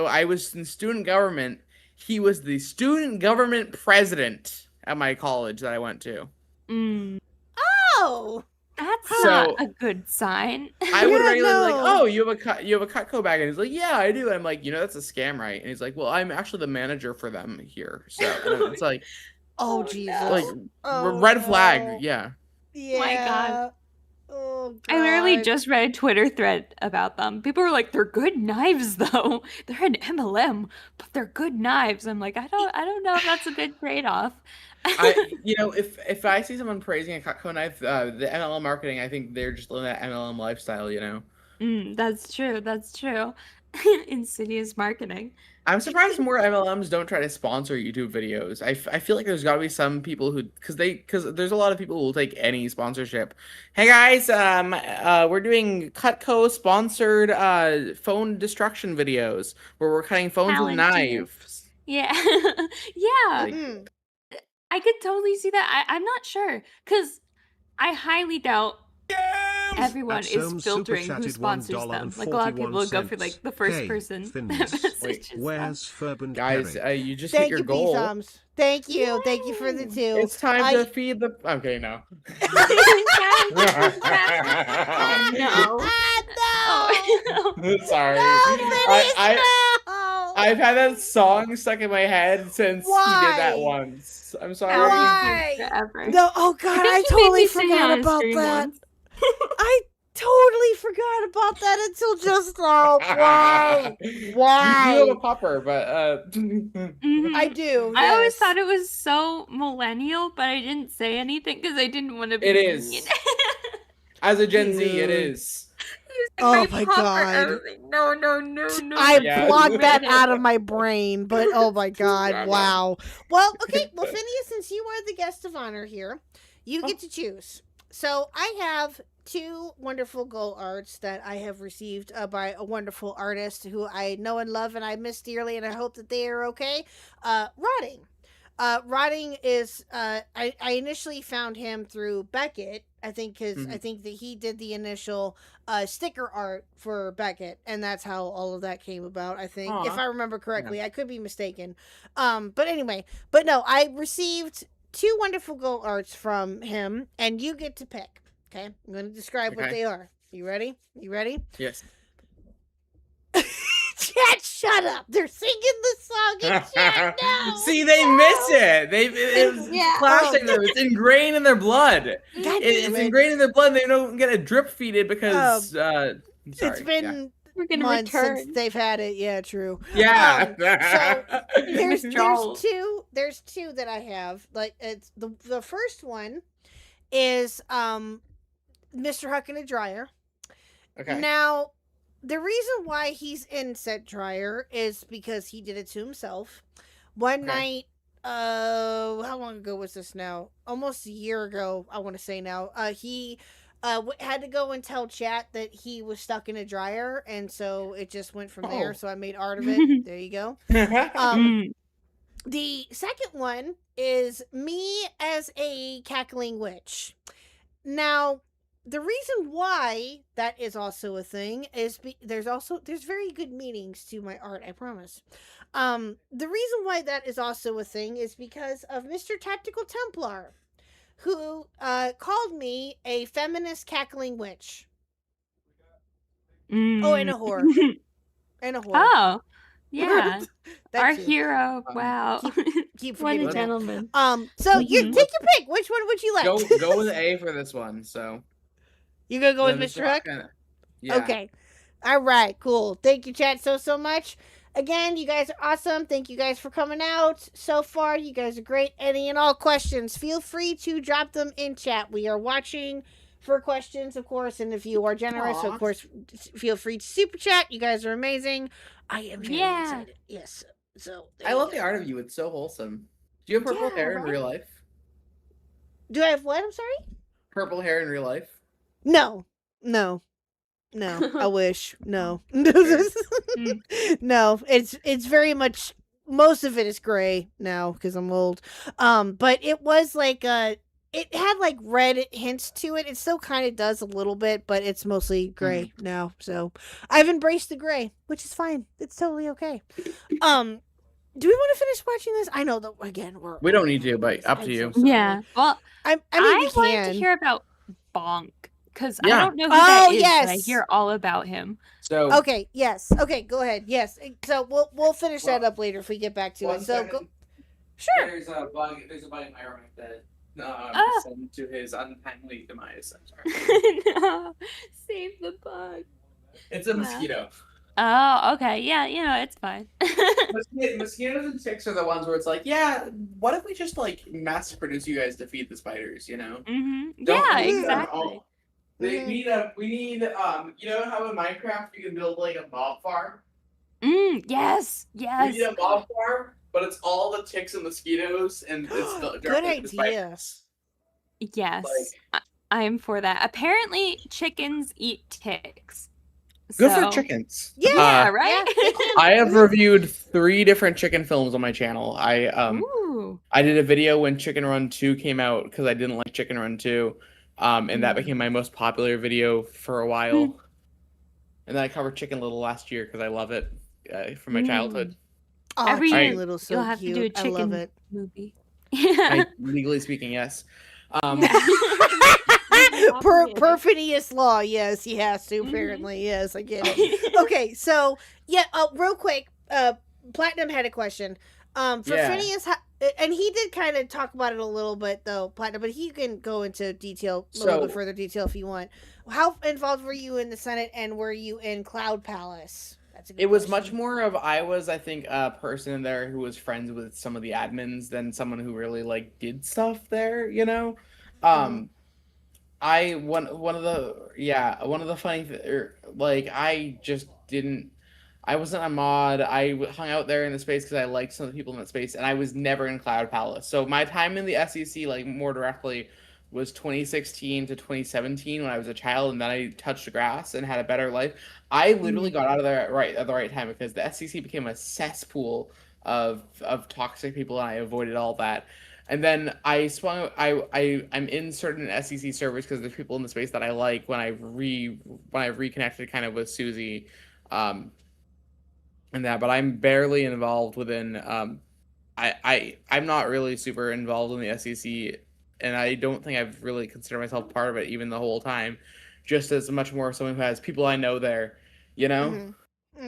I was in student government. He was the student government president at my college that I went to. Oh. That's So- not a good sign. I would Yeah, regularly no. like, "Oh, you have a Cutco bag," and he's like, "Yeah, I do." And I'm like, "That's a scam, right?" And he's like, "Well, I'm actually the manager for them here." So and it's like, Oh, Oh, Jesus. no. like Oh, red flag, no. yeah. Yeah. My God. Oh. Oh, I literally God. just read a Twitter thread about them. People were like, "They're good knives, though. They're an MLM, but they're good knives." I'm like, I don't know if that's a good trade-off. If I see someone praising a Khuck knife, the MLM marketing, I think they're just living that MLM lifestyle. That's true. That's true. Insidious marketing. I'm surprised more MLMs don't try to sponsor YouTube videos. I feel like there's got to be some people who because there's a lot of people who will take any sponsorship. Hey guys, we're doing Cutco sponsored phone destruction videos where we're cutting phones with Talented. knives. Yeah. Yeah. Mm. I could totally see that. I'm not sure because I highly doubt everyone At is Soames filtering who superchatted sponsors them. Like a lot of people would go for like the first Hey, person that Thinness. messages them. Where's Ferb and Guys, Kerry? you just hit Thank your you, goal. P-Thumbs. Thank you. Thank you for the 2. It's time to feed the. Okay, no. No. No. Sorry. No, Phineas, no. I've had that song stuck in my head since he did that Why? once. I'm sorry. Why? Forever. No, oh God, I think you made totally me sing it forgot on about stream that. once. I totally forgot about that until just now. Why? You Why? have a popper, but Mhm. I do. I always yes. thought it was so millennial, but I didn't say anything because I didn't want to be It is. mean. as a Gen Z, it Dude. is. Oh my popper, God. I was like, no. I Yeah. blocked that out of my brain, but oh my God, Yeah. wow. Well, okay, well, Phineas, since you are the guest of honor here, you Oh. get to choose. So I have 2 wonderful goal arts that I have received by a wonderful artist who I know and love and I miss dearly, and I hope that they are okay. Rotting. Rotting is I initially found him through Beckett. I think I think that he did the initial sticker art for Beckett, and that's how all of that came about. I think, if Aw. I remember correctly, I could be mistaken. But anyway, but no, I received 2 wonderful goal arts from him, and you get to pick. Okay, I'm going to describe what Okay. they are. You ready? You ready? Yes. Chat, shut up! They're singing the song in chat now. See, they miss it. It's Yeah. classic. It's ingrained in their blood. God It's damn it. ingrained in their blood. They don't get a drip feeded because. Sorry, It's been We're gonna months return. since they've had it. Yeah, true. Yeah. There's Withdrawal. there's two that I have. Like it's the first one is Mr. Huck in a dryer. Okay. Now, the reason why he's in said dryer is because he did it to himself. One night, how long ago was this now? Almost a year ago, I want to say now. He had to go and tell chat that he was stuck in a dryer, and so it just went from there. Oh. So I made art of it. There you go. Mm. The second one is me as a cackling witch. Now, the reason why that is also a thing is there's very good meanings to my art, I promise. The reason why that is also a thing is because of Mr. Tactical Templar, who called me a feminist cackling witch. Oh, and a whore. And a whore. Oh, yeah. That Our too. hero. Wow. Keep What forgetting a that. gentleman. So you Mhm. take your pick. Which one would you like? Go with A for this one. So. You gonna go with Then Mr. Huck? Yeah. Okay. All right, cool. Thank you, chat, so much. Again, you guys are awesome. Thank you guys for coming out so far. You guys are great. Any and all questions, feel free to drop them in chat. We are watching for questions, of course, and if you are generous, Aw. of course, feel free to super chat. You guys are amazing. I am very Yeah. excited. Yes. So there I you love go. the art of you. It's so wholesome. Do you have purple Yeah, hair in right? real life? Do I have what? I'm sorry? Purple hair in real life? No. I wish. No. No, it's very much, most of it is gray now because I'm old. But it was like it had like red hints to it. It still kind of does a little bit, but it's mostly gray now. So I've embraced the gray, which is fine. It's totally okay. Do we want to finish watching this? I know that again We don't need to, but up to I'm you. so sorry. Yeah. Well, I mean, I we wanted can. to hear about Bonk because Yeah. I don't know who that Oh, is, but I yes. hear all about him. So. Okay, yes. Okay, go ahead. Yes. So we'll finish that up later if we get back to it. So go. Sure. There's a bug in my room. send to his untimely demise. I'm sorry. No, save the bug. It's a mosquito. Oh, okay. Yeah, it's fine. Mosquitoes and ticks are the ones where it's like, yeah, what if we just like mass produce you guys to feed the spiders, you know? Mm-hmm. Don't Yeah, leave them exactly. all. We need you know how in Minecraft you can build like a mob farm? Yes. We need a mob farm, but it's all the ticks and mosquitoes and it's the Good the idea. spiders. Yes. I am for that. Apparently, chickens eat ticks. Good So- for chickens. Yeah, right? I have reviewed 3 different chicken films on my channel. Ooh. I did a video when Chicken Run 2 came out because I didn't like Chicken Run 2. And that became my most popular video for a while. And then I covered Chicken Little last year because I love it from my childhood. Oh, Every Chicken year Little, so you'll have cute. to do a I love chicken it. movie. Legally speaking, yes. Per Phineas Law, yes, he has to. Apparently, yes, I get it. Okay, so yeah, real quick, Platinum had a question. For Phineas, and he did kind of talk about it a little bit though, Platinum, but he can go into detail, a little bit further detail if you want. How involved were you in the Senate, and were you in Cloud Palace? That's a good It was question. much more of I was, I think, a person in there who was friends with some of the admins than someone who really like did stuff there, you know. One of the funny I wasn't a mod. I hung out there in the space because I liked some of the people in that space, and I was never in Cloud Palace. So my time in the SEC, like more directly, was 2016 to 2017 when I was a child, and then I touched the grass and had a better life. I literally got out of there at the right time because the SEC became a cesspool of toxic people, and I avoided all that. And then I'm in certain SEC servers because there's people in the space that I like when I reconnected kind of with Susie, and that. But I'm barely involved within. I'm not really super involved in the SEC, and I don't think I've really considered myself part of it even the whole time. Just as much more someone who has people I know there, you know. Mm-hmm.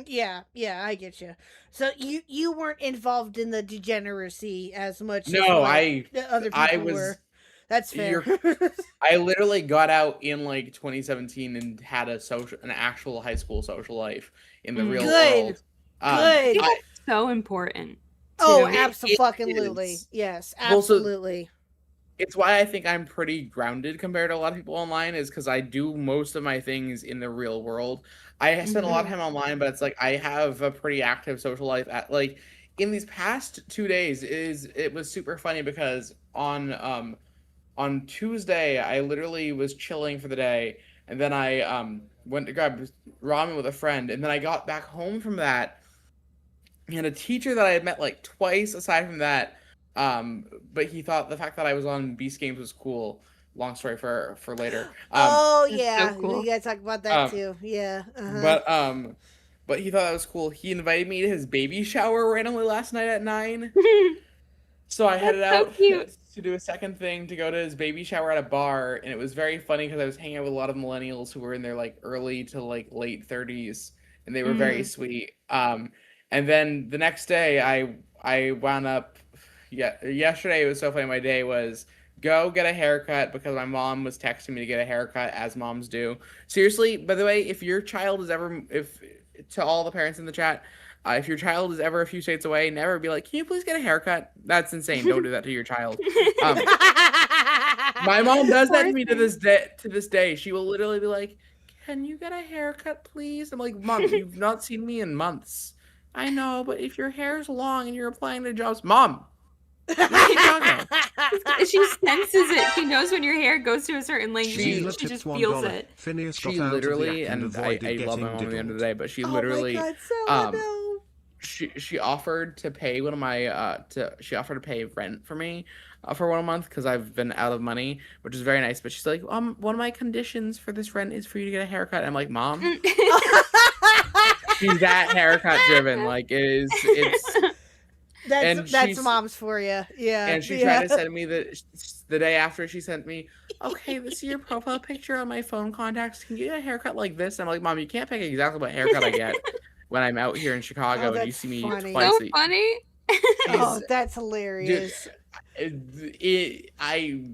Yeah, I get you. So you weren't involved in the degeneracy as much. No, as the other people I was. were. That's fair. I literally got out in like 2017 and had an actual high school social life in the real world. Good. So important. Oh, too. absolutely. Yes, absolutely. It's why I think I'm pretty grounded compared to a lot of people online, is because I do most of my things in the real world. I spend a lot of time online, but it's like I have a pretty active social life. Like in these past 2 days, it was super funny because on Tuesday I literally was chilling for the day, and then I went to grab ramen with a friend, and then I got back home from that, and a teacher that I had met like twice aside from that. But he thought the fact that I was on Beast Games was cool. Long story for later. Oh That's yeah, so cool. we gotta talk about that too. Yeah. Uh-huh. But he thought that was cool. He invited me to his baby shower randomly last night at 9. So I headed so out cute. to do a second thing to go to his baby shower at a bar, and it was very funny because I was hanging out with a lot of millennials who were in their like early to like late 30s, and they were very sweet. And then the next day I wound up. Yeah, yesterday it was so funny. My day was go get a haircut because my mom was texting me to get a haircut, as moms do. Seriously, by the way, if your child is ever, to all the parents in the chat, if your child is ever a few states away, never be like, can you please get a haircut? That's insane. Don't do that to your child. My mom does that to me to this day. She will literally be like, can you get a haircut, please? I'm like, Mom, you've not seen me in months. I know, but if your hair's long and you're applying to jobs, Mom. She senses it. She knows when your hair goes to a certain length. She just feels it. She literally, and I love my mom at the end of the day, but she literally, she offered to pay one of my, she offered to pay rent for me for 1 month because I've been out of money, which is very nice. But she's like, one of my conditions for this rent is for you to get a haircut. And I'm like, Mom, she's that haircut driven. Like it's. That's mom's for you. Yeah. And she tried to send me the day after she sent me, okay, this is your profile picture on my phone contacts. Can you get a haircut like this? I'm like, Mom, you can't pick exactly what haircut I get when I'm out here in Chicago and you see me twice. So funny. Oh, that's hilarious. Dude, I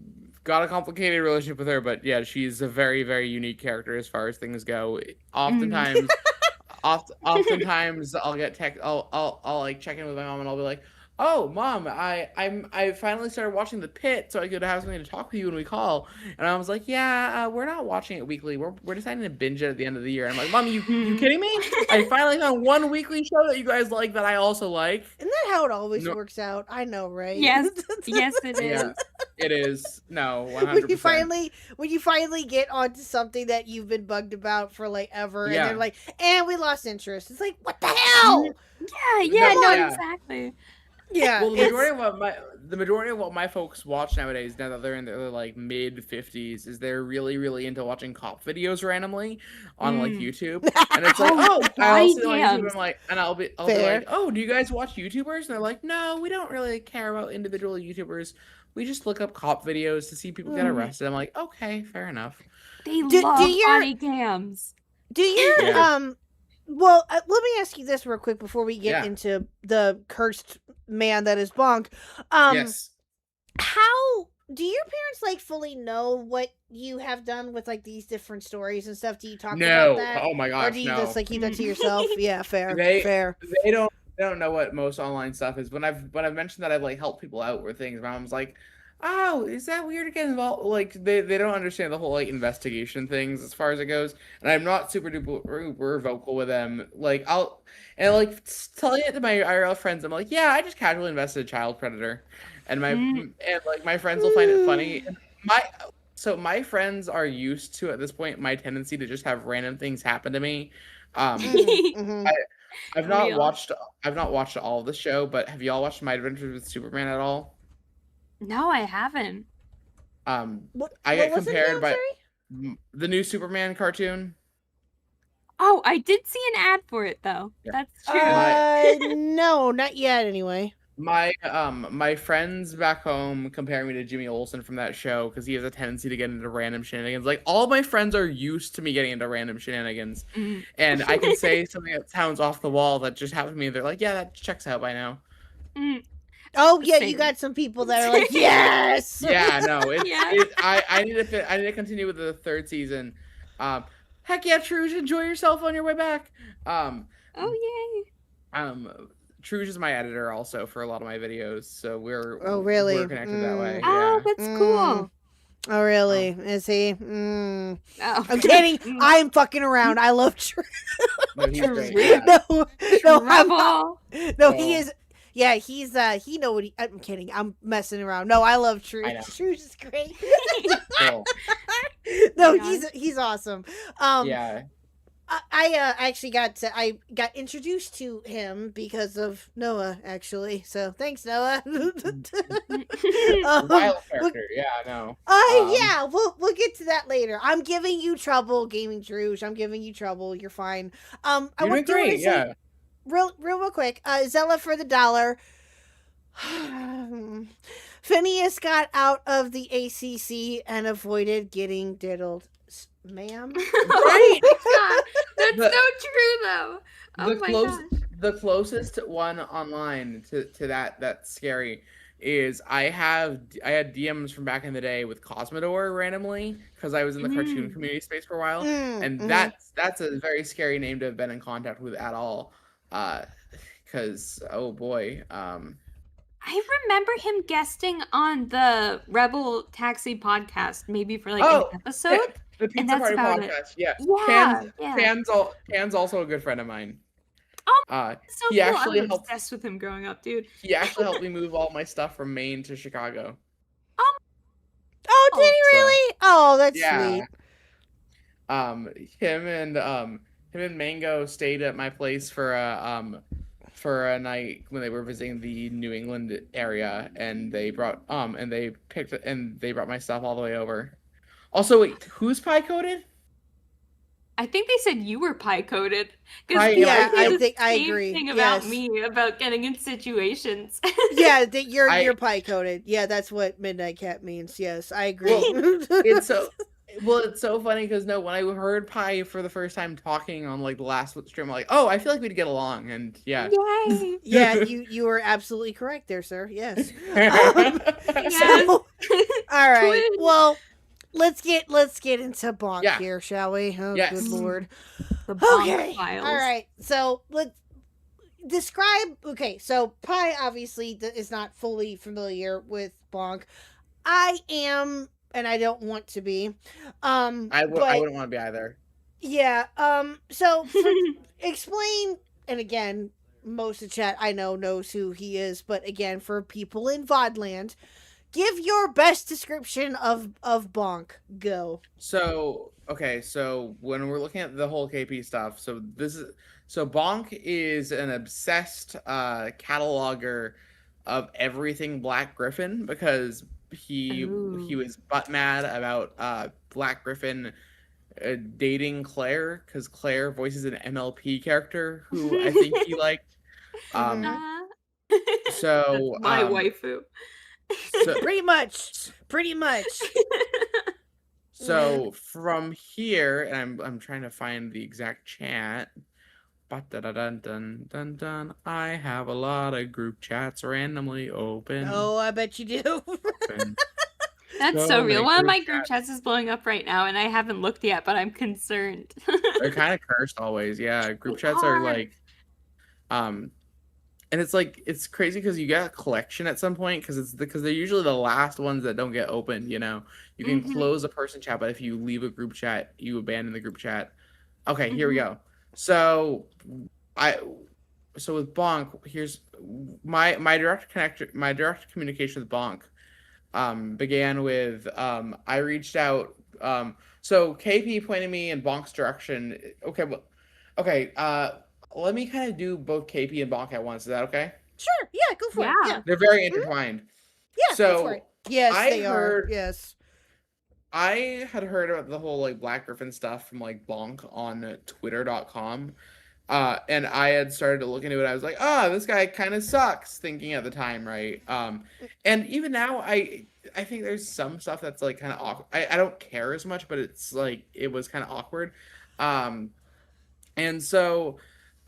got a complicated relationship with her, but yeah, she's a very, very unique character as far as things go. Oftentimes, oftentimes I'll get text. I'll like check in with my mom, and I'll be like, "Oh, mom, I finally started watching The Pit, so I could have something to talk with you when we call." And I was like, "Yeah, we're not watching it weekly. We're deciding to binge it at the end of the year." And I'm like, "Mom, you kidding me? I finally found one weekly show that you guys like that I also like." Isn't that how it always works out? I know, right? Yes, yes, it is. Yeah, it is. No, 100%. when you finally get onto something that you've been bugged about for like ever, and Yeah. they're like, "And we lost interest." It's like, what the hell? Yeah, no, Yeah. exactly. Yeah. Well, the majority of what my folks watch nowadays, now that they're in their like mid 50s, is they're really, really into watching cop videos randomly on like YouTube, and it's like, I'll see on YouTube, I'm like, and I'll be like, "Oh, do you guys watch YouTubers?" And they're like, "No, we don't really care about individual YouTubers. We just look up cop videos to see people get arrested." I'm like, "Okay, fair enough." They Do love your- body cams. Do your Yeah. Well, let me ask you this real quick before we get Yeah. into the cursed man that is Bonk. Yes. How do your parents like fully know what you have done with like these different stories and stuff? Do you talk No. about that? Oh my Or gosh, do you no. just like keep that to yourself? Yeah, fair. They- fair. They don't know what most online stuff is. When I've mentioned that I've like helped people out with things, my mom's like, "Oh, is that weird to get involved?" Like they don't understand the whole like investigation things as far as it goes. And I'm not super duper vocal with them. Like I'll like telling it to my IRL friends. I'm like, "Yeah, I just casually invested a child predator," and my friends will find it funny. And my friends are used to at this point my tendency to just have random things happen to me. Mhm. I've not Real. watched all of the show, but have y'all watched My Adventures with Superman at all? No, I haven't. What, I what get was it compared now, by sorry? the new Superman cartoon. Oh, I did see an ad for it though. Yeah. That's true. No, not yet. Anyway. My friends back home compare me to Jimmy Olsen from that show because he has a tendency to get into random shenanigans. Like all my friends are used to me getting into random shenanigans, and I can say something that sounds off the wall that just happened to me. They're like, "Yeah, that checks out by now." Oh yeah, you Same. got some people that are like, yes. Yeah, no, Yeah. I need to continue with the third season. Heck yeah, Truge, enjoy yourself on your way back. Oh yay. Truge is my editor also for a lot of my videos, so we're really? we're connected that way. Oh, Yeah. that's cool. Oh really? Is he? Mm. Oh. I'm kidding. I'm fucking around. I love True. No, he's great. no, I'm not. Rebel. No, Oh. he is. Yeah, he's he know what I'm kidding. I'm messing around. No, I love True. I know. True is great. Cool. No, Yeah. he's awesome. Yeah. I actually got introduced to him because of Noah, actually. So thanks, Noah. Wild character. Yeah, I know. Yeah, we'll get to that later. I'm giving you trouble, Gaming Druge. I'm giving you trouble. You're fine. You're doing great. Yeah. Real quick. Zella for the dollar. Phineas got out of the ACC and avoided getting diddled. Ma'am? Right. God, that's The- so true though. Oh my gosh. The closest one online to that that's scary is I had DMs from back in the day with Cosmodor randomly because I was in the cartoon community space for a while, and that's a very scary name to have been in contact with at all. Because oh boy, I remember him guesting on the Rebel Taxi podcast, maybe for like Oh, an episode. the Pizza that's Party about it. podcast. Yeah, Yeah, yeah. Can's also a good friend of mine. So he cool. actually I was helped. obsessed with him growing up, dude. He actually helped me move all my stuff from Maine to Chicago. Oh, did he So- really? Oh, that's Yeah. sweet. Him and Mango stayed at my place for a night when they were visiting the New England area, and they brought they brought my stuff all the way over. Also, wait, who's pie coated? I think they said you were pie coded. Yeah, I think I agree. Thing about Yes. me about getting in situations. Yeah, that you're I- pie coated. Yeah, that's what Midnight Cat means. Yes, I agree. It's so Well, it's so funny because when I heard Pi for the first time talking on like the last stream, I'm like, oh, I feel like we'd get along, and yeah. Yay! Yeah, you were absolutely correct there, sir. Yes. Yes. So, all right. Twins. Well, let's get into Bonk Yeah. here, shall we? Oh, Yes. good lord. The Bonk Okay. files. All right. So let's describe. Okay. So Pi obviously is not fully familiar with Bonk. I am, and I don't want to be. I but, wouldn't want to be either. Yeah. So explain, and again, most of the chat I know knows who he is, but again, for people in VODland, give your best description of Bonk. Go. So okay, so when we're looking at the whole KP stuff, so Bonk is an obsessed cataloger of everything Black Griffin because he was butt mad about Black Griffin dating Claire because Claire voices an MLP character who I think he liked. So My waifu. So, Pretty much. so from here, and I'm trying to find the exact chat. Dun. I have a lot of group chats randomly open. Oh, I bet you do. open. That's So so real. many One of group my group chats is blowing up right now, and I haven't looked yet, but I'm concerned. They're kind of cursed always. Yeah, group chats are like, and it's like it's crazy because you get a collection at some point because they're usually the last ones that don't get opened. You know, you can close a person chat, but if you leave a group chat, you abandon the group chat. Okay, here we go. So with Bonk, here's my direct communication with Bonk began with I reached out. So KP pointed me in Bonk's direction. Okay, let me kind of do both KP and Bonk at once. Is that okay? Sure. Yeah, go for it. Yeah. They're very intertwined. Yeah, So go for it. Yes, they are. Yes. I had heard about the whole like Black Griffin stuff from like Bonk on Twitter.com. And I had started to look into it. I was like, this guy kind of sucks, thinking at the time, right? And even now, I think there's some stuff that's like kind of awkward. I don't care as much, but it's like it was kind of awkward. And so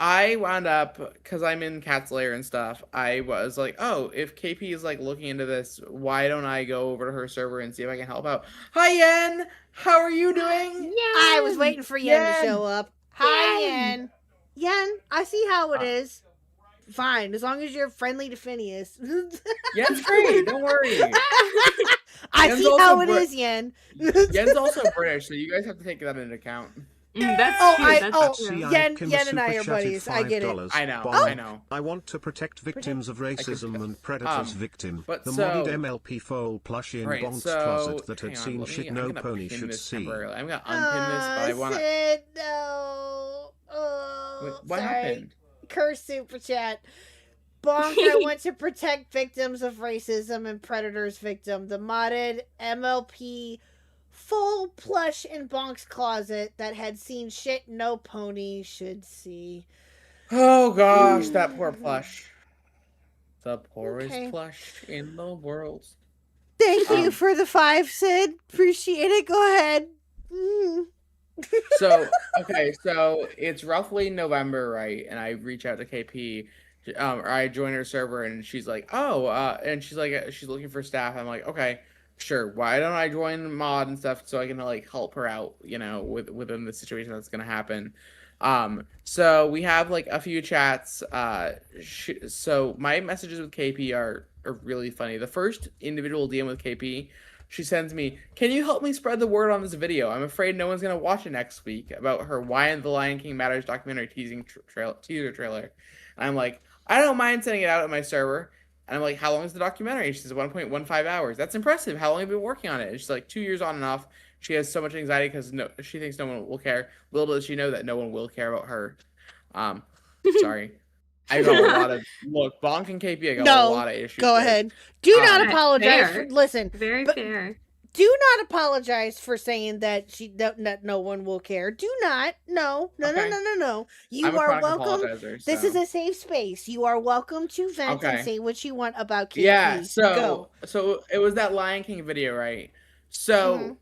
I wound up, because I'm in Cat's Lair and stuff, I was like, if KP is like looking into this, why don't I go over to her server and see if I can help out? Hi, Yen! How are you doing? I was waiting for Yen to show up. Hi, Yen. Yen, I see how it is. Fine, as long as you're friendly to Phineas. Yen's great, don't worry. I Yen's see also how it is, Yen. Yen's also British, so you guys have to take that into account. That's true. Yen and I are buddies. I get it. I know. Bonk. I know. I want to protect victims of racism and predators. Victim. but The so- modded MLP foal plushie in Right, Bonk's so closet that hang had on, seen let me- shit I'm no gonna pony pin should this see. temporarily. I'm gonna unpin this, but I want to. Sid, no. Oh, What sorry. happened? Curse super chat. Bonk, I want to protect victims of racism and predators. Victim. The modded MLP full plush in Bonk's closet that had seen shit no pony should see. Oh gosh, that poor plush. The poorest Okay. plush in the world. Thank you for the 5, Sid. Appreciate it. Go ahead. So it's roughly November, right? And I reach out to KP, or I join her server, and she's like, and she's like, she's looking for staff. I'm like, okay, sure. Why don't I join mod and stuff so I can like help her out, within the situation that's gonna happen. So we have like a few chats. So my messages with KP are really funny. The first individual DM with KP, she sends me, "Can you help me spread the word on this video? I'm afraid no one's gonna watch it next week about her Why the Lion King Matters documentary teaser trailer." And I'm like, I don't mind sending it out at my server. And I'm like, how long is the documentary? She says 1.15 hours. That's impressive. How long have you been working on it? And she's like, 2 years on and off. She has so much anxiety because she thinks no one will care. Little does she know that no one will care about her. Sorry. I got a lot of Bonk and KP. I got a lot of issues. Go ahead. Do not apologize. fair. Listen, Very fair. do not apologize for saying that that no one will care. Do not. No. Okay. You I'm a are chronic welcome. apologizer, This so. is a safe space. You are welcome to vent and Okay. say what you want about KP. Yeah. Go. So it was that Lion King video, right? So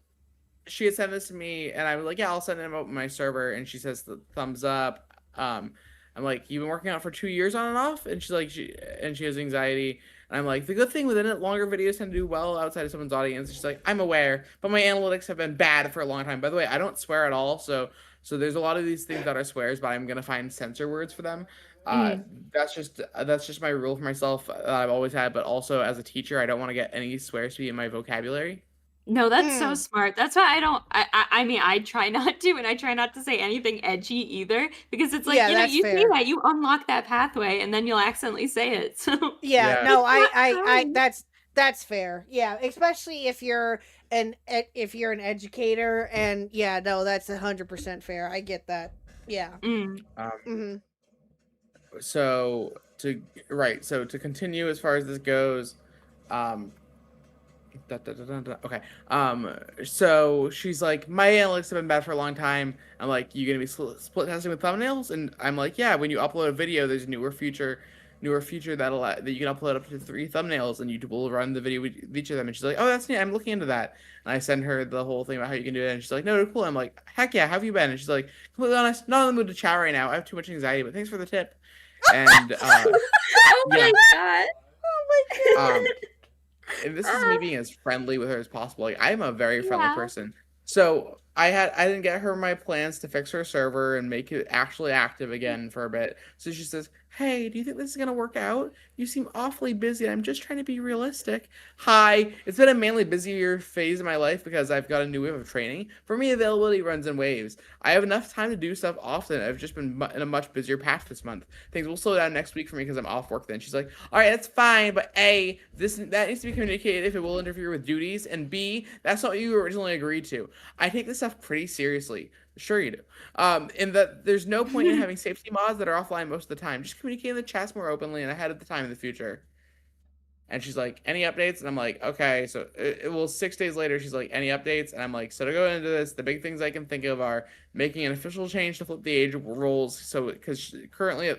she had sent this to me, and I was like, yeah, I'll send it about my server, and she says the thumbs up. I'm like, you've been working out for 2 years on and off, and she's like, she has anxiety, and I'm like, the good thing within it, longer videos tend to do well outside of someone's audience. She's like, I'm aware, but my analytics have been bad for a long time. By the way, I don't swear at all, so there's a lot of these things that are swears, but I'm gonna find censor words for them. That's just my rule for myself that I've always had, but also as a teacher, I don't want to get any swears to be in my vocabulary. No, that's so smart. That's why I mean, I try not to, and I try not to say anything edgy either, because it's like, Yeah, you know, that's you fair. say that, you unlock that pathway, and then you'll accidentally say it. So Yeah, Yeah. no, It's not I fun. that's fair. Yeah, especially if you're an educator, and yeah, no, that's 100% fair. I get that. Yeah. Mm. Mm-hmm. So to continue as far as this goes, um, okay. So she's like, my analytics have been bad for a long time. I'm like, you gonna be split testing with thumbnails? And I'm like, yeah. When you upload a video, there's a newer feature that you can upload up to 3 thumbnails, and YouTube will run the video with each of them. And she's like, oh, that's neat. I'm looking into that. And I send her the whole thing about how you can do it, and she's like, no, cool. I'm like, heck yeah. How have you been? And she's like, completely honest, not in the mood to chat right now. I have too much anxiety, but thanks for the tip. And Oh my yeah. god. Oh my Um, and this is me being as friendly with her as possible. Like, I am a very friendly Yeah. person. So I didn't get her my plans to fix her server and make it actually active again for a bit. So she says, hey, do you think this is gonna work out? You seem awfully busy. I'm just trying to be realistic. Hi. It's been a mainly busier phase of my life because I've got a new wave of training. For me, availability runs in waves. I have enough time to do stuff often. I've just been in a much busier patch this month. Things will slow down next week for me because I'm off work then. She's like, all right, that's fine, but A, that needs to be communicated if it will interfere with duties, and B, that's not what you originally agreed to. I take this stuff pretty seriously. Sure you do. In that there's no point in having safety mods that are offline most of the time. Just communicate in the chats more openly and ahead of the time in the future. And she's like, any updates? And I'm like, okay. So it will 6 days later, she's like, any updates? And I'm like, so to go into this, the big things I can think of are making an official change to flip the age roles. So because currently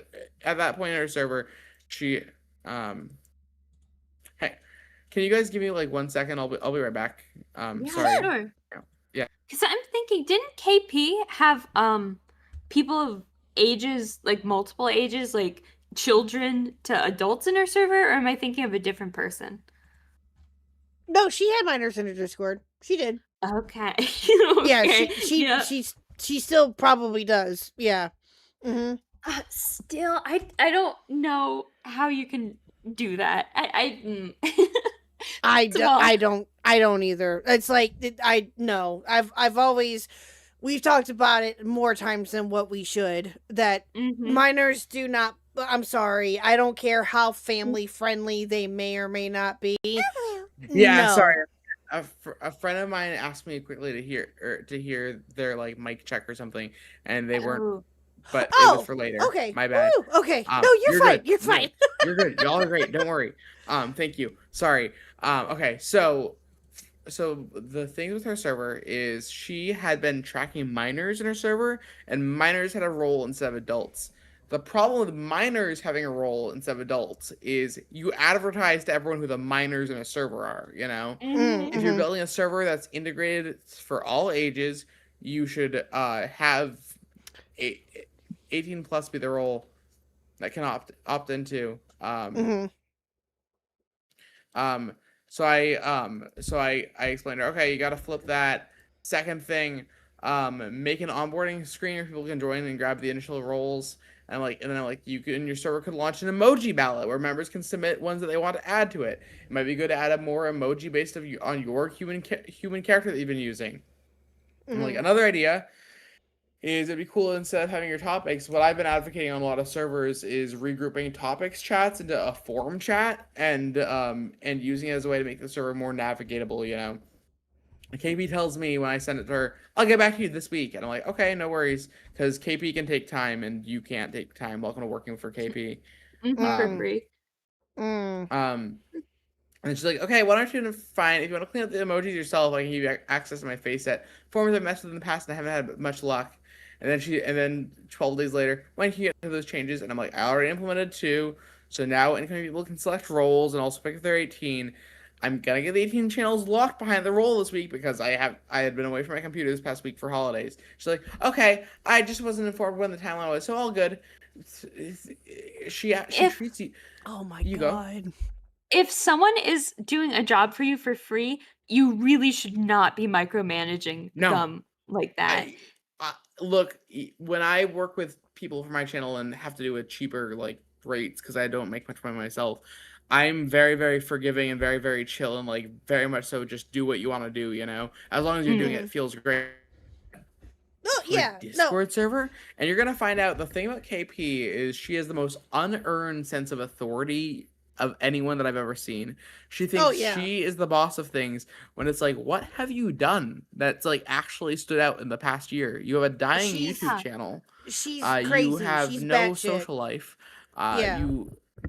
at that point in her server, she hey, can you guys give me like 1 second? I'll be right back. Yeah, Sorry. sure. Yeah. Because I'm thinking, didn't KP have people of ages, like multiple ages, like children to adults in her server, or am I thinking of a different person? No, she had minors in her Discord. She did. Okay. Yeah, Okay. she she still probably does. Yeah. Mm-hmm. Still, I don't know how you can do that. I don't either. It's like I've always, we've talked about it more times than what we should, that minors do not, I'm sorry, I don't care how family friendly they may or may not be. Yeah, No. sorry. A friend of mine asked me quickly to hear their like mic check or something, and they weren't. Oh. But it Oh, was for later. okay. My bad. Ooh, okay. No, you're fine. Good. You're fine. You're good. Y'all are great. Don't worry. Thank you. Sorry. Okay. So the thing with her server is she had been tracking minors in her server, and minors had a role instead of adults. The problem with minors having a role instead of adults is you advertise to everyone who the minors in a server are, you know? If you're building a server that's integrated for all ages, you should have 18 plus be the role that can opt into. So I explained to her, okay, you got to flip that. Second thing, make an onboarding screen where people can join and grab the initial roles. And then I'm like, your server could launch an emoji ballot where members can submit ones that they want to add to it. It might be good to add a more emoji based on your human character that you've been using. And like another idea is it'd be cool, instead of having your topics, what I've been advocating on a lot of servers is regrouping topics chats into a forum chat and using it as a way to make the server more navigatable, you know. KP tells me when I send it to her, I'll get back to you this week. And I'm like, okay, no worries, because KP can take time and you can't take time. Welcome to working for KP. For free. And she's like, okay, why don't you if you want to clean up the emojis yourself, I can give you access to my face set. Forms I've messed with in the past and I haven't had much luck. And then 12 days later, when can you get to those changes? And I'm like, I already implemented 2. So now incoming people can select roles and also pick if they're 18. I'm gonna get the 18 channels locked behind the roll this week because I had been away from my computer this past week for holidays. She's like, okay, I just wasn't informed when the timeline was, so all good. She treats you. Oh my You go. god. If someone is doing a job for you for free, you really should not be micromanaging No. them like that. Look, when I work with people for my channel and have to do with cheaper like rates because I don't make much money myself, I'm very, very forgiving and very, very chill and like very much so just do what you want to do, you know? As long as you're doing it feels great. No, yeah. Discord server, and you're gonna find out the thing about KP is she has the most unearned sense of authority of anyone that I've ever seen. She thinks she is the boss of things when it's like, what have you done that's like actually stood out in the past year? You have a dying YouTube channel. She's crazy. You have She's no batshit. social life. Yeah.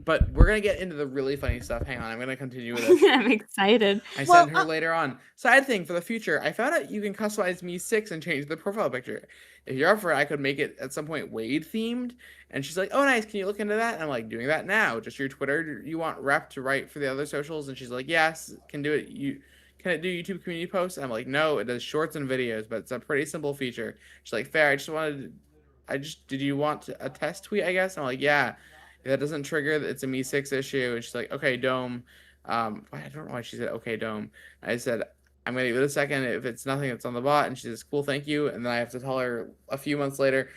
But we're gonna get into the really funny stuff. Hang on, I'm gonna continue with this. I'm excited. I sent her later on. Side thing for the future, I found out you can customize Me 6 and change the profile picture. If you're up for it, I could make it at some point Wade themed. And she's like, oh nice, can you look into that? And I'm like, doing that now. Just your Twitter, you want rep to write for the other socials? And she's like, yes, can do it. Can it do YouTube community posts? And I'm like, no, it does shorts and videos, but it's a pretty simple feature. She's like, fair, did you want a test tweet, I guess? And I'm like, yeah. If that doesn't trigger, it's a Me 6 issue. And she's like, okay, Dome. I don't know why she said, okay, Dome. I said, I'm going to give it a second. If it's nothing, it's on the bot. And she says, cool, thank you. And then I have to tell her a few months later,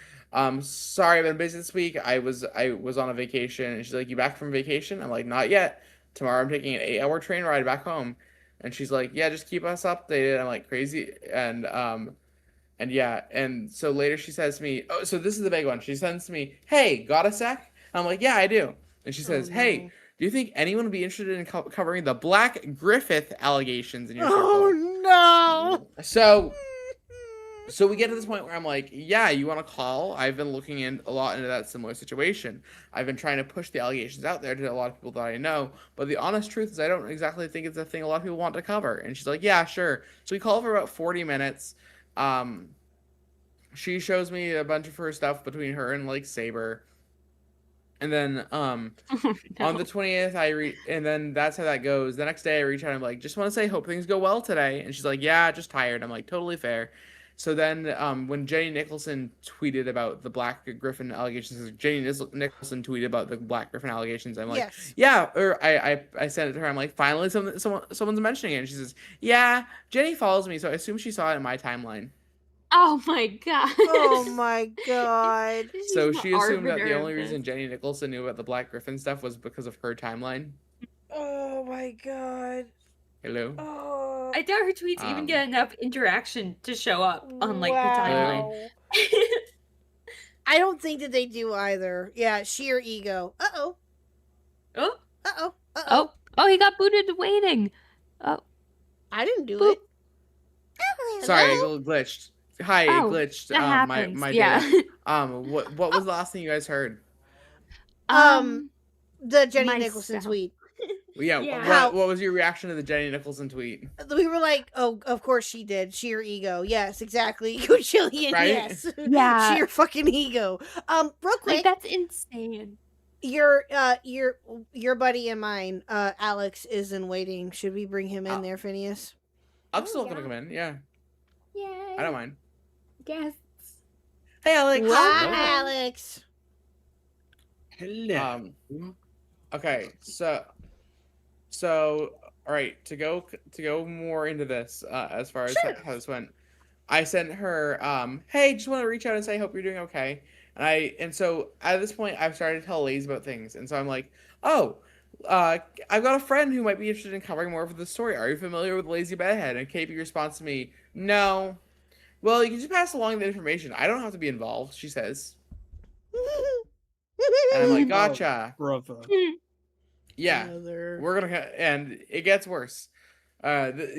sorry, I've been busy this week. I was on a vacation. And she's like, you back from vacation? I'm like, not yet. Tomorrow I'm taking an 8-hour train ride back home. And she's like, yeah, just keep us updated. I'm like, crazy. And yeah. And so later she says to me, oh, so this is the big one. She sends to me, hey, got a sec? I'm like, yeah, I do. And she says, hey, do you think anyone would be interested in covering the Black Griffith allegations in your circle? Oh, no. So we get to this point where I'm like, yeah, you want to call? I've been looking a lot into that similar situation. I've been trying to push the allegations out there to a lot of people that I know. But the honest truth is I don't exactly think it's a thing a lot of people want to cover. And she's like, yeah, sure. So we call for about 40 minutes. She shows me a bunch of her stuff between her and like Saber. And then on the 20th, and then that's how that goes. The next day I reach out, I'm like, just want to say, hope things go well today. And she's like, yeah, just tired. I'm like, totally fair. So then when Jenny Nicholson tweeted about the Black Griffin allegations, Nicholson tweeted about the Black Griffin allegations. I'm like, yeah, or I sent it to her. I'm like, finally, someone's mentioning it. And she says, yeah, Jenny follows me, so I assume she saw it in my timeline. Oh my god. Oh my god. So she assumed that the only reason Jenny Nicholson knew about the Black Griffin stuff was because of her timeline. Oh my god. Hello. Oh. I doubt her tweets even get enough interaction to show up on like the timeline. I don't think that they do either. Yeah, sheer ego. Uh-oh. Oh. Uh-oh. Uh-oh. Oh, he got booted to waiting. Oh. I didn't do it. Sorry, it glitched. Hi, it glitched. That happens. My yeah. day. What was the last thing you guys heard? The Jenny Nicholson tweet. Yeah. What was your reaction to the Jenny Nicholson tweet? We were like, oh, of course she did. Sheer ego. Yes, exactly. Ego Jillian, right? Yes. Yeah. Sheer fucking ego. Real quick. Like, that's insane. Your buddy and mine, Alex, is in waiting. Should we bring him in there, Phineas? I'm still gonna come in, yeah. Yay. I don't mind. Guests. Hey, Alex. Hi, Alex. Hello. Okay, so all right, to go more into this, as far as how this went, I sent her, hey, just want to reach out and say hope you're doing okay. And so at this point I've started to tell Lazy about things, and so I'm like, oh, I've got a friend who might be interested in covering more of the story. Are you familiar with Lazy Bedhead? And KP responds to me, no. Well, you can just pass along the information. I don't have to be involved, she says. And I'm like, gotcha. Brother. Yeah, Brother. we're gonna, and it gets worse. Around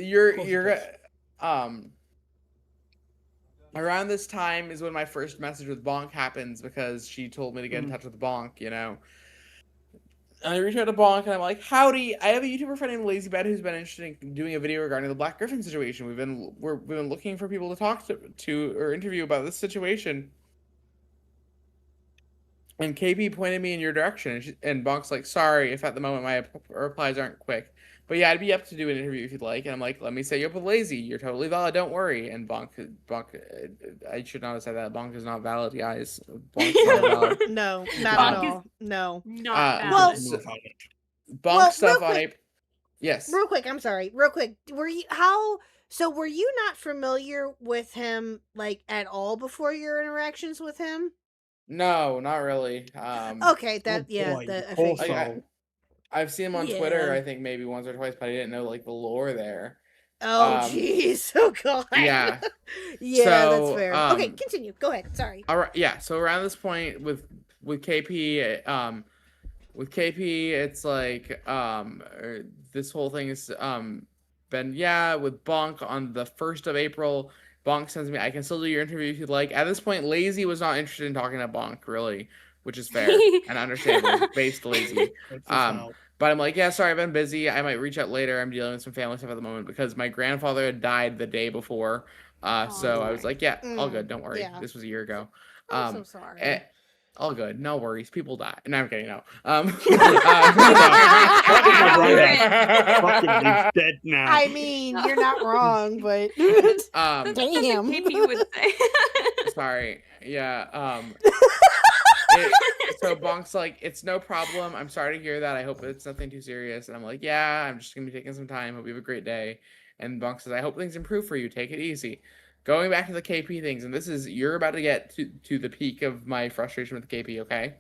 this time is when my first message with Bonk happens, because she told me to get in touch with Bonk, you know. And I reach out to Bonk and I'm like, howdy, I have a YouTuber friend named Lazy Bed who's been interested in doing a video regarding the Black Griffin situation. We've been looking for people to talk to or interview about this situation. And KP pointed me in your direction, and Bonk's like, sorry if at the moment my replies aren't quick. But yeah, I'd be up to do an interview if you'd like. And I'm like, let me set you up with Lazy. You're totally valid. Don't worry. And Bonk, I should not have said that. Bonk is not valid, guys. Bonk's not valid. No, not at Bonk is- all. No. Not well, valid. Bonk Well, stuff real on quick- April. Yes. Real quick, I'm sorry. Real quick, were you were you not familiar with him like at all before your interactions with him? No, not really. Okay, I think I've seen him on Twitter, Yeah. I think maybe once or twice, but I didn't know like the lore there. Oh jeez. Oh god. Yeah. Yeah, that's So, fair. Okay, continue. Go ahead. Sorry. All right, yeah. So around this point with KP, it's like this whole thing is been with Bonk on the 1st of April. Bonk sends me, I can still do your interview if you'd like. At this point, Lazy was not interested in talking to Bonk, really, which is fair and understandable, based Lazy. But I'm like, yeah, sorry, I've been busy. I might reach out later. I'm dealing with some family stuff at the moment because my grandfather had died the day before. So I was like, yeah, all good. Don't worry. yeah. This was a year ago. I'm so sorry. All good. No worries. People die. No, I'm kidding. No. Fucking he's dead now. I mean, you're not wrong, but damn. KP would say. Sorry. Yeah. So Bonk's like, it's no problem. I'm sorry to hear that. I hope it's nothing too serious. And I'm like, yeah, I'm just gonna be taking some time. Hope you have a great day. And Bonk says, I hope things improve for you. Take it easy. Going back to the KP things, and this is, you're about to get to the peak of my frustration with KP, okay?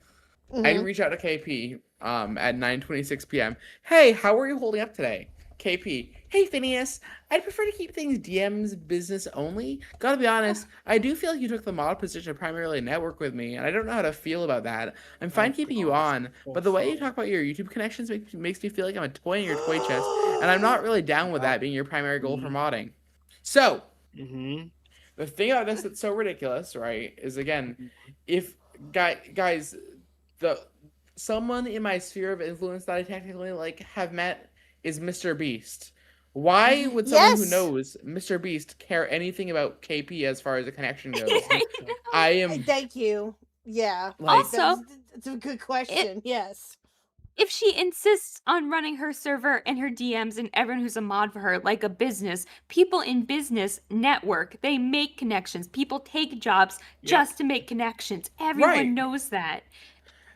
I reach out to KP at 9:26 p.m. Hey, how are you holding up today? KP, hey Phineas, I'd prefer to keep things DMs business only. Gotta be honest, I do feel like you took the mod position to primarily network with me, and I don't know how to feel about that. I'm fine keeping you on, but the way you talk about your YouTube connections makes me feel like I'm a toy in your toy chest, and I'm not really down with that being your primary goal for modding. So, the thing about this that's so ridiculous, right, is again, if guys, someone in my sphere of influence that I technically like have met is Mr. Beast. Why would someone who knows Mr. Beast care anything about KP as far as a connection goes? I am. Thank you. Yeah. Like, Also, it's a good question. Yes. if she insists on running her server and her DMs and everyone who's a mod for her like a business, people in business network, they make connections. People take jobs just to make connections. Everyone knows that.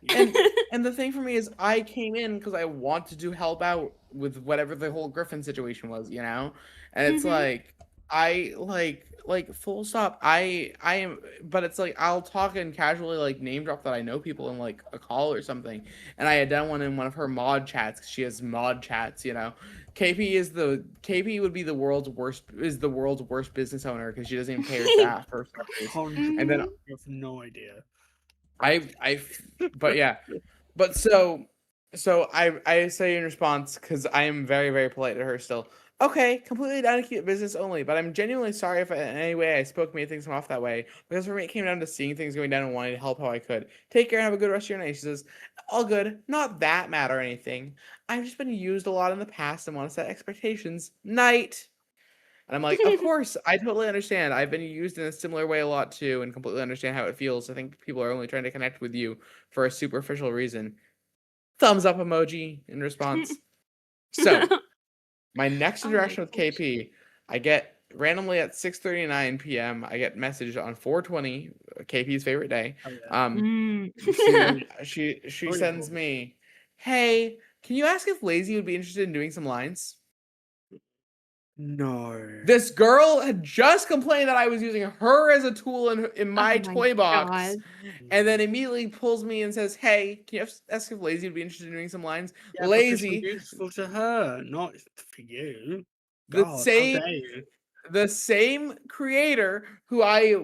And the thing for me is I came in because I wanted to help out with whatever the whole Griffin situation was, you know? And it's like, I like full stop. I am, but it's like I'll talk and casually like name drop that I know people in like a call or something. And I had done one in one of her mod chats 'cause she has mod chats, you know. KP would be the world's worst business owner because she doesn't even pay her staff for And then I have no idea. But so I say in response, because I am very, very polite to her still. Okay, completely down to keep it business only, but I'm genuinely sorry if in any way I made things come off that way, because for me it came down to seeing things going down and wanting to help how I could. Take care and have a good rest of your night. She says, all good, not that mad or anything. I've just been used a lot in the past and want to set expectations. Night. And I'm like, of course, I totally understand. I've been used in a similar way a lot too, and completely understand how it feels. I think people are only trying to connect with you for a superficial reason. Thumbs up emoji in response. So, my next interaction with KP, I get randomly at 6:39 p.m. I get message on 4:20, KP's favorite day. She sends me, hey, can you ask if Lazy would be interested in doing some lines? No. This girl had just complained that I was using her as a tool in my toy box, and then immediately pulls me and says, "Hey, can you ask if Lazy would be interested in doing some lines?" Yeah, Lazy, useful to her, not for you. the God, the same creator who I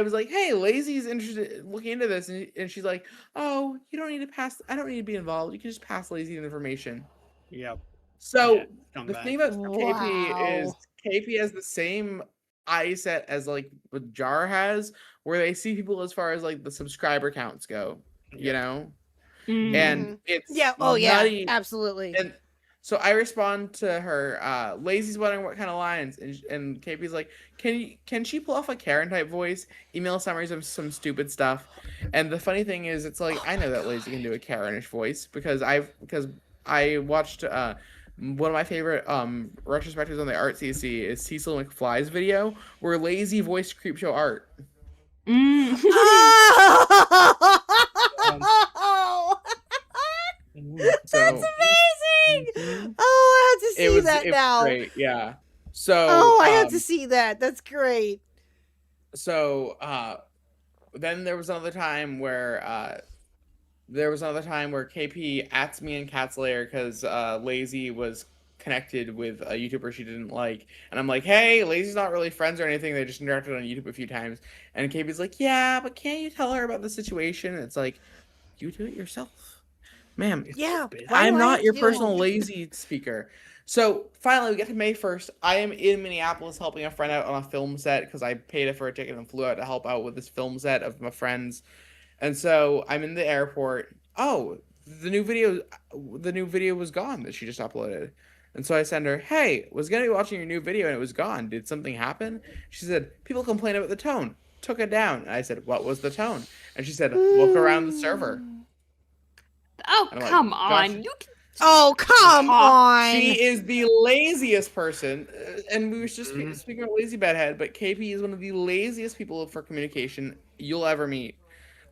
was like, "Hey, Lazy's interested looking into this," and she's like, "Oh, you don't need to pass. I don't need to be involved. You can just pass Lazy the information." Yep. So the thing about KP is KP has the same eye set as like what Jar has, where they see people as far as like the subscriber counts go, you know, and it's nutty. Absolutely. And so I respond to her. Lazy's wondering what kind of lines, and KP's like, can she pull off a Karen type voice? Email summaries of some stupid stuff. And the funny thing is, it's like I know that Lazy can do a Karenish voice because I watched one of my favorite retrospectives on the Art CC is Cecil McFly's video where Lazy voiced Creepshow art. Mm. Oh! So That's amazing! Mhm. Oh, I have to see that it now. was great, yeah. So Oh, I have to see that. That's great. So then there was another time where KP asked me in Cat's Lair because Lazy was connected with a YouTuber she didn't like, and I'm like, hey, Lazy's not really friends or anything, they just interacted on YouTube a few times, and KP's like, yeah, but can't you tell her about the situation? And it's like, you do it yourself, ma'am. Yeah, Stupid. why do I'm I not have to your do personal it? Lazy speaker. So finally, we get to May 1st. I am in Minneapolis helping a friend out on a film set because I paid for a ticket and flew out to help out with this film set of my friends. And so I'm in the airport. Oh, the new video was gone that she just uploaded. And so I send her, hey, was gonna be watching your new video and it was gone. Did something happen? She said, people complain about the tone. Took it down. And I said, what was the tone? And she said, look around the server. Oh, And I'm like, come on. "Gotcha." You can Oh, come on. She is the laziest person, and we were just speaking about lazy bedhead, but KP is one of the laziest people for communication you'll ever meet.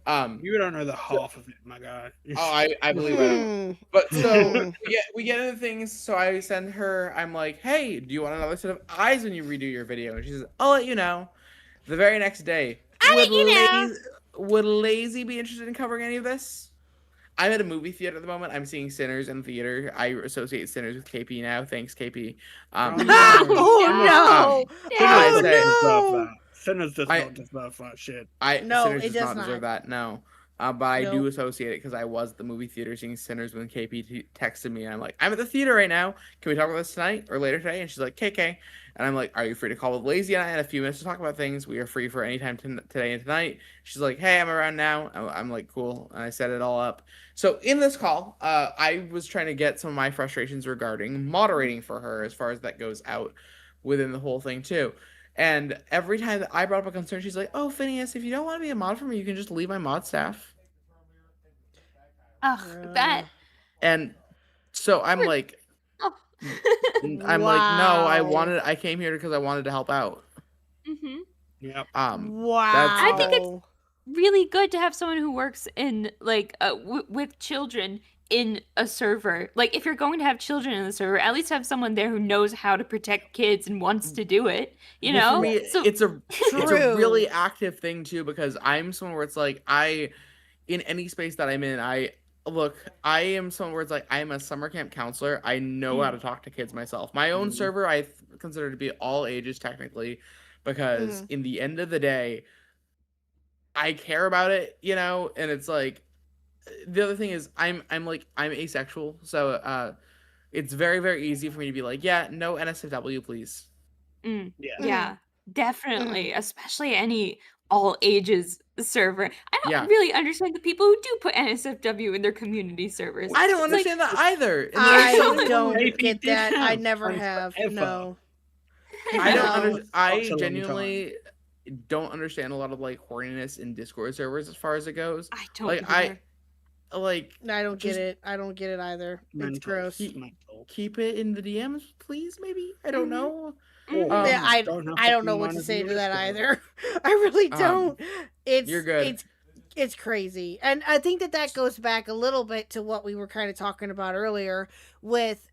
You don't know the half of it, my guy. I believe it. Hmm. But so Hmm. we get into things. So I send her. I'm like, hey, do you want another set of eyes when you redo your video? And she says, I'll let you know. The very next day, I'll let you know. Would Lazy be interested in covering any of this? I'm at a movie theater at the moment. I'm seeing Sinners in theater. I associate Sinners with KP now. Thanks, KP. Oh, no. no. I Sinners said- doesn't deserve no. that. Sinners does I- not deserve that shit. No, Sinners it does does not deserve not. that. No. But I do Nope. associate it because I was at the movie theater seeing Sinners when KP texted me, and I'm like, I'm at the theater right now. Can we talk about this tonight or later today? And she's like, KK. And I'm like, are you free to call with Lazy and I in a few minutes to talk about things? We are free for any time today and tonight. She's like, hey, I'm around now. I'm like, cool. And I set it all up. So in this call, I was trying to get some of my frustrations regarding moderating for her as far as that goes out within the whole thing too. And every time that I brought up a concern, she's like, oh, Phineas, if you don't want to be a mod for me, you can just leave my mod staff. Ugh, that. And so I'm like, Oh. I'm like, no, Wow. I came here because I wanted to help out. Hmm. Yep. Wow. I think it's really good to have someone who works in like with children in a server. Like if you're going to have children in the server, at least have someone there who knows how to protect kids and wants to do it. You Well, know, for me, so it's a True. really active thing too, because I'm someone where it's like in any space that I'm in, I am someone where it's like I am a summer camp counselor. I know how to talk to kids myself. My own server I consider to be all ages technically, because in the end of the day, I care about it, you know, and it's like the other thing is I'm asexual, so it's very, very easy for me to be like, yeah, no NSFW, please. mm, Yeah. yeah, definitely, especially any all ages server. I don't Yeah. really understand the people who do put NSFW in their community servers. I don't It's like, understand that either. And I there's so- don't Maybe get did that. I have never friends have. forever. No. I don't No. understand. I Such a long genuinely don't understand a lot of like horniness in Discord servers as far as it goes. I don't. Like either. I don't get Just- it. I don't get it either. It's Mental. gross. Mental. keep it in the DMs, please. Maybe I don't Mhm. know. Or Yeah, I don't have don't be know what one to of say the to that Discord. either. I really don't. It's You're good. It's crazy, and I think that goes back a little bit to what we were kind of talking about earlier with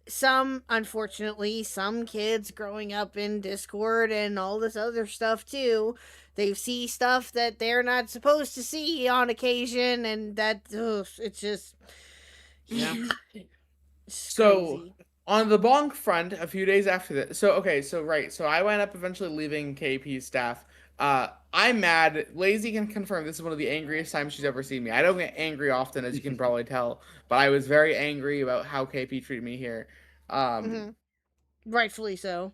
unfortunately, some kids growing up in Discord and all this other stuff too. They see stuff that they're not supposed to see on occasion, and it's just Yeah. it's So, crazy. On the bonk front, a few days after that. So I wound up eventually leaving KP's staff. I'm mad. Lazy can confirm this is one of the angriest times she's ever seen me. I don't get angry often, as you can probably tell, but I was very angry about how KP treated me here. Mhm. Rightfully so.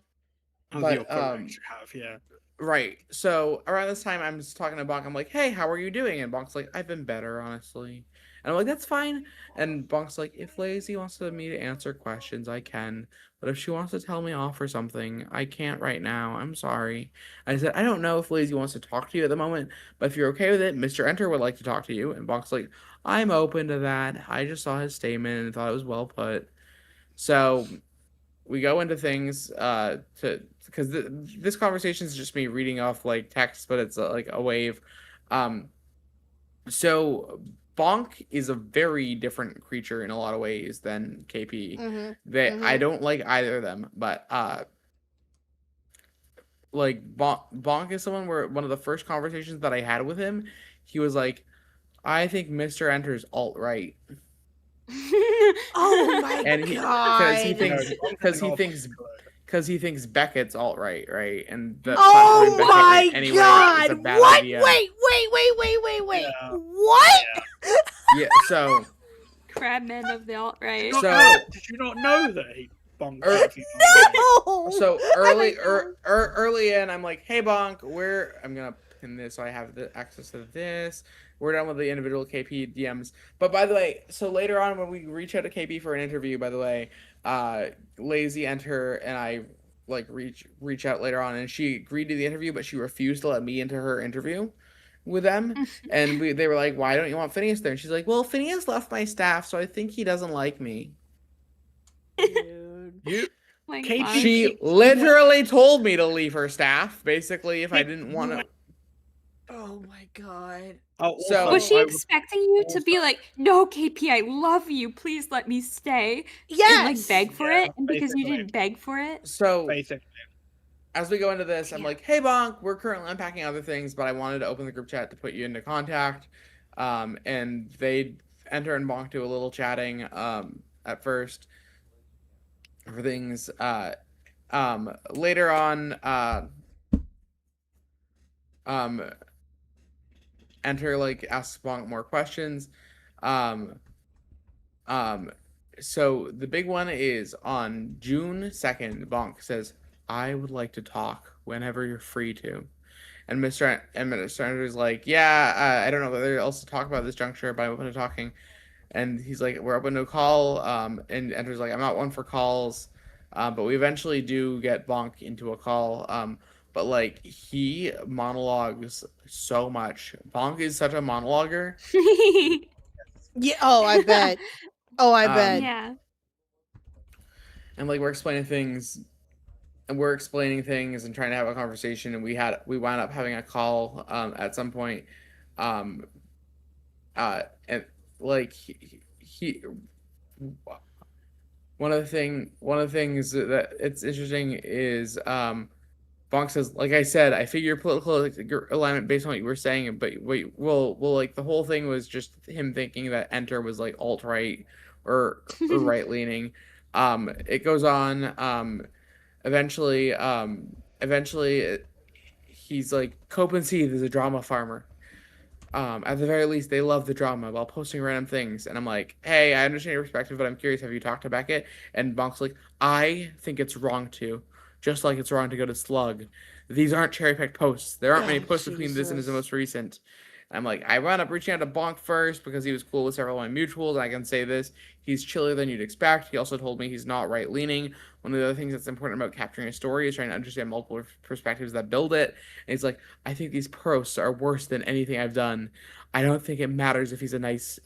As But, you're correct, you have, yeah. Right. So around this time, I'm just talking to Bonk. I'm like, hey, how are you doing? And Bonk's like, I've been better, honestly. And I'm like, that's fine. And Bonk's like, if Lazy wants me to answer questions, I can. But if she wants to tell me off or something, I can't right now. I'm sorry. I said, I don't know if Lazy wants to talk to you at the moment, but if you're okay with it, Mr. Enter would like to talk to you. And Bonk's like, I'm open to that. I just saw his statement and thought it was well put. So we go into things because this conversation is just me reading off like text, but it's like a wave. So Bonk is a very different creature in a lot of ways than KP. I don't like either of them, but like Bonk is someone where one of the first conversations that I had with him, he was like, I think Mr. Enter's alt-right. Oh my And god! because he thinks Beckett's alt-right, right? And the Oh Beckett my in any way god! is a bad What? idea. Wait! Yeah. What? Yeah, so Crabman of the alt-right. So- Did you not know that he bonked? Er, No! so Oh my early in, I'm like, hey Bonk, I'm gonna pin this so I have the access to this. We're done with the individual KP DMs. But by the way, so later on when we reach out to KP for an interview, by the way, Lazy Enter and I like reach out later on, and she agreed to the interview, but she refused to let me into her interview with them. And they were like, why don't you want Phineas there? And she's like, well, Phineas left my staff, so I think he doesn't like me. You My Kate, God. She literally told me to leave her staff, basically, if I didn't want to. Oh my god! So- Was she I expecting you to be like, no, KP, I love you. Please let me stay. Yes. And like beg for Yeah, it. And because you basically. didn't beg for it. So basically. as we go into this, I'm Yeah. like, hey Bonk, we're currently unpacking other things, but I wanted to open the group chat to put you into contact. And they Enter and Bonk do a little chatting at first for things. Later on, Enter like asks Bonk more questions. So the big one is on June 2nd, Bonk says, I would like to talk whenever you're free to. And Mr. Enter is like, yeah, I don't know whether else to talk about this juncture, but I'm open to talking. And he's like, we're open to a call. And Enter's like, I'm not one for calls. But we eventually do get Bonk into a call. But like he monologues so much. Bonk is such a monologuer. Yeah. Oh, I bet. Oh, I bet. Yeah. And like we're explaining things and trying to have a conversation, and we wound up having a call at some point. And like he one of the things that it's interesting is Bonk says, like I said, I figure political alignment based on what you were saying, but wait, well, like the whole thing was just him thinking that Enter was like alt-right or right leaning. It goes on. Eventually, he's like, Cope and Seethe is a drama farmer. At the very least, they love the drama while posting random things. And I'm like, hey, I understand your perspective, but I'm curious, have you talked to Beckett? And Bonk's like, I think it's wrong to. Just like it's wrong to go to Slug. These aren't cherry-picked posts. There aren't many posts between this and his most recent. I'm like, I wound up reaching out to Bonk first because he was cool with several of my mutuals. And I can say this, he's chillier than you'd expect. He also told me he's not right-leaning. One of the other things that's important about capturing a story is trying to understand multiple perspectives that build it. And he's like, I think these posts are worse than anything I've done. I don't think it matters if he's nice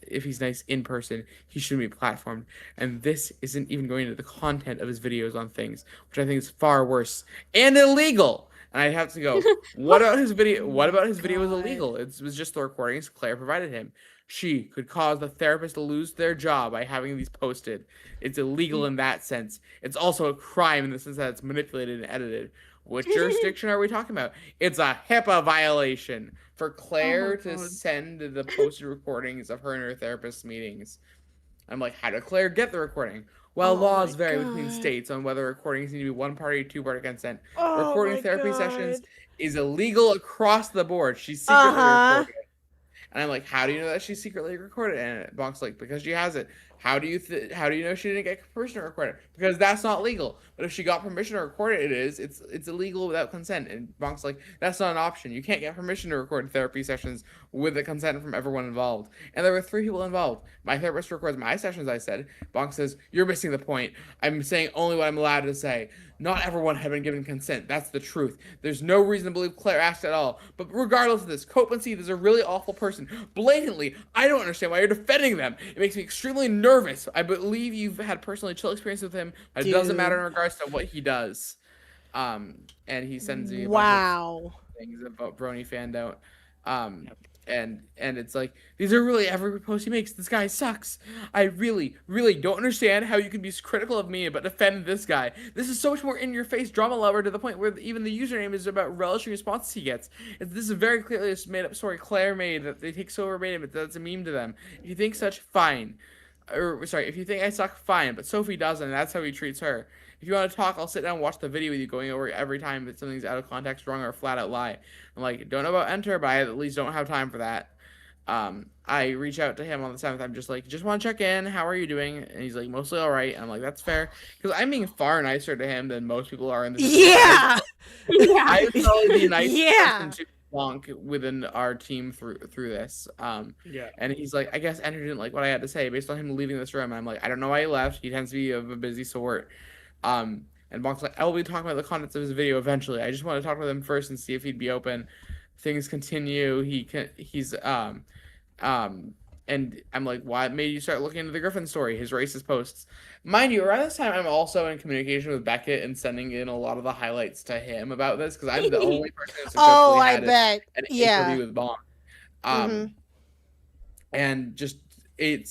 in person. He shouldn't be platformed. And this isn't even going into the content of his videos on things, which I think is far worse and illegal. And I have to go, what about his video? What about his video was illegal? It was just the recordings Claire provided him. She could cause the therapist to lose their job by having these posted. It's illegal in that sense. It's also a crime in the sense that it's manipulated and edited. What jurisdiction are we talking about? It's a HIPAA violation for Claire to send the posted recordings of her and her therapist's meetings. I'm like, how did Claire get the recording? Well, laws vary between states on whether recordings need to be one-party or two-party consent. Recording therapy sessions is illegal across the board. She's secretly recorded. And I'm like, how do you know that she's secretly recorded? And Bonk's like, because she has it. How do you know she didn't get permission to record it? Because that's not legal. But if she got permission to record it, it's illegal without consent. And Bonk's like, that's not an option. You can't get permission to record therapy sessions with the consent from everyone involved. And there were 3 people involved. My therapist records my sessions, I said. Bonk says, you're missing the point. I'm saying only what I'm allowed to say. Not everyone had been given consent. That's the truth. There's no reason to believe Claire asked at all. But regardless of this, Cope and Seethe is a really awful person. Blatantly, I don't understand why you're defending them. It makes me extremely nervous. I believe you've had personally chill experience with him, but it doesn't matter in Dude. regards to what he does. And he sends me a bunch Wow. of things about Brony fanned out. And it's like, these are really every post he makes. This guy sucks. I really, really don't understand how you can be critical of me but defend this guy. This is so much more in your face drama lover to the point where even the username is about relishing responses he gets. This is very clearly a made up story Claire made that they take so verbatim, but that's a meme to them. If you think such, fine. Or sorry, if you think I suck, fine. But Sophie doesn't, and that's how he treats her. If you want to talk, I'll sit down and watch the video with you going over every time that something's out of context, wrong, or a flat out lie. I'm like, don't know about enter, but I at least don't have time for that. I reach out to him on the 7th. I'm just like, just want to check in. How are you doing? And he's like, mostly all right. And I'm like, that's fair. Because I'm being far nicer to him than most people are in this. Yeah. I would probably be a nice Yeah. person to Bonk within our team through this. Yeah. And he's like, I guess Enter didn't like what I had to say based on him leaving this room. And I'm like, I don't know why he left. He tends to be of a busy sort. And Bonk's like, I will be talking about the contents of his video eventually. I just want to talk with him first and see if he'd be open. Things continue. And I'm like, why made you start looking into the Griffin story, his racist posts? Mind you, around this time, I'm also in communication with Beckett and sending in a lot of the highlights to him about this because I'm the only person who Oh, successfully I had bet. an Yeah. interview with Bonk. And just and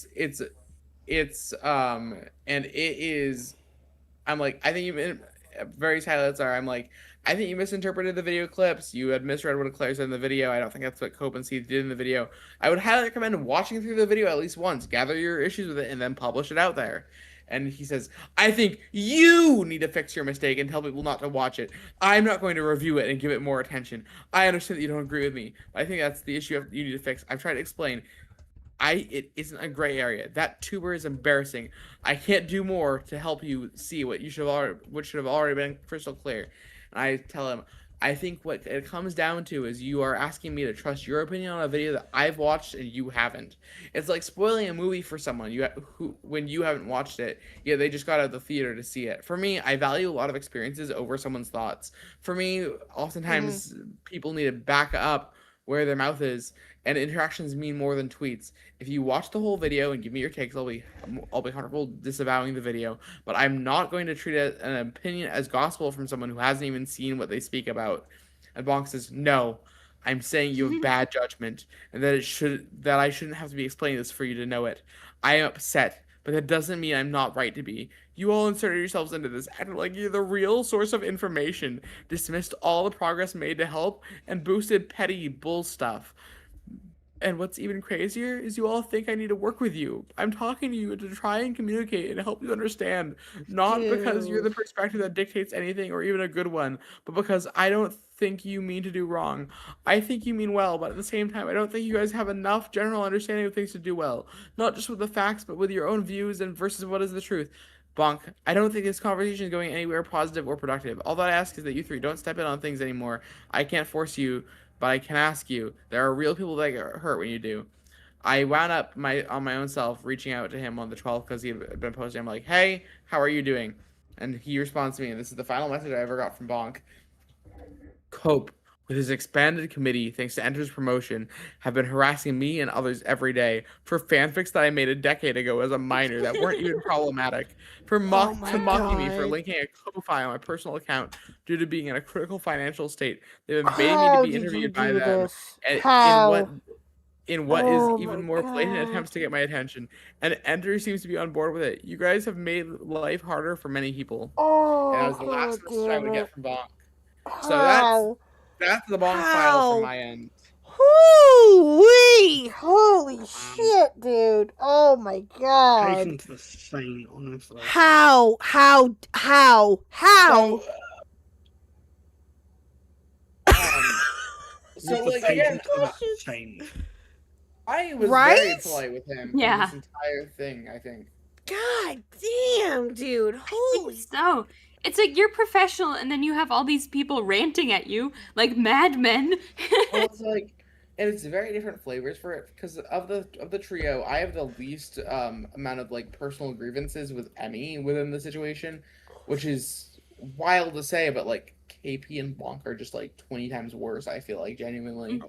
it is. I'm like, I think you various highlights are. I'm like, I think you misinterpreted the video clips. You had misread what Claire said in the video. I don't think that's what Cope and Seed did in the video. I would highly recommend watching through the video at least once, gather your issues with it, and then publish it out there. And he says, I think you need to fix your mistake and tell people not to watch it. I'm not going to review it and give it more attention. I understand that you don't agree with me, but I think that's the issue you need to fix. I've tried to explain. It isn't a gray area. That tuber is embarrassing. I can't do more to help you see what should have already been crystal clear. And I tell him, I think what it comes down to is you are asking me to trust your opinion on a video that I've watched and you haven't. It's like spoiling a movie for someone when you haven't watched it, yet they just got out of the theater to see it. For me, I value a lot of experiences over someone's thoughts. For me, oftentimes people need to back up where their mouth is, and interactions mean more than tweets. If you watch the whole video and give me your takes, I'll be comfortable disavowing the video, but I'm not going to treat an opinion as gospel from someone who hasn't even seen what they speak about. And Bonk says, no, I'm saying you have bad judgment, and that I shouldn't have to be explaining this for you to know it. I am upset, but that doesn't mean I'm not right to be. You all inserted yourselves into this, acted like you're the real source of information, dismissed all the progress made to help, and boosted petty bull stuff. And what's even crazier is you all think I need to work with you. I'm talking to you to try and communicate and help you understand, not because you're the perspective that dictates anything or even a good one, but because I don't think you mean to do wrong. I think you mean well, but at the same time, I don't think you guys have enough general understanding of things to do well, not just with the facts, but with your own views and versus what is the truth. Bonk, I don't think this conversation is going anywhere positive or productive. All that I ask is that you three don't step in on things anymore. I can't force you, but I can ask you. There are real people that get hurt when you do. I wound up on my own self reaching out to him on the 12th because he had been posting. I'm like, hey, how are you doing? And he responds to me, and this is the final message I ever got from Bonk. Cope, with his expanded committee, thanks to Enter's promotion, have been harassing me and others every day for fanfics that I made a decade ago as a minor that weren't even problematic. For mocking me for linking a Ko-fi on my personal account due to being in a critical financial state. They've been begging me to be interviewed by them. In what is even more blatant attempts to get my attention. And Enter seems to be on board with it. You guys have made life harder for many people. And that was the last message I would get from Bonk. So that's the Bonk file from my end. Hoo-wee! Holy shit, dude. Oh my god. Patience the same, honestly. How? So like again, I was very polite with him for this entire thing, I think. God damn, dude. Holy. So it's like you're professional and then you have all these people ranting at you like madmen. Well, it's like, and it's very different flavors for it because of the trio. I have the least amount of like personal grievances with any within the situation, which is wild to say, but like KP and Bonk are just like 20 times worse. I feel like genuinely,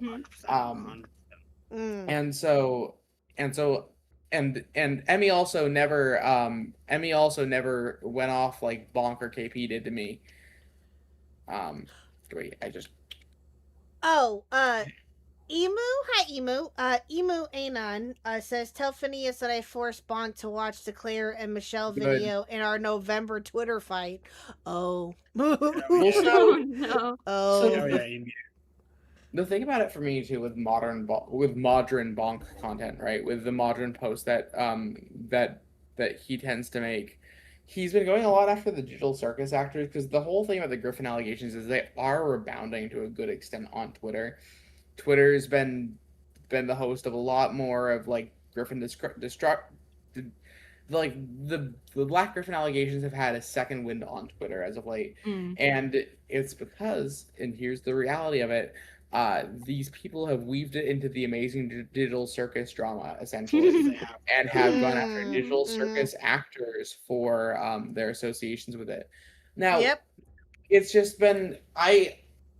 and so and Emmy also never went off like Bonk or KP did to me. Wait, I just Oh, Emu, hi Emu. Emu Anon says, tell Phineas that I forced Bonk to watch the Claire and Michelle Good. video in our November Twitter fight. Oh. Well, Oh no. Oh. Oh yeah, Emu. the thing about it for me too with modern Bonk content, right? With the modern posts that he tends to make, he's been going a lot after the digital circus actors, because the whole thing about the Griffin allegations is they are rebounding to a good extent on Twitter. Twitter's been the host of a lot more of like Griffin like the Black Griffin allegations have had a second wind on Twitter as of late, and it's because, and here's the reality of it, these people have weaved it into the amazing digital circus drama essentially, and have gone after digital circus actors for their associations with it. Now, it's just been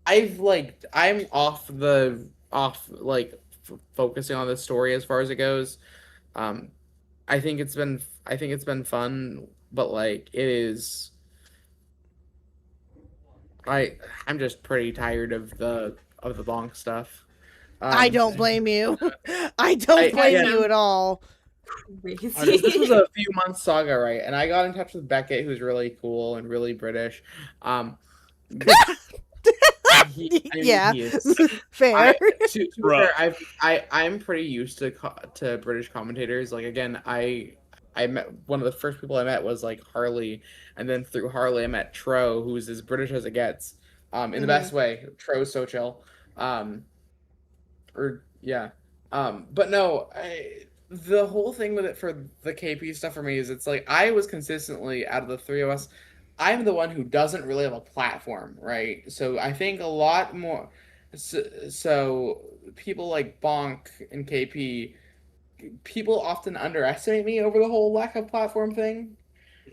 I'm focusing on this story as far as it goes. I think it's been fun, but like it is. I'm just pretty tired of the bonk stuff. I don't blame you. I don't blame you at all. This was a few months saga, right? And I got in touch with Beckett, who's really cool and really British. Yeah, he is. fair. To be fair, I'm pretty used to British commentators. Like again, I met one of the first people I met was like Harley, and then through Harley I met Tro, who's as British as it gets, in the best way. Tro's so chill, but no, the whole thing with it for the KP stuff for me is it's like I was consistently, out of the three of us, I'm the one who doesn't really have a platform, right? So I think a lot more. So people like Bonk and KP, people often underestimate me over the whole lack of platform thing.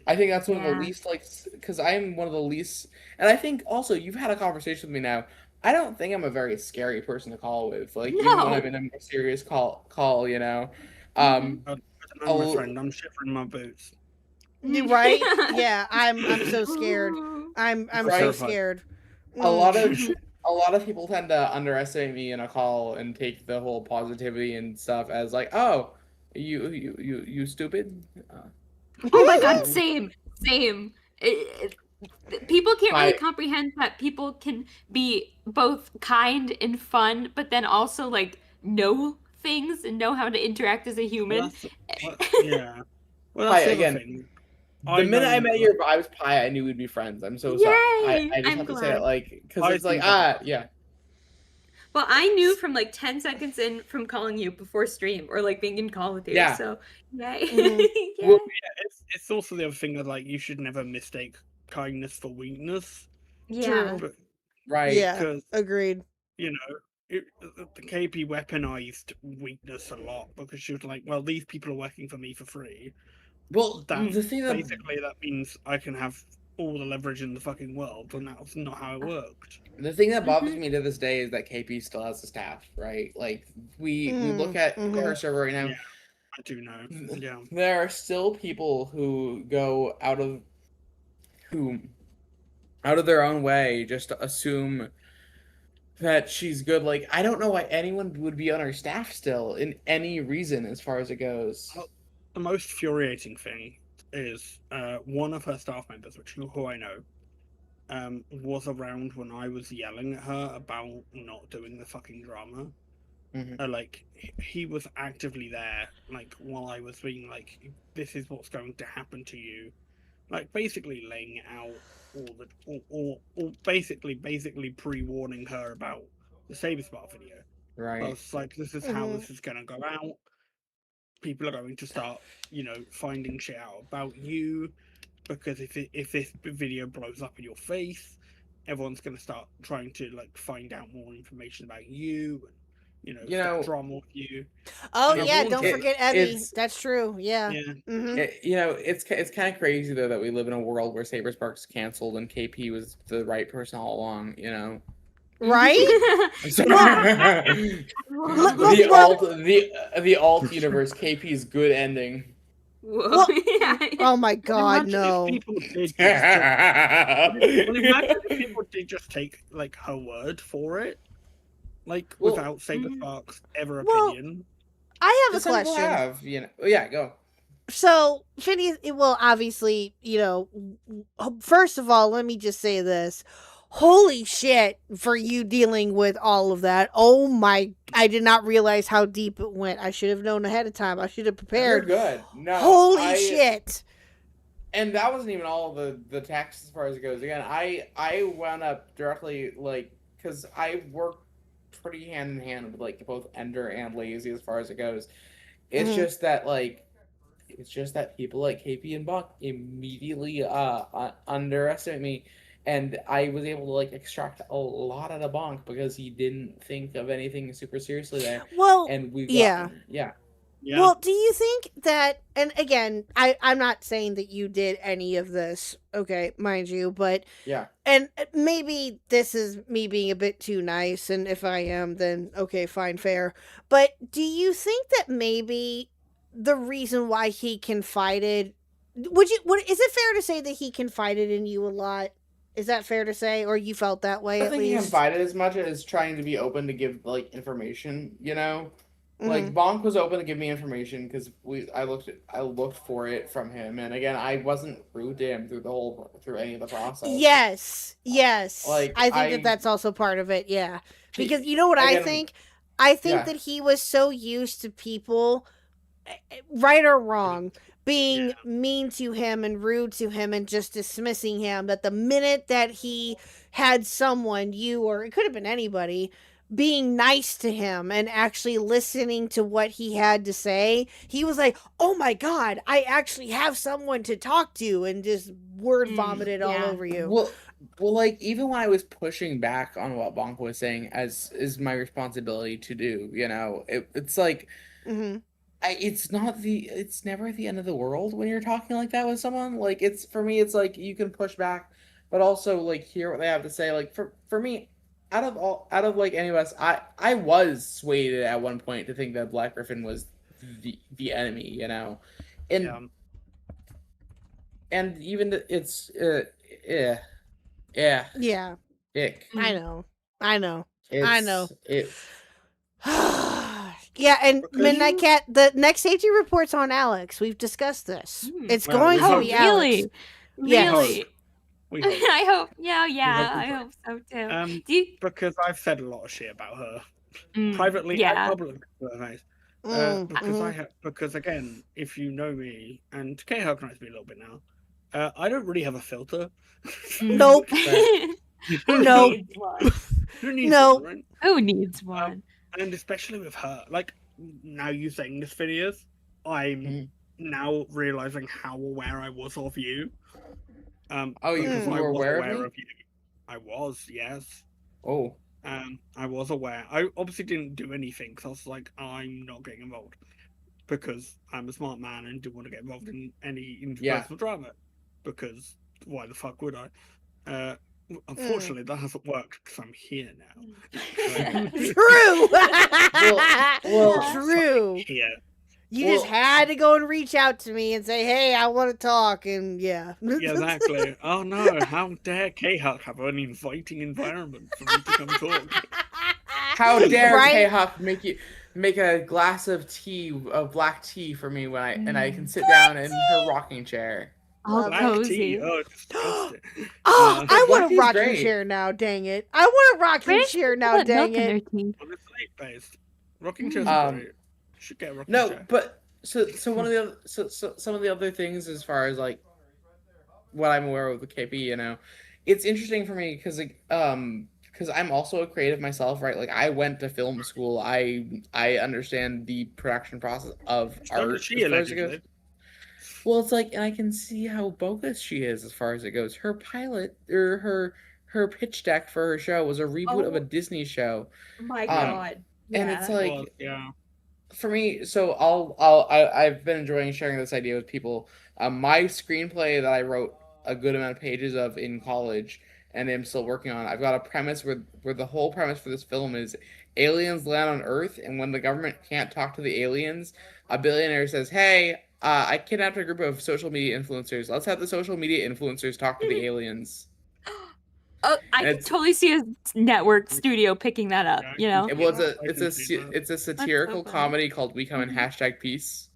I think that's one of the least, like, because I'm one of the least, and I think also you've had a conversation with me now. I don't think I'm a very scary person to call with, like even when I'm in a more serious call, you know. I don't know, my friend, I'm shivering my boots. Right? Yeah, I'm so scared. I'm so scared. A lot of people tend to underestimate me in a call and take the whole positivity and stuff as like, oh, you stupid. Oh my god, same. People can't really comprehend that people can be both kind and fun, but then also like know things and know how to interact as a human. Yeah. Well, that's again. thing. The minute I met your vibes pie, I knew we'd be friends. I'm so sorry. I just have to say it, like, because it's like, yeah. Well, I knew from like 10 seconds in from calling you before stream or like being in call with you. Yeah. So, yay. Well, yeah, it's also the other thing that like you should never mistake kindness for weakness. Yeah. But, Right. Yeah. Agreed. You know, the KP weaponized weakness a lot because she was like, well, these people are working for me for free. Well, the thing that basically that means I can have all the leverage in the fucking world, and that's not how it worked. The thing that bothers me to this day is that KP still has a staff, right? Like we look at her server right now. Yeah, I do know. Yeah, there are still people who go out of their own way just to assume that she's good. Like I don't know why anyone would be on her staff still in any reason as far as it goes. The most infuriating thing is one of her staff members, who I know, was around when I was yelling at her about not doing the fucking drama. Like he was actively there, like while I was being like, "This is what's going to happen to you," like basically laying out all basically pre-warning her about the Saber Spot video. Right. I was like, "This is how this is gonna go out. People are going to start, finding shit out about you, because if this video blows up in your face, everyone's going to start trying to like find out more information about you, and start drama with you." Oh yeah, don't forget Emmy. That's true. Yeah. It's kind of crazy though that we live in a world where Saber Sparks canceled and KP was the right person all along. right? Look, the well- alt universe KP's good ending. Whoa. Well- Yeah. Oh my God, Imagine no. if people did just well, imagine if people did just take like her word for it, like Well, without Saberspark's ever Well, opinion. I have a Some people question. have, you know. Yeah, go. So, Phineas, well, obviously, you know, first of all, let me just say this. Holy shit for you dealing with all of that. Oh my, I did not realize how deep it went. I should have known ahead of time. I should have You're prepared. good. No, Holy shit. And that wasn't even all the text as far as it goes. Again, I wound up directly like because I work pretty hand in hand with like both Ender and Lazy as far as it goes. It's Mhm. just that like it's just that people like KP and Buck immediately underestimate me, and I was able to like extract a lot out of Bonk because he didn't think of anything super seriously there. Well, And we yeah. yeah. Yeah. Well, do you think that, and again, I'm not saying that you did any of this, okay, mind you, but, Yeah. and maybe this is me being a bit too nice, and if I am, then okay, fine, fair. But do you think that maybe the reason why he confided, is it fair to say that he confided in you a lot? Is that fair to say, or you felt that way I at think he least? confided as much as trying to be open to give like information, you know? Like Mhm. Bonk was open to give me information because I looked for it from him, and again I wasn't rude to him through any of the process. Yes. Like, I think that that's also part of it, yeah. Because you know what I Again, think? I think yeah. that he was so used to people, right or wrong, being mean to him and rude to him and just dismissing him, that the minute that he had someone, you or it could have been anybody, being nice to him and actually listening to what he had to say, he was like, oh my God, I actually have someone to talk to, and just word vomited all yeah. over you. Well, like even when I was pushing back on what Bonk was saying, as is my responsibility to do, you know, it's like Mm-hmm. it's never the end of the world when you're talking like that with someone. Like it's for me, it's like you can push back, but also like hear what they have to say. Like for me, out of like any of us, I was swayed at one point to think that Black Griffin was the enemy, you know, and and even it's yeah. Yeah, Ick. I know. I know. It Yeah, and Because- Midnight Cat, the next safety report's on Alex. We've discussed this. It's Well, going we to hope be so. Alex. Yes. Really? We hope. I hope. Yeah, hope I we hope so too. Um, Do you? because I've said a lot of shit about her Mm, privately yeah. and publicly. to her face. Because again, if you know me, and K-Hug knows me a little bit now, I don't really have a filter. Nope. Who Nope. needs one? Who needs Nope. one, right? Who needs one? And especially with her, like now you saying this, Phineas, I'm now realizing how aware I was of you. Oh, you because were I was aware of me? you. I was, yes. Oh. I was aware. I obviously didn't do anything because I was like, I'm not getting involved because I'm a smart man and don't want to get involved in any interpersonal drama. Because why the fuck would I? Unfortunately, that hasn't worked because I'm here now. True. well, True. Here. You just had to go and reach out to me and say, "Hey, I want to talk." And yeah. Yeah, exactly. Oh no! How dare K-Hug have an inviting environment for me to come talk? How dare Right? K-Hawk make a glass of black tea for me when I can sit down in her rocking chair. All Black cozy. tea. Oh, disgusting. Oh, I Black want a tea's rocking great. chair now. Dang it! I want a rocking British chair people now. put milk Dang in their it! tea. Well, it's sleep-based. Rocking chairs Um, are great. Should get a rocking No, chair. but so one of the other, some of the other things as far as like what I'm aware of with KP, you know, it's interesting for me because because I'm also a creative myself, right? Like I went to film school. I understand the production process of So art. did she, as far as it goes. allegedly. Well, it's like, and I can see how bogus she is as far as it goes. Her pilot or her pitch deck for her show was a reboot of a Disney show. My God. And it's like, Well, yeah. for me, so I've been enjoying sharing this idea with people. My screenplay that I wrote a good amount of pages of in college and I'm still working on it. I've got a premise where the whole premise for this film is aliens land on Earth, and when the government can't talk to the aliens, a billionaire says, "Hey, I kidnapped a group of social media influencers. Let's have the social media influencers talk to the aliens." Oh, I And can it's totally see a network studio picking that up. Yeah, You know, well, it's I can a see that. it's a satirical funny. comedy called "We Come in #Peace."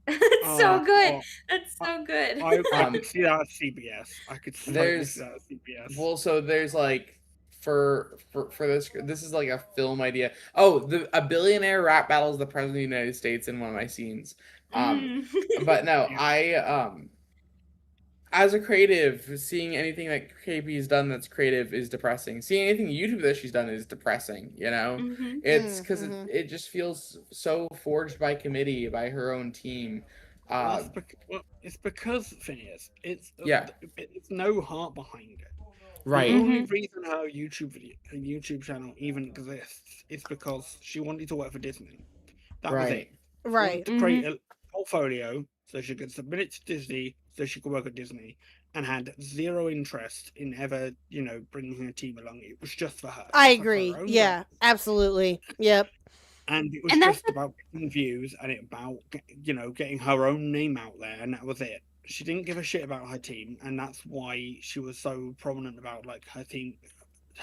it's so good. Oh, That's so good. I could see that at CBS. I could totally There's see that at CBS. well, so there's like for this is like a film idea. Oh, a billionaire rap battles the president of the United States in one of my scenes. But no, as a creative, seeing anything that KP's done that's creative is depressing. Seeing anything YouTube that she's done is depressing, you know? Mhm. It's because it just feels so forged by committee, by her own team. Well, it's because Phineas, it's no heart behind it. Right. The only reason her YouTube channel even exists is because she wanted to work for Disney. That was it. She wanted to create a portfolio so she could submit it to Disney, so she could work at Disney, and had zero interest in ever, bringing her team along. It was just for her. I Just for agree. her own Yeah, benefit. absolutely. Yep. And it was And that's just about getting views and about, getting her own name out there, and that was it. She didn't give a shit about her team, and that's why she was so prominent about like her team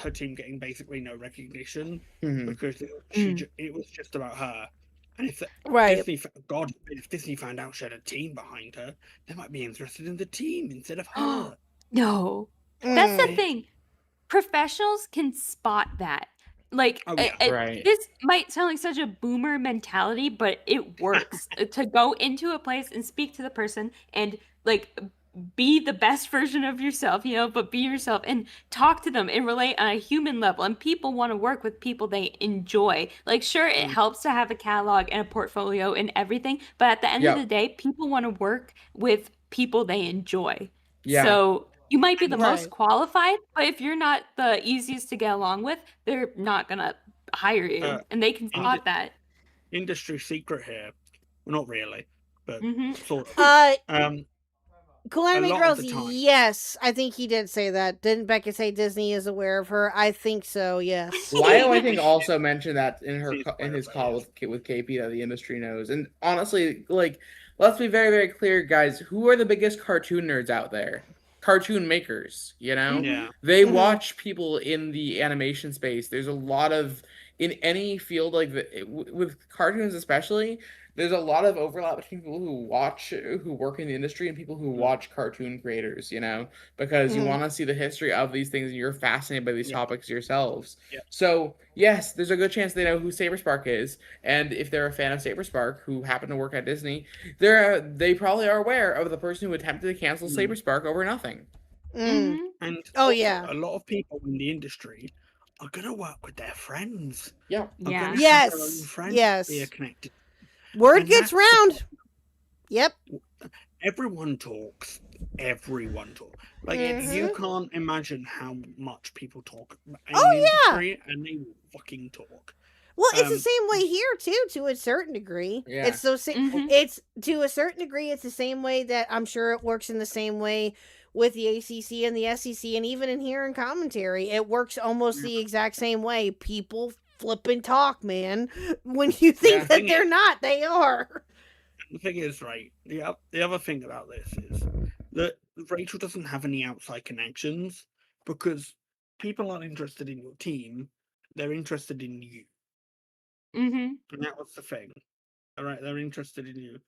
getting basically no recognition because it was just about her. And if Disney, God forbid, if Disney found out she had a team behind her, they might be interested in the team instead of her. No, that's the thing. Professionals can spot that. Like, Right. this might sound like such a boomer mentality, but it works to go into a place and speak to the person and like be the best version of yourself, but be yourself and talk to them and relate on a human level. And people want to work with people they enjoy. Like, sure, it helps to have a catalog and a portfolio and everything, but at the end of the day, people want to work with people they enjoy. Yeah. So you might be the most Right. qualified, but if you're not the easiest to get along with, they're not gonna hire you, and they can spot that. Industry secret here. Well, not really, but sort of. Calamity a lot Girls, of the time. yes, I think he did say that. Didn't Becca say Disney is aware of her? I think so, yes. Lyle, I think, also mentioned that in his Yes. call with KP that the industry knows. And honestly, like, let's be very, very clear, guys. Who are the biggest cartoon nerds out there? Cartoon makers, Yeah. They watch people in the animation space. There's a lot of, in any field like with cartoons especially, there's a lot of overlap between people who work in the industry and people who watch cartoon creators, because you want to see the history of these things and you're fascinated by these topics yourselves. Yeah. So yes, there's a good chance they know who Saberspark is, and if they're a fan of Saberspark who happen to work at Disney, they probably are aware of the person who attempted to cancel Saberspark over nothing. And Oh, also, yeah. a lot of people in the industry are gonna work with their friends. Yeah. Are Yeah. gonna have Yes, their own friends yes. They are connected. Word And gets that's the round. Yep. Everyone talks. Like you can't imagine how much people talk in the industry, and they will fucking talk. Well, it's the same way here too, to a certain degree. Yeah. It's it's to a certain degree. It's the same way that I'm sure it works in the same way with the ACC and the SEC, and even in here in commentary, it works almost the exact same way. People flip and talk, man. When you think that they're not, they are. The thing is, right? The other thing about this is that Rachel doesn't have any outside connections because people aren't interested in your team; they're interested in you. And that was the thing. All right, they're interested in you.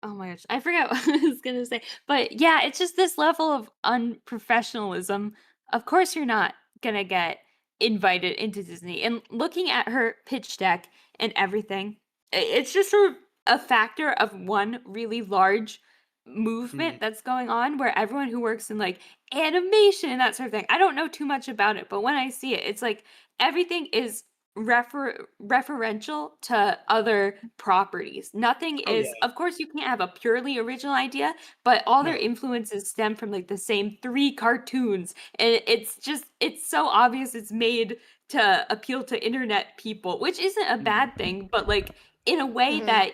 Oh my gosh, I forgot what I was gonna say. But yeah, it's just this level of unprofessionalism. Of course, you're not gonna get invited into Disney. And looking at her pitch deck and everything, it's just sort of a factor of one really large movement that's going on where everyone who works in like animation and that sort of thing, I don't know too much about it, but when I see it, it's like everything is referential to other properties. Nothing is, of course, you can't have a purely original idea, but all their influences stem from like the same 3 cartoons, and it's so obvious it's made to appeal to internet people, which isn't a bad thing, but like in a way that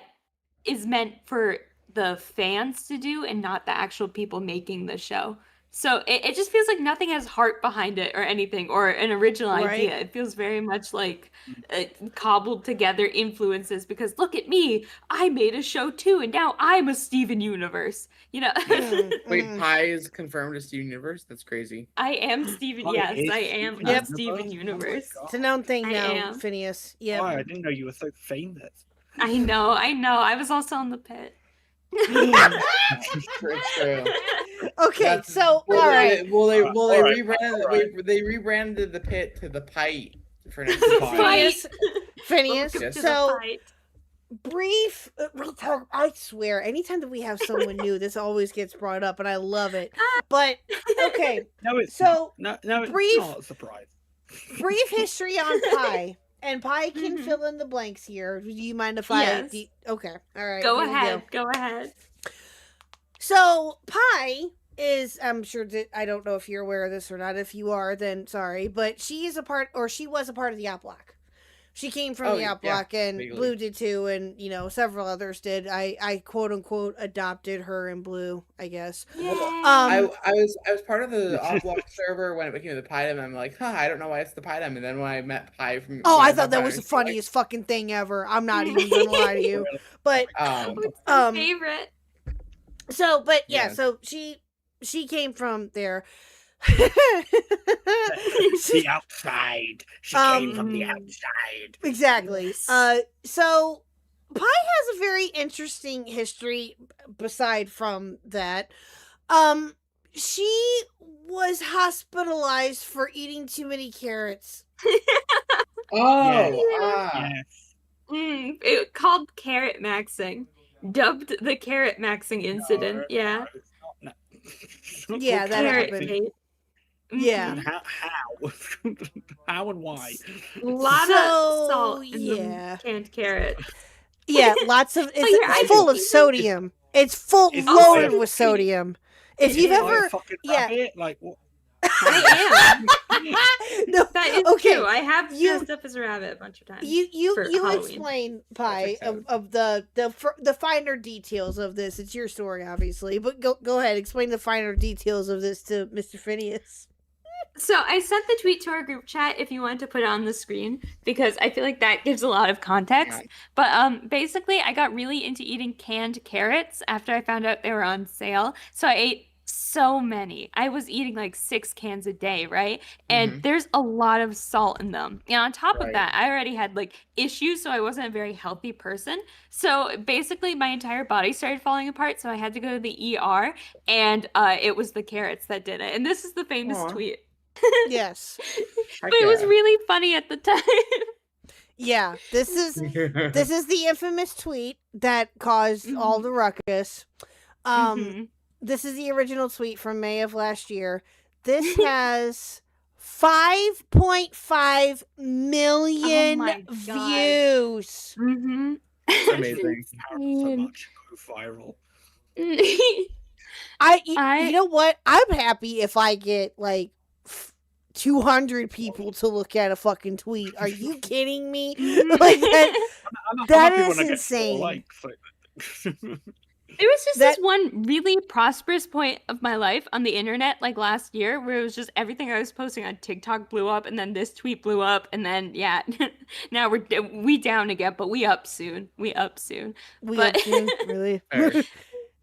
is meant for the fans to do and not the actual people making the show. So it just feels like nothing has heart behind it or anything, or an original Right. idea. It feels very much like cobbled together influences, because look at me, I made a show too, and now I'm a Steven Universe. You know, Wait, Pi is confirmed as Steven Universe? That's crazy. I am Steven. Oh, it Yes, is I am Steven a Yep. Steven Universe? Universe. Oh my It's a known thing I now, am. Phineas. God. Yeah. Why, I didn't know you were so famous. I know. I was also on the pit. It's true. Okay, That's- so Well, all right. they Alright, rebranded alright. they rebranded the pit to the Pite for next Fine. time. Phineas. Welcome to the So fight. brief. I swear, anytime that we have someone new, this always gets brought up, and I love it. But okay, No, it's So, no, it's brief- not a surprise. brief history on Pi, and Pi can Mhm. fill in the blanks here. Do you mind if I? Yes. Okay, all right. Go here we ahead. Go ahead. So Pi is, I'm sure that, I don't know if you're aware of this or not. If you are, then sorry, but she is a part, or she was a part of the Out Block. She came from Oh, the Out yeah, Block, and vaguely. Blue did too, and several others did. I quote unquote adopted her and Blue, I guess. I was part of the off-block server when it became the Pidem. I'm like, I don't know why it's the Pidem. And then when I met Pi from Oh, when I met thought that Pi, was the was like, funniest fucking thing ever. I'm not even gonna lie to you, but My favorite. so, but yeah, Yeah. so she came from there. The outside. She came from the Um, outside. Exactly. Yes. So Pi has a very interesting history beside from that. She was hospitalized for eating too many carrots. Yes. It called carrot maxing. Dubbed the carrot maxing incident. No, yeah. no, it's not- no. It's not Yeah, called that Carrot happened. bait. Yeah. And how? How and why? A lot So, of salt in yeah. the canned carrot. Yeah, lots of you're it's full of advocating- sodium. It's full It's loaded also- with sodium. If Is you've it like a ever fucking yeah. rabbit? Like what? I am. No, That is okay. true. I have You- dressed up as a rabbit a bunch of times. You for you Halloween. explain, Pi, Perfect of the finer details of this. It's your story, obviously, but go ahead, explain the finer details of this to Mr. Phineas. So I sent the tweet to our group chat if you want to put it on the screen, because I feel like that gives a lot of context. Yeah. But basically I got really into eating canned carrots after I found out they were on sale. So I ate so many. I was eating like 6 cans a day, right? And there's a lot of salt in them. And on top of Right. that, I already had like issues, so I wasn't a very healthy person. So basically my entire body started falling apart, so I had to go to the ER, and it was the carrots that did it. And this is the famous Aw. tweet. Yes. But it was really funny at the time. Yeah. This is the infamous tweet that caused all the ruckus. Mhm. This is the original tweet from May of last year. This has 5.5 million my God. views. Mhm. It's amazing. So Insane. much go viral. You know what? I'm happy if I get like 200 people to look at a fucking tweet. Are you kidding me? Like that. I'm That happy is when I get 4 insane. likes, like- There was just That- this one really prosperous point of my life on the internet, like last year, where it was just everything I was posting on TikTok blew up, and then this tweet blew up, and then yeah, now we down again, but we up soon. We up soon. We But- up soon, really. Fair.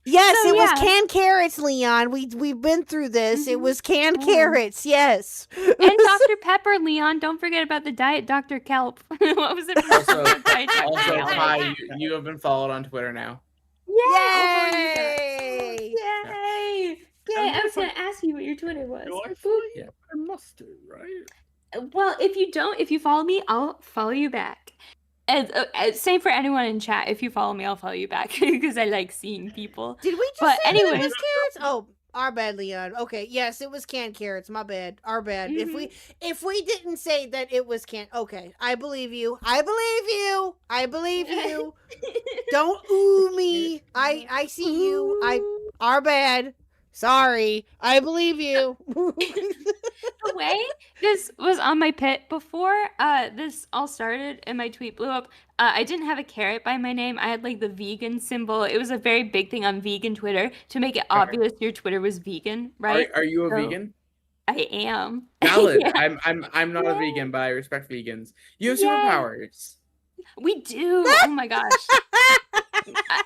Yes, So, it was yeah. canned carrots, Leon. We've been through this. It Mhm. was canned Mhm. carrots. Yes. And Dr. Pepper, Leon. Don't forget about the Diet Dr. Kelp. What was it? Also, Diet Dr. also Kelp. Pi, you have been followed on Twitter now. Yay! Yay! Yay! I was gonna ask you what your Twitter was. Do I Boop. Yeah. I must do, right? Well, if you follow me, I'll follow you back. And same for anyone in chat. If you follow me, I'll follow you back because I like seeing people. Did we just But say that it anyways- was carrots? Oh, our bad, Leon. Okay, yes, it was canned carrots. My bad. Our bad. If we didn't say that it was canned, okay, I believe you. I believe you. I believe you. Don't ooh me. I see you. Our bad. Sorry, I believe you. The way this was on my pit before this all started and my tweet blew up, I didn't have a carrot by my name. I had like the vegan symbol. It was a very big thing on vegan Twitter to make it obvious your Twitter was vegan, right? Are you a So, vegan? I am. Valid. Yeah. I'm not a vegan, but I respect vegans. You have Yay. superpowers. We do. Oh my gosh.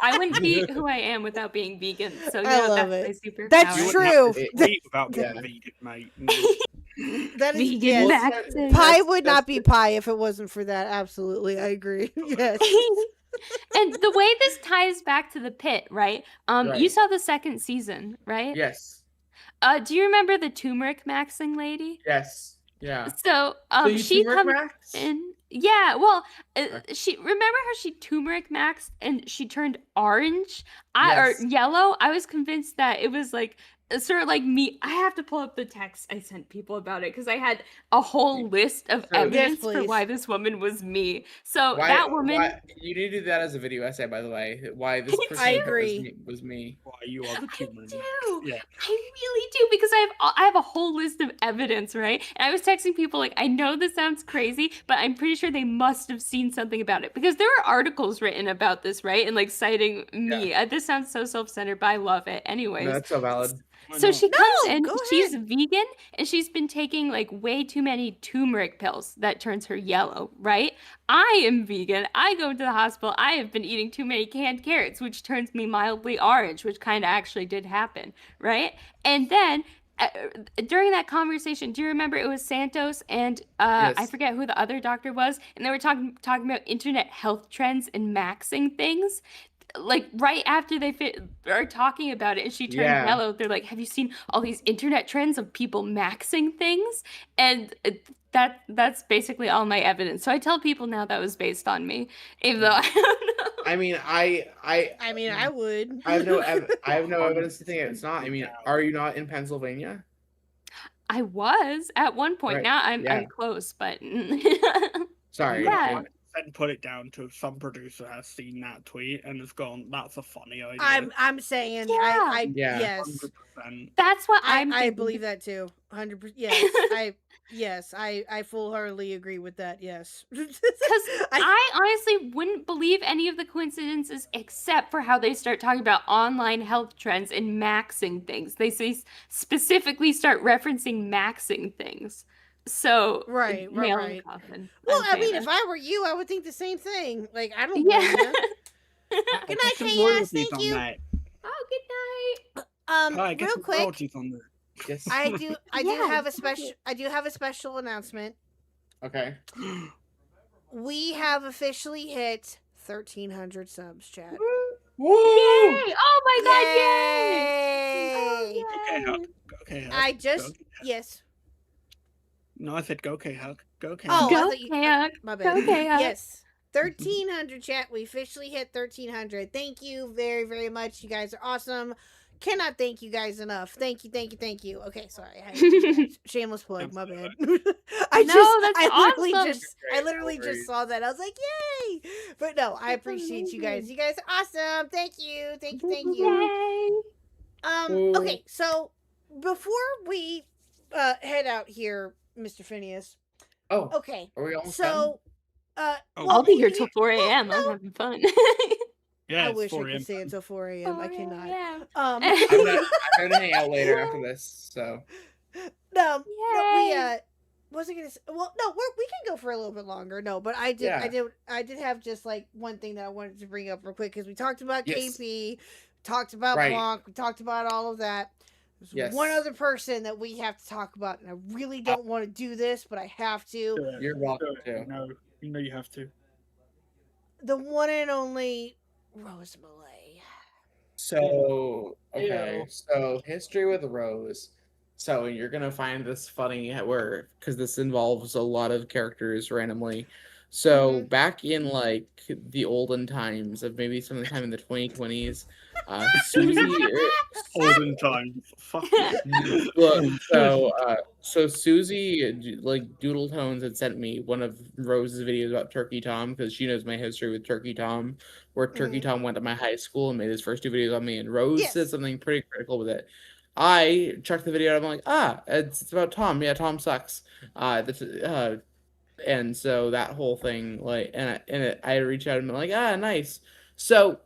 I wouldn't be who I am without being vegan. So I love that's it. my superpower. That's You true. wouldn't have to eat without Yeah. being vegan, mate. That is Vegan yes. vaccine. Pie would not be pie if it wasn't for that. Absolutely, I agree. Yes. And the way this ties back to the pit, right? You Right. saw the second season, right? Yes. Do you remember the turmeric maxing lady? Yes. Yeah. So, So you she turmeric comes max? in. Yeah, well, Okay. she remember how she turmeric maxed and she turned orange, Yes. or yellow. I was convinced that it was like sort of like me. I have to pull up the text I sent people about it because I had a whole list of Sure. evidence for please. why this woman was me. So Why, that woman. why, you need to do that as a video essay, by the way. Why this I person agree. was me. Why you are the I human? do. Yeah. I really do because I have a whole list of evidence, right? And I was texting people like, I know this sounds crazy, but I'm pretty sure they must have seen something about it because there are articles written about this, right? And like citing me. This sounds so self-centered, but I love it. Anyways, No, that's so valid. Why so not? she comes No, in, go she's ahead. vegan, and she's been taking like way too many turmeric pills that turns her yellow, right? I am vegan. I go to the hospital. I have been eating too many canned carrots, which turns me mildly orange, which kind of actually did happen, right? And then during that conversation, do you remember it was Santos and I Yes. forget who the other doctor was, and they were talking about internet health trends and maxing things. Like right after they are talking about it and she turned Yeah. yellow, they're like, have you seen all these internet trends of people maxing things? And that's basically all my evidence. So I tell people now that was based on me, even though I don't know. I mean, I mean, I would. I have no evidence to think it's not. I mean, are you not in Pennsylvania? I was at one point. Right, Now I'm yeah. close, but Sorry. Yeah. Then put it down to some producer has seen that tweet and has gone, "That's a funny idea." I'm saying. Yeah. I Yeah. yes. 100%. that's what I thinking. believe that too. 100%. Yes. I full-heartedly agree with that. Yes. Because I honestly wouldn't believe any of the coincidences except for how they start talking about online health trends and maxing things. They say specifically start referencing maxing things. So Right, nail in the right. coffin. Well, I'm I mean, saying if I were you, I would think the same thing. Like, I don't Yeah. blame you. Good night, Some Chaos. royalties Thank on you. that. Oh, good night. Hi, get Real some quick, royalties on that. Yes. I do Yeah, have a thank special you. I do have a special announcement. Okay. We have officially hit 1,300 subs, chat. Woo! Yay! Oh my god, yay! Yay! Okay, Oh, Huck. yay. Okay, Huck. I just Go, K-Huck. yes. No, I said go, K-Huck. Go, K-Huck. Oh, I Go, thought you, Khuck. my Go, bad. Khuck. Yes. 1,300 chat. We officially hit 1,300. Thank you very, very much. You guys are awesome. Cannot thank you guys enough. Thank you, thank you, thank you. Okay, sorry. I had to do that. Shameless plug. My bad. I literally Great. just saw that. I was like, yay! But no, I appreciate you guys. You guys are awesome. Thank you. Thank you. Thank you. Yay! Okay, so before we head out here, Mr. Phineas. Oh, Okay. are we almost done? So Oh. I'll be here we- till 4 a.m. well, I'm having fun. Yeah, I it's wish I 4 could a.m. stay until 4 a.m. I cannot. Yeah. I'm gonna hang out later after this. So No, we Yay. was it gonna say, well, no, we can go for a little bit longer. No, but I did have just like one thing that I wanted to bring up real quick because we talked about Yes. KP, talked about Right. Blanc, we talked about all of that. There's Yes. one other person that we have to talk about, and I really don't want to do this, but I have to. Do it. you're welcome Do it. to. You know you have to. The one and only Rose Malay. So okay, Ew. so history with Rose. So you're gonna find this funny where because this involves a lot of characters randomly. So back in like the olden times of maybe sometime in the 2020s, Susie. Olden times. Fuck you. Look, so Susie like Doodle Tones had sent me one of Rose's videos about Turkey Tom because she knows my history with Turkey Tom, where Turkey Tom went to my high school and made his first two videos on me, and Rose Yes. said something pretty critical with it. I checked the video and I'm like, it's about Tom. Yeah, Tom sucks. And so that whole thing, like, I reached out and been like, nice. So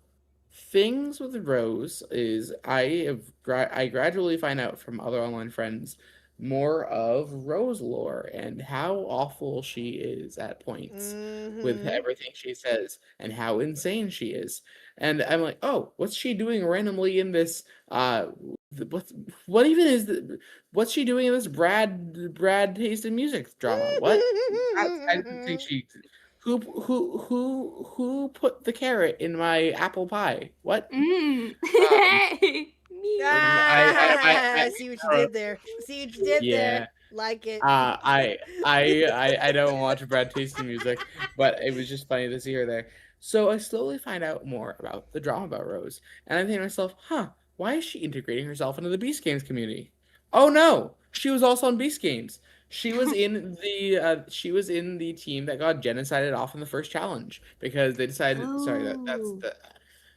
things with Rose is I gradually find out from other online friends more of Rose lore and how awful she is at points with everything she says and how insane she is. And I'm like, oh, what's she doing randomly in this? What even is what's she doing in this Brad Taste in Music drama? What? I didn't think she. Who put the carrot in my apple pie? What? I see what you did there. See what you did there. Like it. I don't watch Brad Tasty Music, but it was just funny to see her there. So I slowly find out more about the drama about Rose, and I think to myself, why is she integrating herself into the Beast Games community? Oh no, she was also on Beast Games. She was in the team that got genocided off in the first challenge because they decided. Sorry,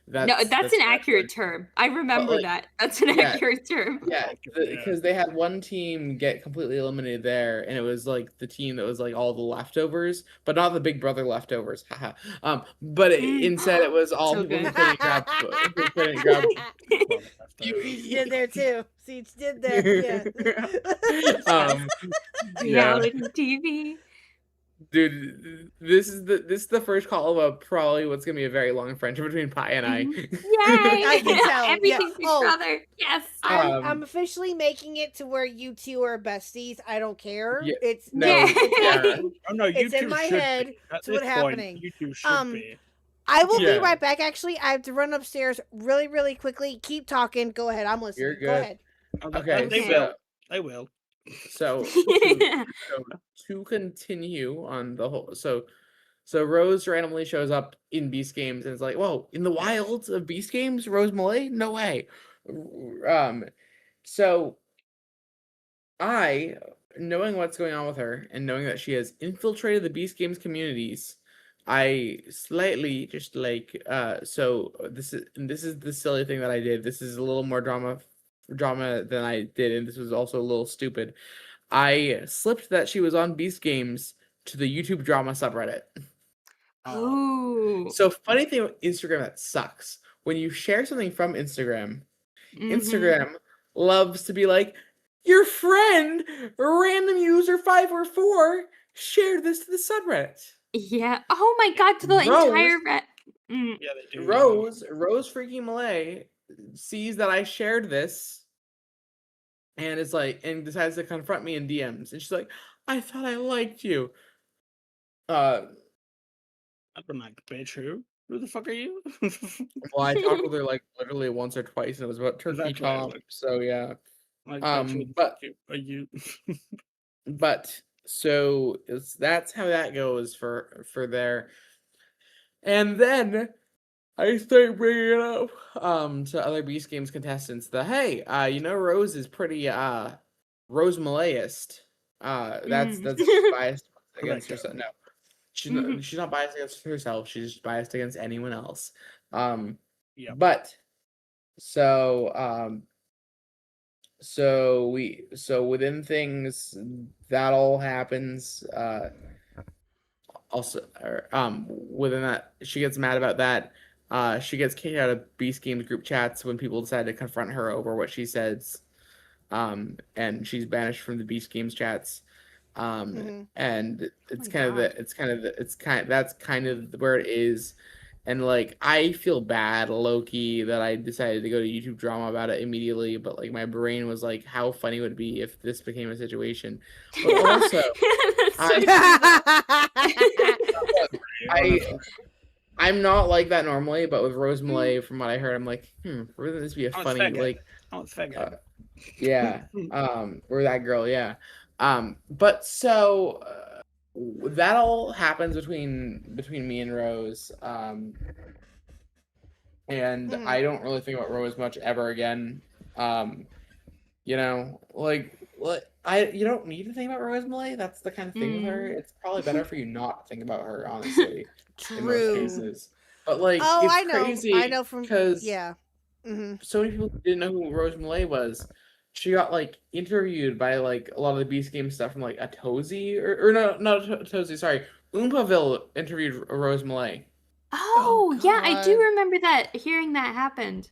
that's an accurate term. I remember that. That's an accurate term. Yeah, because they had one team get completely eliminated there, and it was like the team that was like all the leftovers, but not the Big Brother leftovers. But instead it was all people who couldn't grab. Who couldn't grab. You did there too. Siege did there. Yeah. Reality TV. Dude, this is the first call about probably what's gonna be a very long friendship between Pi and I. Yay! I can tell. Everything's each other. Yes. I'm officially making it to where you two are besties. I don't care. Yeah, It's no, Oh no, you it's two in my should head. be. At It's this what's point, happening. You two should be. I will Yeah. be right back. Actually, I have to run upstairs really, really quickly. Keep talking. Go ahead. I'm listening. You're Go good. ahead. Okay, They will. They will. So to continue on the whole, so Rose randomly shows up in Beast Games and it's like, whoa, in the wilds of Beast Games, Rose Malay? No way. So I, knowing what's going on with her and knowing that she has infiltrated the Beast Games communities, I slightly just like so this is the silly thing that I did. This is a little more drama than I did, and this was also a little stupid. I slipped that she was on Beast Games to the YouTube drama subreddit. Ooh. So funny thing with Instagram that sucks. When you share something from Instagram, Instagram loves to be like, your friend, random user 544, shared this to the subreddit. Yeah. Oh my god, to the entire Yeah, they do. Rose freaking Malay sees that I shared this and is like, and decides to confront me in DMs. And she's like, I thought I liked you. I've been like, bitch, who the fuck are you? Well, I talked with her like literally once or twice, and it was about Turkey Exactly, Tom. like- So yeah, Like, bitch, who the but- fuck are you? but so that's how that goes for there. And then I start bringing it up to other Beast Games contestants that hey, Rose is pretty Rose Malayist. That's biased against herself. No. She's not biased against herself, she's just biased against anyone else. Yeah. But so within things that all happens, also within that she gets mad about that. She gets kicked out of Beast Games group chats when people decide to confront her over what she says. And she's banished from the Beast Games chats. And that's kind of where it is. And like I feel bad low-key that I decided to go to YouTube drama about it immediately, but like my brain was like, how funny would it be if this became a situation? But also I'm not like that normally, but with Rose Malay, from what I heard, I'm like, wouldn't this be a funny like it's faggot. yeah, or that girl, yeah. But so that all happens between me and Rose. And I don't really think about Rose much ever again. You don't need to think about Rose Malay. That's the kind of thing with her. It's probably better for you not to think about her, honestly. In most cases. But like, it's I know. crazy. I know from because yeah. so many people didn't know who Rose Malay was. she got like interviewed by like a lot of the Beast Game stuff from like Atozy or no, not Atozy, sorry. Oompaville interviewed Rose Malay. Oh, yeah, I do God. remember that, hearing that happened.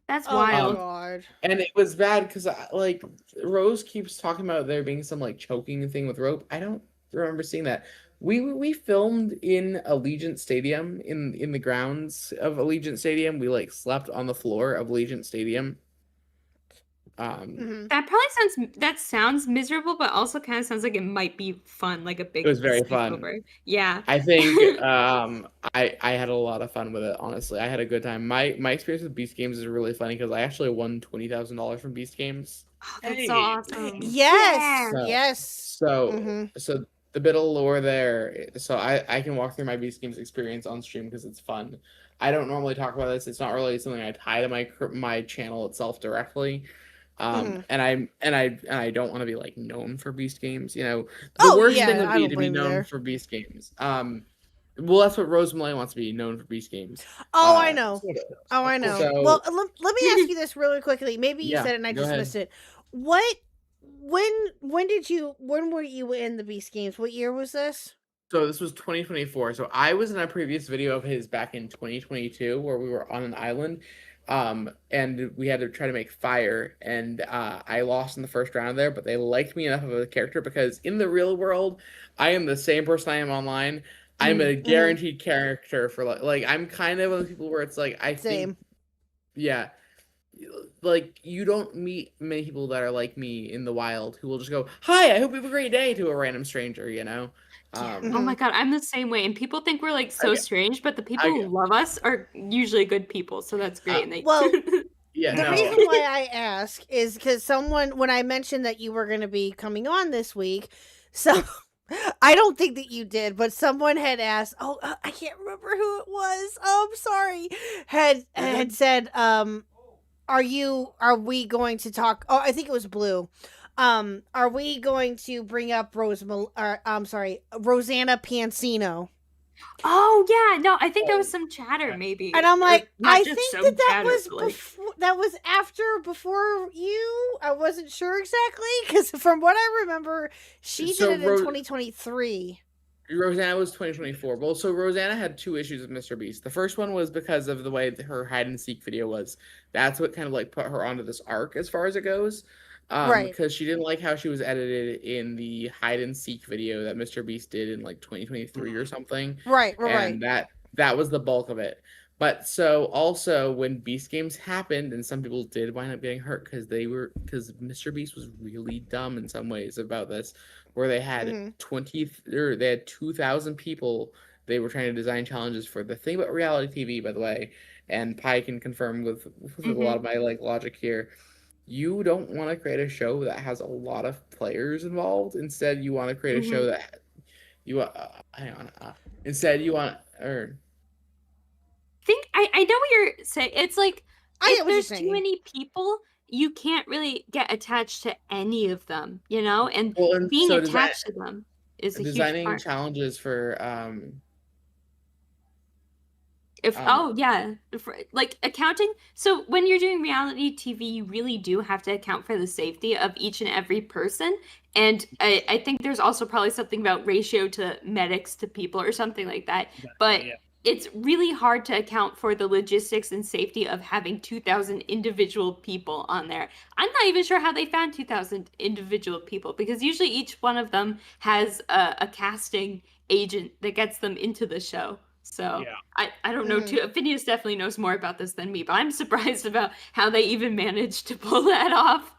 That's Oh my wild. God. And it was bad because like Rose keeps talking about there being some like choking thing with rope. I don't remember seeing that. We filmed in Allegiant Stadium in the grounds of Allegiant Stadium. We like slept on the floor of Allegiant Stadium. Mhm. That sounds miserable, but also kind of sounds like it might be fun, like a big It was very fun. sleepover. Yeah. I think I had a lot of fun with it, honestly. I had a good time. My experience with Beast Games is really funny because I actually won $20,000 from Beast Games. Oh, that's Hey. so awesome. Yes. So- Yes. So Mhm. so the bit of lore there, so I can walk through my Beast Games experience on stream because it's fun. I don't normally talk about this. It's not really something I tie to my channel itself directly. Mhm. And I don't want to be like known for Beast Games. You know, the Oh, worst yeah, thing would I be don't to be blame you known there. for Beast Games. Well, that's what Rose Malay wants to be known for Beast Games. Oh, I know. Sort of. Oh, I know. So- Well, let me ask you this really quickly. Maybe you Yeah, said it and I go just ahead. missed it. When were you in the Beast Games? What year was this? So this was 2024. So I was in a previous video of his back in 2022 where we were on an island. And we had to try to make fire, and I lost in the first round there, but they liked me enough of a character because in the real world, I am the same person I am online. I'm a guaranteed character for like I'm kind of one of the people where it's like I Same. think, yeah, like you don't meet many people that are like me in the wild who will just go, "Hi, I hope you have a great day" to a random stranger, you know. Yeah. Mhm. Oh my God, I'm the same way. And people think we're like so get- strange, but the people I who get- love us are usually good people. So that's great. And they well, Yeah, The no. reason why I ask is because when I mentioned that you were going to be coming on this week, so I don't think that you did, but someone had asked. Oh, I can't remember who it was. Oh, I'm sorry. Had said, are we going to talk? Oh, I think it was Blue. Are we going to bring up Rosanna Pansino? Oh yeah, no, I think there was some chatter maybe. And I'm Or like, not I just think some that chatter, was but, like- before you. I wasn't sure exactly because from what I remember, she So did it in 2023. Rosanna was 2024. Well, so Rosanna had two issues with Mr. Beast. The first one was because of the way that her hide and seek video was. That's what kind of like put her onto this arc as far as it goes. Right. Because she didn't like how she was edited in the hide and seek video that Mr. Beast did in like 2023 or something. Right. And that was the bulk of it. But so also when Beast Games happened, and some people did wind up getting hurt because Mr. Beast was really dumb in some ways about this, where they had they had 2,000 people they were trying to design challenges for. The thing about reality TV, by the way, and Pi can confirm with a lot of my like logic here. You don't want to create a show that has a lot of players involved. Instead, you want to create a show that instead you want I know what you're saying. It's like I get if what you're there's too saying. many people, you can't really get attached to any of them, you know? And Well, and being so attached to them is a huge designing part. challenges for Like accounting. So when you're doing reality TV, you really do have to account for the safety of each and every person. And I think there's also probably something about ratio to medics to people or something like that. But yeah. it's really hard to account for the logistics and safety of having 2,000 individual people on there. I'm not even sure how they found 2,000 individual people because usually each one of them has a casting agent that gets them into the show. So Yeah. I don't know too. Phineas definitely knows more about this than me, but I'm surprised about how they even managed to pull that off.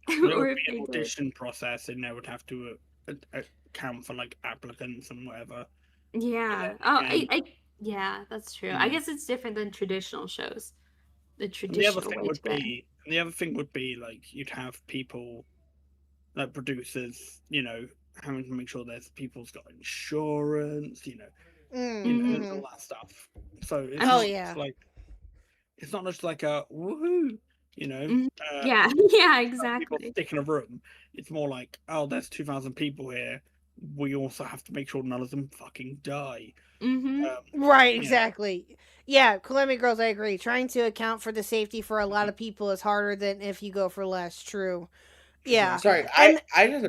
There Or would if be they an did. audition process, and they would have to account for like applicants and whatever. Yeah. Oh, yeah, that's true. I guess it's different than traditional shows. The And traditional the other thing way would to get. be like you'd have people, like producers, having to make sure there's people's got insurance, and all that stuff. So it's Oh, not yeah. just like it's not just like a woohoo, Yeah, yeah, people exactly. stick in a room. It's more like, oh, there's 2,000 people here. we also have to make sure none of them fucking die. Mm-hmm. Right, Yeah. exactly. Yeah, Calamity Girls, I agree. Trying to account for the safety for a lot of people is harder than if you go for less. True. Yeah. Sorry, And I just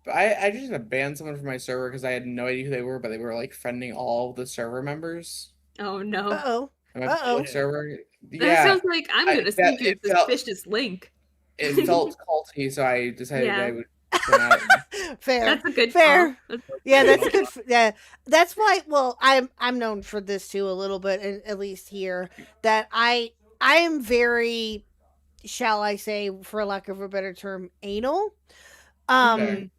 had to ban someone from my server because I had no idea who they were, but they were like friending all the server members Oh no. uh-oh. on my Uh-oh. public server. That Yeah, sounds like I'm I- gonna that- send you it a felt- suspicious link. it felt culty, so I decided Yeah. I would. Ban it. Fair. That's a good Fair. call. That's- Yeah, that's good. Yeah, that's why. Well, I'm known for this too a little bit, at least here. That I am very, shall I say, for lack of a better term, anal. Okay.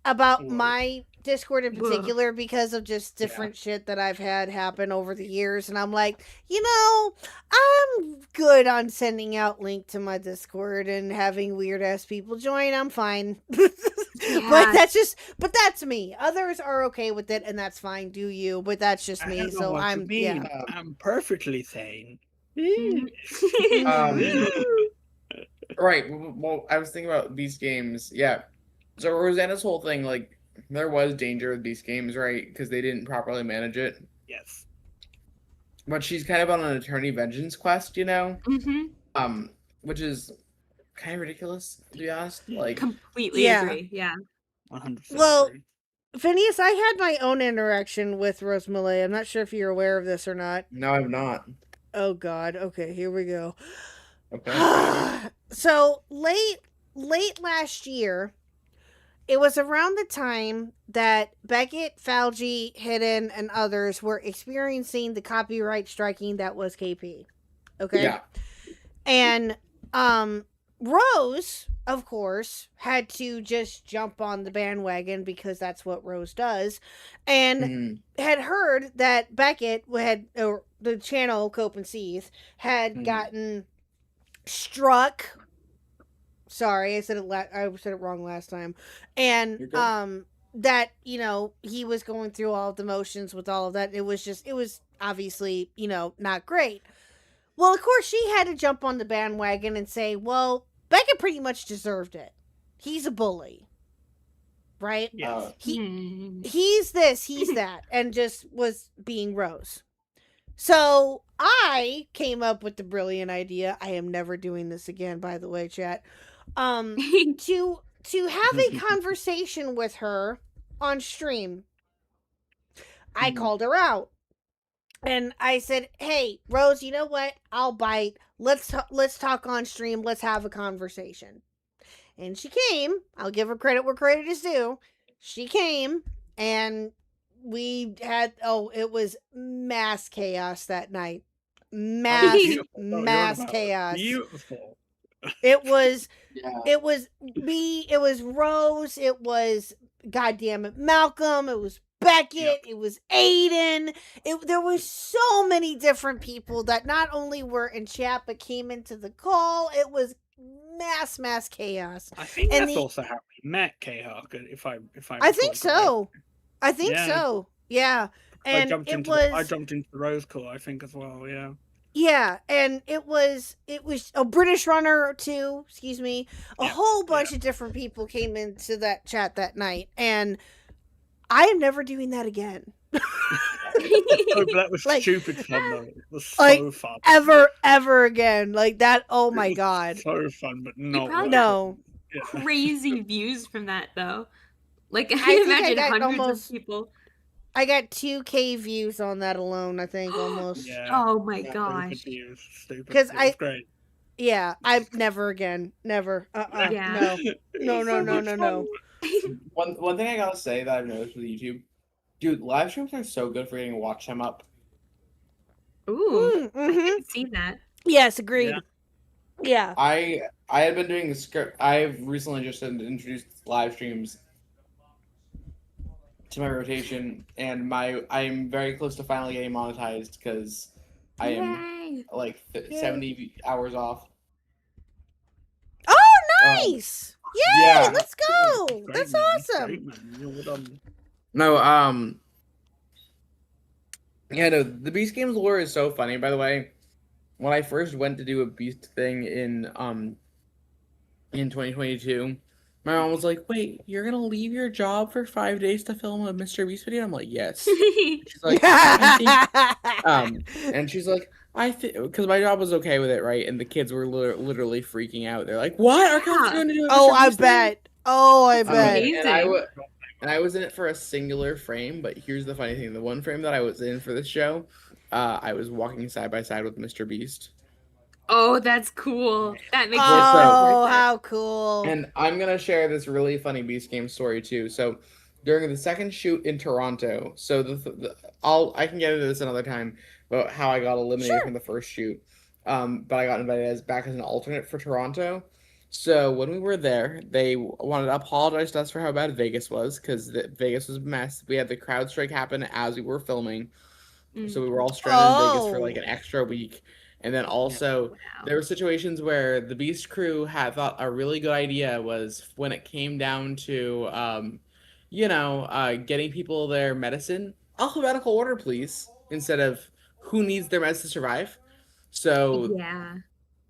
About Whoa. my Discord in Whoa. particular because of just different shit that I've had happen over the years, and I'm like, I'm good on sending out link to my Discord and having weird ass people join. I'm fine. Yeah. But that's me. Others are okay with it, and that's fine. Do you? But that's just I me. don't know So what you I'm mean. yeah. I'm perfectly sane. Um, Right. Well, I was thinking about these games. Yeah. So Rosanna's whole thing, like, there was danger with these games, right? Because they didn't properly manage it. Yes. But she's kind of on an attorney vengeance quest, Mm-hmm. which is kind of ridiculous, to be honest. Like, Completely Yeah. agree. Yeah. 100%. Well, agree. Phineas, I had my own interaction with Rose Malay. I'm not sure if you're aware of this or not. no, I'm not. Oh God. Okay, here we go. Okay. So late last year, it was around the time that Beckett, Falgi, Hidden, and others were experiencing the copyright striking that was KP. Okay. Yeah. And Rose, of course, had to just jump on the bandwagon because that's what Rose does, and Mhm. had heard that Beckett or the channel Cope and Seeth had Mhm. gotten struck. Sorry, I said it wrong last time. And You're good. that he was going through all of the motions with all of that. It was obviously not great. Well, of course, she had to jump on the bandwagon and say, well, Beckett pretty much deserved it. He's a bully. Right? Yes. He's this, he's that, and just was being Rose. So I came up with the brilliant idea. I am never doing this again, by the way, chat. To have a conversation with her on stream. I called her out. And I said, "Hey, Rose, you know what? I'll bite. Let's talk on stream. Let's have a conversation." And she came. I'll give her credit where credit is due. She came, and we had it was mass chaos that night. Mass chaos. Beautiful. It was Yeah. it was me, it was Rose, it was goddamn it Malcolm, it was Beckett, it was Aiden. There was so many different people that not only were in chat but came into the call. It was mass chaos. I think And that's the- also how we met K-Hawk, if I I think so. I think Yeah. so. Yeah. And I jumped it into was the Rose call, I think, as well. Yeah. yeah, and it was a British runner too, excuse me. A whole bunch of different people came into that chat that night, and I am never doing that again. Oh, but that was Like- stupid fun though. It was so Like, fun. ever again. Like that, oh It my was god. So fun, but not probably- worth it. No. Yeah. Crazy views from that though. Like I think I imagine got hundreds almost- of people. I got 2K views on that alone, I think, almost. Yeah. Oh my Stupid gosh. views, Stupid. 'Cause It was great. Yeah, I never again. Never. Yeah. No. No. One thing I gotta say that I've noticed with YouTube, dude, live streams are so good for getting watch time up. Ooh, I Mm-hmm. didn't see that. Yes, agreed. Yeah. I had been doing the script. I've recently just introduced live streams to my rotation, and I'm very close to finally getting monetized because I am Yay. like Yay. 70 hours off. Oh, nice! Yay! yeah. Let's go! Great, That's man. awesome. Great, man. Well done. No, yeah, no, the Beast Games lore is so funny, by the way. When I first went to do a Beast thing in 2022, My mom was like, "Wait, you're gonna leave your job for 5 days to film a Mr. Beast video?" I'm like, "Yes." She's like, "I think," and she's like, "I think," because my job was okay with it, right? And the kids were literally freaking out. They're like, "What? Our kids Yeah. going to do a Oh, Mr. I Beast thing?" bet. Oh, I It's bet. amazing. And I was in it for a singular frame, but here's the funny thing: the one frame that I was in for this show, I was walking side by side with Mr. Beast. Oh, that's cool. That makes it Oh, worth it. how cool. And I'm gonna share this really funny Beast Game story too. So during the second shoot in Toronto, so I can get into this another time about how I got eliminated from the first shoot. But I got invited back as an alternate for Toronto. So when we were there, they wanted to apologize to us for how bad Vegas was because Vegas was a mess. We had the crowd strike happen as we were filming. So we were all stranded in Vegas for like an extra week. And then also there were situations where the Beast crew had thought a really good idea was when it came down to, getting people their medicine, alphabetical order, please, instead of who needs their meds to survive. So Yeah.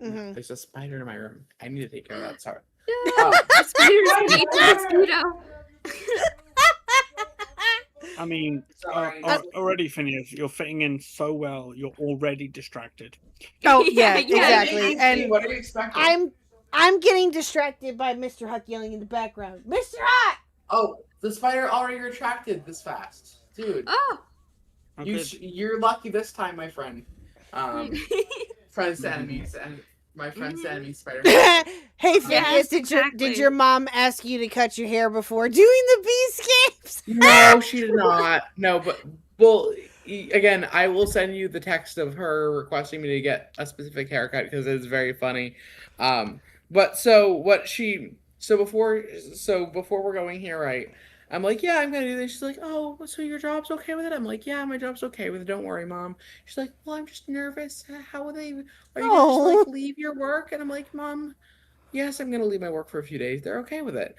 there's a spider in my room. I need to take care of that. Sorry. Spiders eat the mosquito. I mean, already, Phineas, you're fitting in so well. You're already distracted. Oh yeah, Yeah, exactly. yeah. And What are you expecting? I'm getting distracted by Mr. Huck yelling in the background. Mr. Huck! Oh, the spider already retracted this fast, dude. Oh. You're lucky this time, my friend. Friends to enemies, and my friends to enemies, Spider. Hey Phineas, did your mom ask you to cut your hair before doing the Beast Games? No, she did not. No, but again, I will send you the text of her requesting me to get a specific haircut because it's very funny. But so before we're going here, right? I'm like, yeah, I'm gonna do this. She's like, oh, so your job's okay with it? I'm like, yeah, my job's okay with it. Don't worry, Mom. She's like, well, I'm just nervous. How are you gonna just like leave your work? And I'm like, Mom, yes, I'm gonna leave my work for a few days. They're okay with it.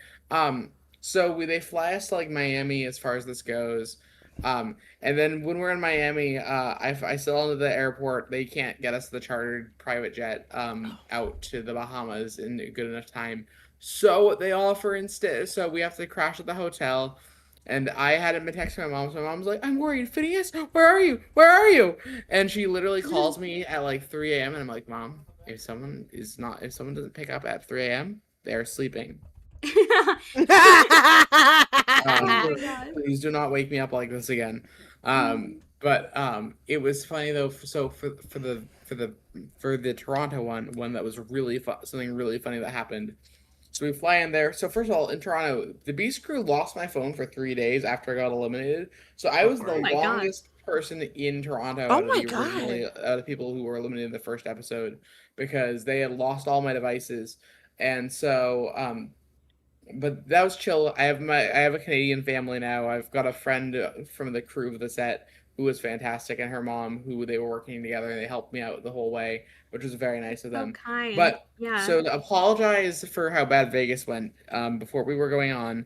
So they fly us to like Miami as far as this goes. And then when we're in Miami, I still into the airport. They can't get us the chartered private jet out to the Bahamas in a good enough time. So they offer instead. So we have to crash at the hotel. And I hadn't been texting my mom, so my mom's like, I'm worried. Phineas, where are you? Where are you? And she literally calls me at like 3 a.m. and I'm like, Mom, if someone doesn't pick up at 3 a.m., they're sleeping. Please do not wake me up like this again. But it was funny though. So for the Toronto one that was really something really funny that happened. So we fly in there. So first of all, in Toronto, the Beast crew lost my phone for 3 days after I got eliminated. So I was the longest person in Toronto out of people who were eliminated in the first episode because they had lost all my devices. And so but that was chill. I have a Canadian family now. I've got a friend from the crew of the set who was fantastic, and her mom, who they were working together, and they helped me out the whole way, which was very nice of them. kind. But Yeah. so to apologize for how bad Vegas went. Before we were going on,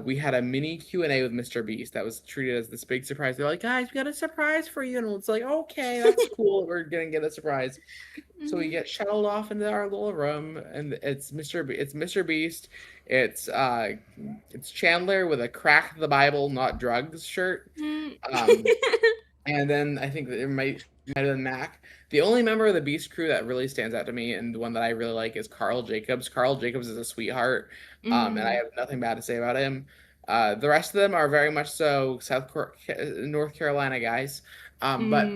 we had a mini Q&A with Mr. Beast that was treated as this big surprise. They're like, guys, we got a surprise for you, and it's like, okay, that's cool. We're gonna get a surprise. So we get shuttled off into our little room, and it's Mr. Beast. It's Chandler with a crack the Bible, not drugs shirt. And then I think that it might have been Mac. The only member of the Beast crew that really stands out to me, and the one that I really like, is Carl Jacobs. Carl Jacobs is a sweetheart, and I have nothing bad to say about him. The rest of them are very much so North Carolina guys. But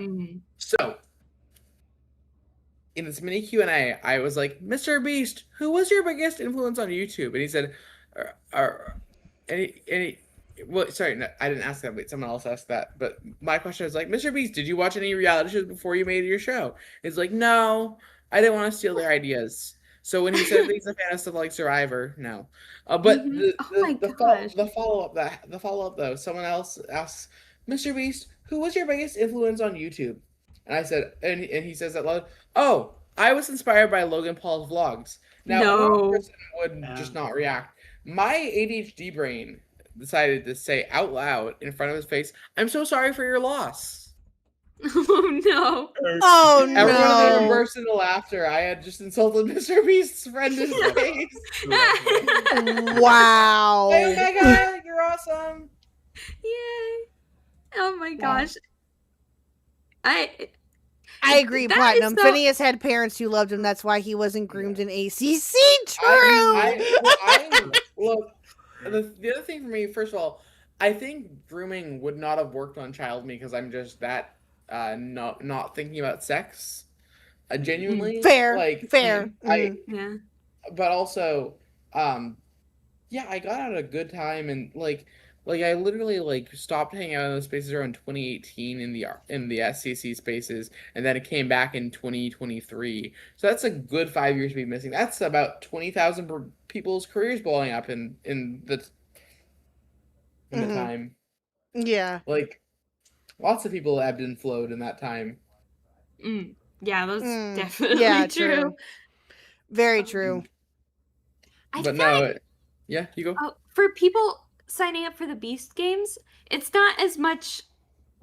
so in this mini Q&A, I was like, Mr. Beast, who was your biggest influence on YouTube? And he said, well, sorry, no, I didn't ask that, but someone else asked that. But my question is like, Mr. Beast, did you watch any reality shows before you made your show? He's like, no, I didn't want to steal their ideas. So when he said that he's a fan of stuff like Survivor, no. But the follow up though, someone else asks, Mr. Beast, who was your biggest influence on YouTube? And I said, and he says that loud, oh, I was inspired by Logan Paul's vlogs. Now, a person would just not react. My ADHD brain decided to say out loud in front of his face, I'm so sorry for your loss. Oh no. Oh Everyone no! burst into laughter. I had just insulted Mr. Beast's friend in his face. Wow! Hey, Omega, you're awesome. Yay. Oh my gosh. I agree, That Platinum. is so- Phineas had parents who loved him. That's why he wasn't groomed in ACC. True. Look, the other thing for me, first of all, I think grooming would not have worked on child me because I'm just that not thinking about sex. Genuinely, Fair. like Fair. Yeah. But also, yeah, I got out a good time and like I literally like stopped hanging out in those spaces around 2018 in the SCC spaces, and then it came back in 2023. So that's a good 5 years to be missing. That's about 20,000 people's careers blowing up in the time. Yeah. Like lots of people ebbed and flowed in that time. Yeah, that's definitely Yeah, true. Very true. I But feel no, like, yeah, you go. for people signing up for the Beast games, it's not as much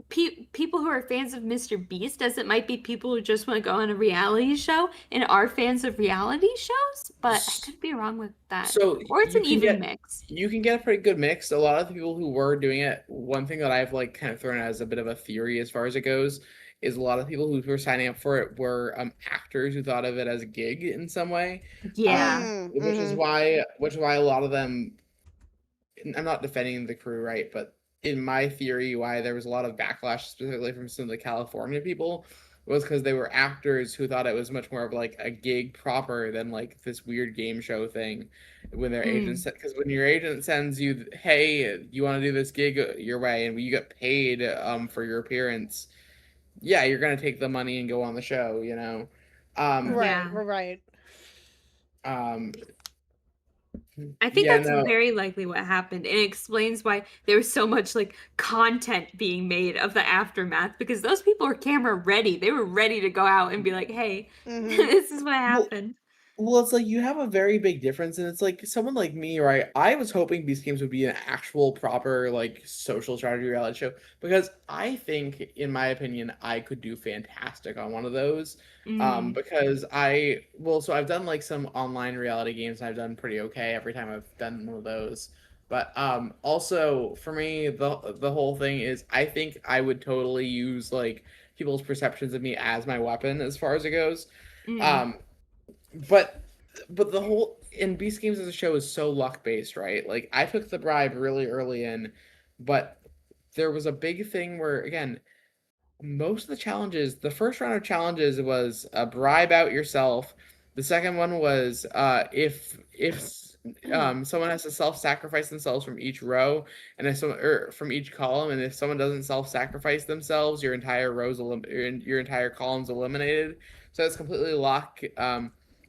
people who are fans of Mr. Beast as it might be people who just want to go on a reality show and are fans of reality shows. But I could be wrong with that. So or it's you an can even get- mix. You can get a pretty good mix. A lot of the people who were doing it, one thing that I've like kind of thrown out as a bit of a theory as far as it goes, is a lot of people who were signing up for it were actors who thought of it as a gig in some way. Yeah. Which is why a lot of them, I'm not defending the crew, right? But in my theory, why there was a lot of backlash specifically from some of the California people was because they were actors who thought it was much more of like a gig proper than like this weird game show thing. When their agent said, because when your agent sends you, hey, you want to do this gig your way, and you get paid for your appearance, yeah, you're gonna take the money and go on the show, you know. Right. I think Yeah, that's no. very likely what happened. And it explains why there was so much like content being made of the aftermath, because those people were camera ready. They were ready to go out and be like, hey, this is what happened. Well, it's like you have a very big difference, and it's like someone like me, right? I was hoping Beast Games would be an actual proper like social strategy reality show, because I think, in my opinion, I could do fantastic on one of those. Because so I've done like some online reality games, and I've done pretty okay every time I've done one of those. But also for me, the whole thing is I think I would totally use like people's perceptions of me as my weapon as far as it goes. But the whole in Beast Games as a show is so luck based, right? Like I took the bribe really early in, but there was a big thing where again, most of the challenges, the first round of challenges was bribe out yourself. The second one was if someone has to self-sacrifice themselves from each row, and if someone from each column, and if someone doesn't self-sacrifice themselves, your entire your entire column's eliminated. So it's completely luck.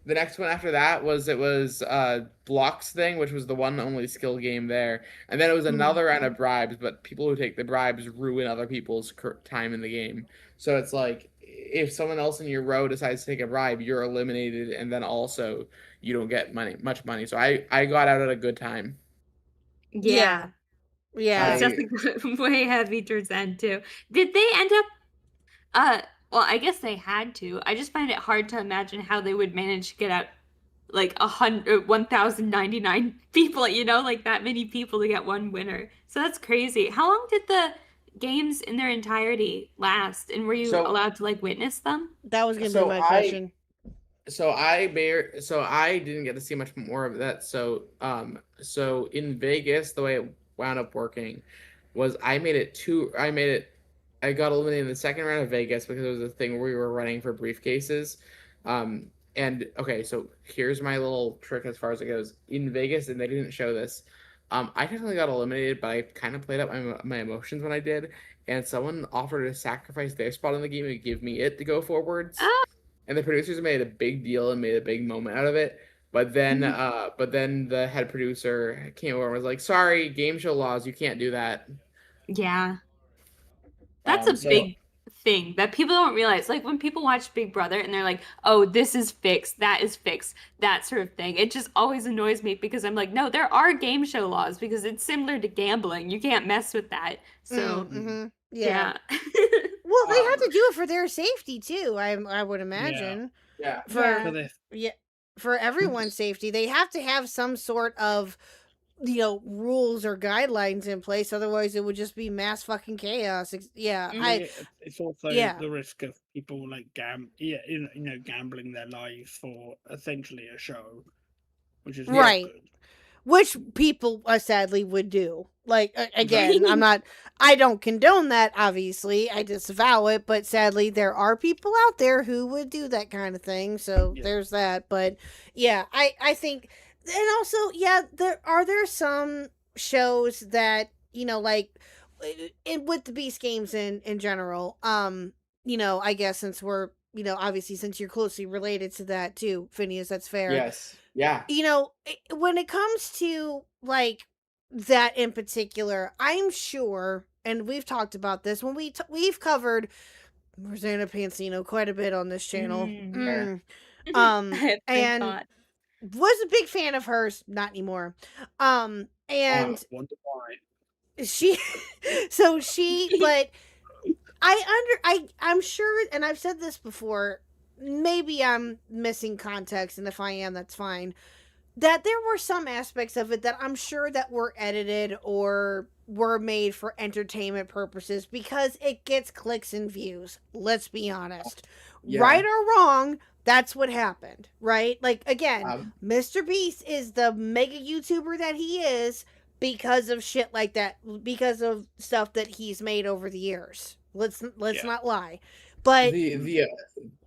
The next one after that was blocks thing, which was the one only skill game there, and then it was another round of bribes. But people who take the bribes ruin other people's time in the game. So it's like if someone else in your row decides to take a bribe, you're eliminated, and then also you don't get much money. So I got out at a good time. Yeah. Yeah. It's just way heavy towards the end too. Did they end up well, I guess they had to. I just find it hard to imagine how they would manage to get out like 1,099 people, you know, like that many people to get one winner. So that's crazy. How long did the games in their entirety last? And were you allowed to like witness them? That was gonna be my question. So I didn't get to see much more of that. So in Vegas, the way it wound up working was I got eliminated in the second round of Vegas because it was a thing where we were running for briefcases. And okay, so here's my little trick as far as it goes. In Vegas, and they didn't show this, I technically got eliminated, but I kind of played up my emotions when I did, and someone offered to sacrifice their spot in the game and give me it to go forwards. And the producers made a big deal and made a big moment out of it. But then the head producer came over and was like, "Sorry, game show laws, you can't do that." Yeah. That's a big thing that people don't realize. Like when people watch Big Brother and they're like, oh, this is fixed, that is fixed, that sort of thing. It just always annoys me because I'm like, no, there are game show laws because it's similar to gambling. You can't mess with that. So, Yeah. yeah. Well, they have to do it for their safety too. I would imagine. Yeah. For For this. yeah, for everyone's safety, they have to have some sort of rules or guidelines in place. Otherwise, it would just be mass fucking chaos. Yeah, It's also yeah. the risk of people like gambling their lives for essentially a show, which is not Right. good. Which people sadly would do. Like again, I don't condone that, obviously. I disavow it, but sadly there are people out there who would do that kind of thing. So there's that. But yeah, I think, and also, yeah, there some shows that, like with the Beast games in general, I guess since we're, obviously since you're closely related to that too, Phineas, that's fair. Yes. Yeah. When it comes to like that in particular, I'm sure, and we've talked about this when we've covered Rosanna Pansino quite a bit on this channel. And was a big fan of hers, not anymore. And Wonder why. but I'm sure, and I've said this before, maybe I'm missing context, and if I am, that's fine, that there were some aspects of it that I'm sure that were edited or were made for entertainment purposes because it gets clicks and views. Let's be honest. Yeah. Right or wrong, that's what happened, right? Like, again, Mr. Beast is the mega YouTuber that he is because of shit like that, because of stuff that he's made over the years. Let's not lie. But the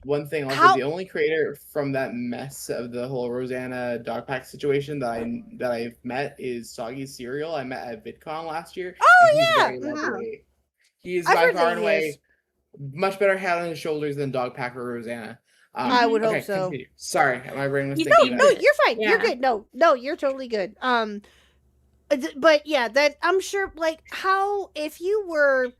one thing also, the only creator from that mess of the whole Rosanna dog pack situation that I've met is Soggy Cereal. I met at VidCon last year. Oh yeah, he's by far and away much better head on his shoulders than Dog Pack or Rosanna. I would hope so. Continue. Sorry, my brain was No, thinking you're fine. Yeah. You're good. No, you're totally good. But yeah, that I'm sure. Like, how if you were,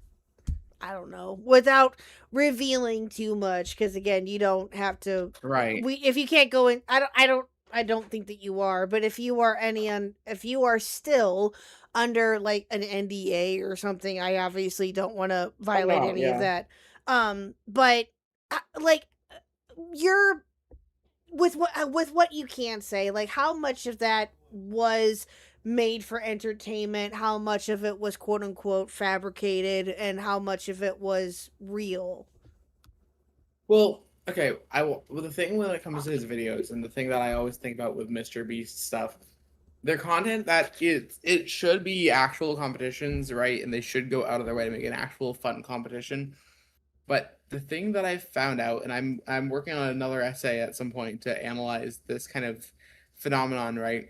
I don't know, without revealing too much, because again, you don't have to. Right. If you can't go in, I don't think that you are. But if you are if you are still under like an NDA or something, I obviously don't want to violate any of that. But like, you're with what you can say, like how much of that was made for entertainment, how much of it was quote unquote fabricated, and how much of it was real. Well, okay, the thing when it comes to his videos, and the thing that I always think about with Mr. Beast stuff, their content it should be actual competitions, right? And they should go out of their way to make an actual fun competition. But the thing that I've found out, and I'm working on another essay at some point to analyze this kind of phenomenon, right?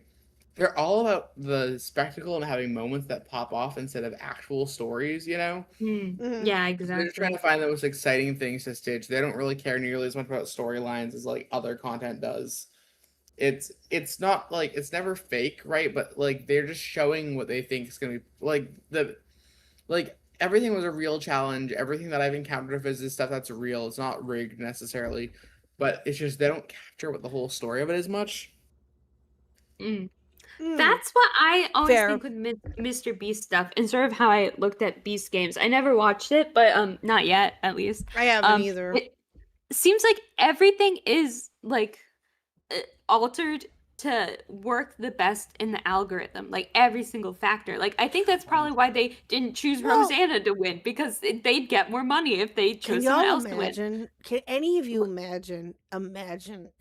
They're all about the spectacle and having moments that pop off instead of actual stories, Yeah, exactly. They're just trying to find the most exciting things to stitch. They don't really care nearly as much about storylines as like other content does. It's not like it's never fake, right? But like they're just showing what they think is gonna be like everything was a real challenge. Everything that I've encountered is stuff that's real. It's not rigged necessarily, but it's just they don't capture what the whole story of it is much. That's what I always think with Mr. Beast stuff, and sort of how I looked at Beast games. I never watched it, but not yet, at least. I haven't either. It seems like everything is like altered to work the best in the algorithm, like every single factor. Like I think that's probably why they didn't choose Rosanna to win, because they'd get more money if they chose someone else to win. Can any of you imagine in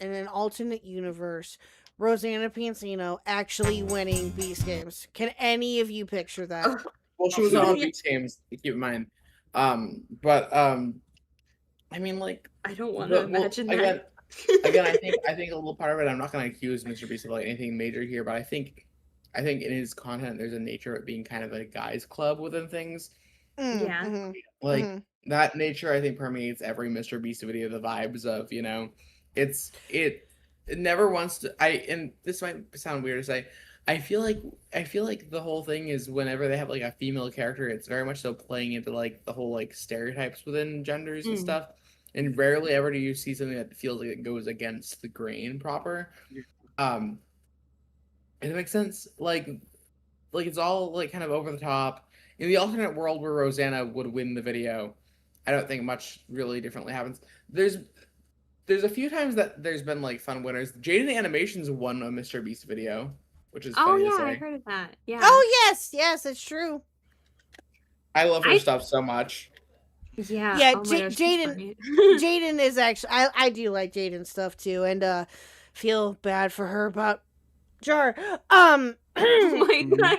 an alternate universe Rosanna Pansino actually winning Beast Games? Can any of you picture that? Well, she was on Beast Games, keep in mind. But I mean, like, I don't want to imagine that. Again, I think a little part of it. I'm not going to accuse Mr. Beast of like anything major here, but I think in his content, there's a nature of it being kind of a guys' club within things. Yeah. Like that nature, I think permeates every Mr. Beast video. The vibes of it never wants to. And this might sound weird to say. I feel like the whole thing is whenever they have like a female character, it's very much so playing into like the whole like stereotypes within genders and stuff. And rarely ever do you see something that feels like it goes against the grain proper. And it makes sense. Like it's all like kind of over the top. In the alternate world where Rosanna would win the video, I don't think much really differently happens. There's a few times that there's been like fun winners. Jaden Animations won a Mr. Beast video, which is Oh funny to yeah, say. I heard of that. Yeah. Oh yes, it's true. I love her I- stuff so much. Yeah. Yeah, oh my gosh, she's Jaden. funny. Jaden is actually. I do like Jaden's stuff too, and feel bad for her about Jar. Oh my god,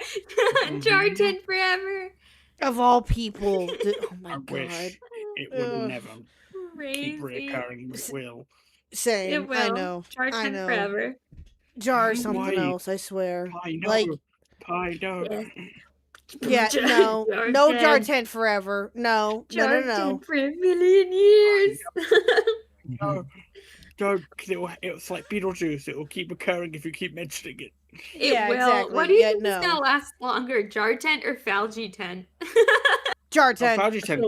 Jarton forever. Of all people. Oh my I god. wish it would Ugh. never keep Crazy. reoccurring, but it will. Same. It will. I know. Jarton know. forever. Jar Why? something else. I swear. I know. Like, I know. yeah, no, no Jar Tent forever. No. Jarton for a million years. No, no, because it's like Beetlejuice. It will keep occurring if you keep mentioning it. It Yeah, will. exactly. What do you Yeah, think no. is gonna last longer, Jar Tent or Falgy Tent? Jar Oh, Tent. Fauci said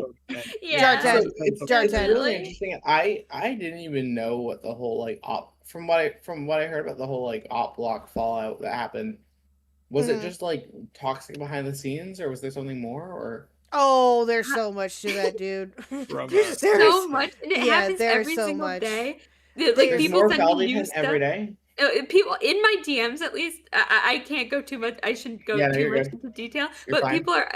Yeah. Jar Tent. It's Jar it's Tent. really interesting. I didn't even know what the whole like op from what I heard about the whole like op block fallout that happened. Was it just like toxic behind the scenes, or was there something more? Or Oh, there's so much to that, dude. Brother. There's So much, and it yeah, happens there's every so single much. day. There's Like there's people more send me Faldi new content stuff. every day. People in my DMs, at least, I can't go too much. I shouldn't go Yeah, no, too you're much good. into detail. You're But fine. people are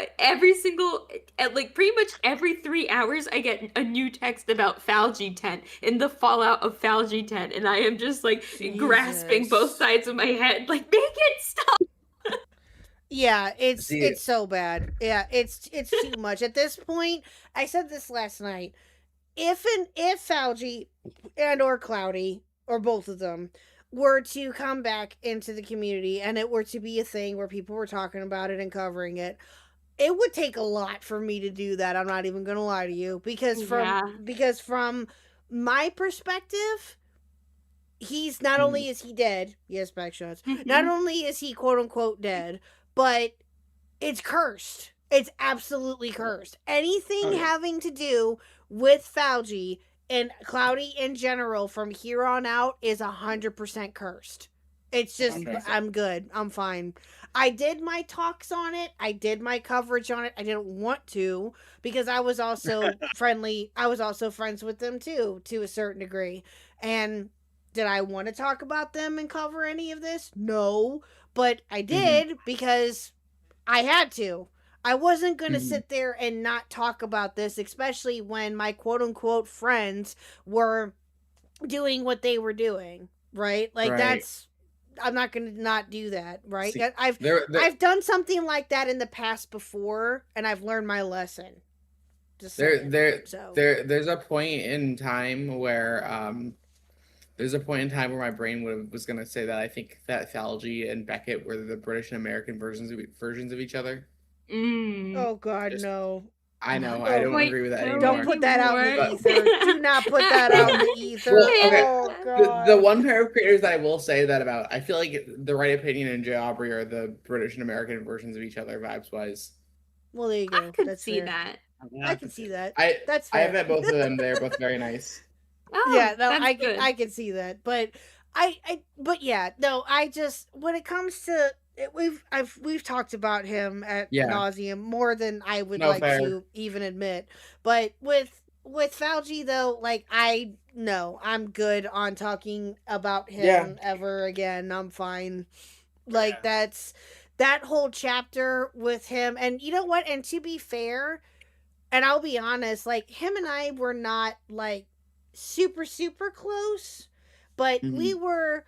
like pretty much every 3 hours, I get a new text about Falgy Tent and the fallout of Falgy Tent, and I am just like grasping both Jesus. sides of my head, like make it stop. Yeah, it's See, it's so bad. Yeah, it's too much. At this point, I said this last night. If Falgy and or Cloudy or both of them were to come back into the community and it were to be a thing where people were talking about it and covering it, it would take a lot for me to do that. I'm not even gonna lie to you because from my perspective, he's not only is he dead, yes, backshots. Not only is he quote unquote dead, but it's cursed. It's absolutely cursed. Anything having to do with Falgy and Cloudy in general from here on out is 100% cursed. It's just, I'm good. I'm fine. I did my talks on it. I did my coverage on it. I didn't want to because I was also friendly. I was also friends with them too, to a certain degree. And did I want to talk about them and cover any of this? No. But I did because I had to. I wasn't going to sit there and not talk about this, especially when my quote unquote friends were doing what they were doing, right? Like that's, I'm not going to not do that, right? See, I've done something like that in the past before and I've learned my lesson. Just saying. There's a point in time where my brain was gonna say that I think that Falgy and Beckett were the British and American versions of each other. Oh God, no. I know. I don't agree with that anymore. Don't put that out in the ether. Do not put that out in the ether. Well, okay. Oh God. The one pair of creators that I will say that about, I feel like The Right Opinion and Jay Aubrey are the British and American versions of each other, vibes wise. Well, there you go. I could That's see fair. that. I can see that. That's I fair. have met both of them. They're both very nice. Oh, Yeah, no, that's good. I can see that, but but yeah, no, I just when it comes to it, we've talked about him at nauseum more than I would like to even admit, but with Falgy though, like I'm good on talking about him ever again. I'm fine. Like that's that whole chapter with him, and you know what? And to be fair, and I'll be honest, like him and I were not like super close, but we were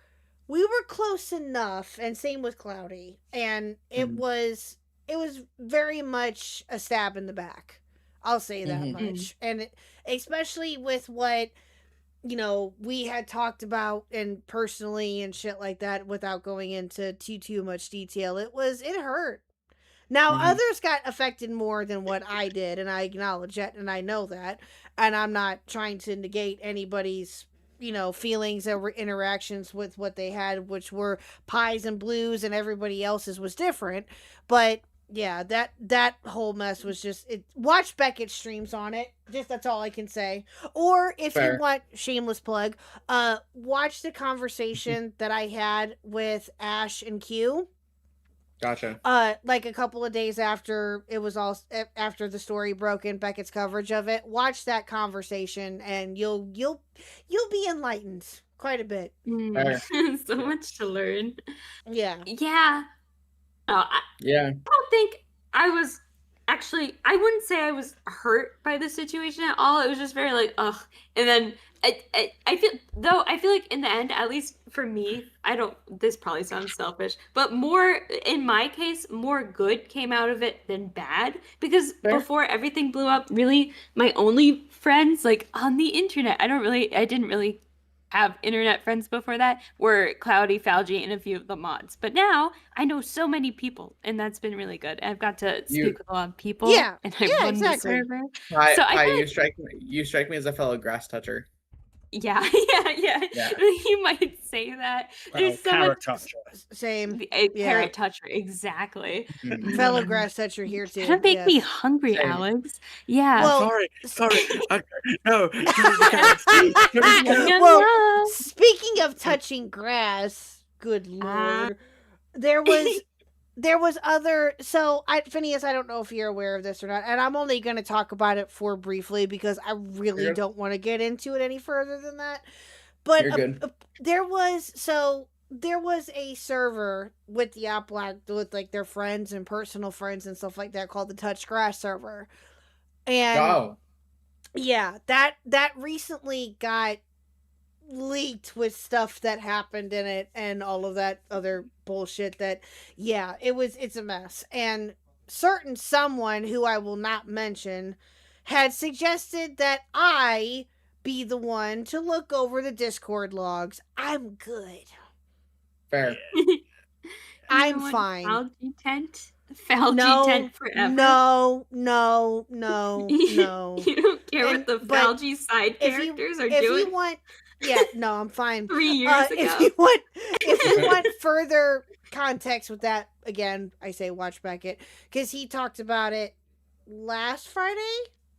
close enough, and same with Cloudy, and it was very much a stab in the back, I'll say that much. And especially with what we had talked about and personally and shit like that, without going into too much detail, it hurt. Now, others got affected more than what I did, and I acknowledge that, and I know that, and I'm not trying to negate anybody's, feelings or interactions with what they had, which were pies and blues, and everybody else's was different. But yeah, that whole mess was just watch Beckett's streams on it. Just that's all I can say. Or if you want, shameless plug, watch the conversation that I had with Ash and Q. Gotcha. Like a couple of days after it was all after the story broke and Beckett's coverage of it. Watch that conversation, and you'll be enlightened quite a bit. Fair. So much to learn. Yeah. Yeah. I don't think I was actually. I wouldn't say I was hurt by the situation at all. It was just very like ugh. And then I feel like in the end, at least for me, this probably sounds selfish, but more in my case, more good came out of it than bad, because before everything blew up, really my only friends like on the internet, I didn't really have internet friends before that, were Cloudy, Falgi, and a few of the mods. But now I know so many people, and that's been really good. I've got to speak with a lot of people. Yeah, and I run exactly. the server. You strike me as a fellow grass toucher. Yeah. Yeah. You might say that. There's so Carrot much toucher. Same. carrot toucher, exactly. Fellow grass toucher here too. Gonna make me yes. hungry, Same. Alex. Yeah. Well, Sorry. No. well, speaking of touching grass, good lord, there was other. So, Phineas, I don't know if you're aware of this or not, and I'm only going to talk about it for briefly because I really don't want to get into it any further than that. But You're good. there was a server with the app with like their friends and personal friends and stuff like that called the Touch Grass server, and yeah, that recently got leaked with stuff that happened in it and all of that other bullshit that it's a mess. And certain someone who I will not mention had suggested that I be the one to look over the Discord logs. I'm good. Fair. I'm fine. Falgi tent forever. No. You don't care what the but Falgi side characters are doing. If you want, no, I'm fine. 3 years ago. If you want further context with that, again, I say watch Beckett, because he talked about it last Friday.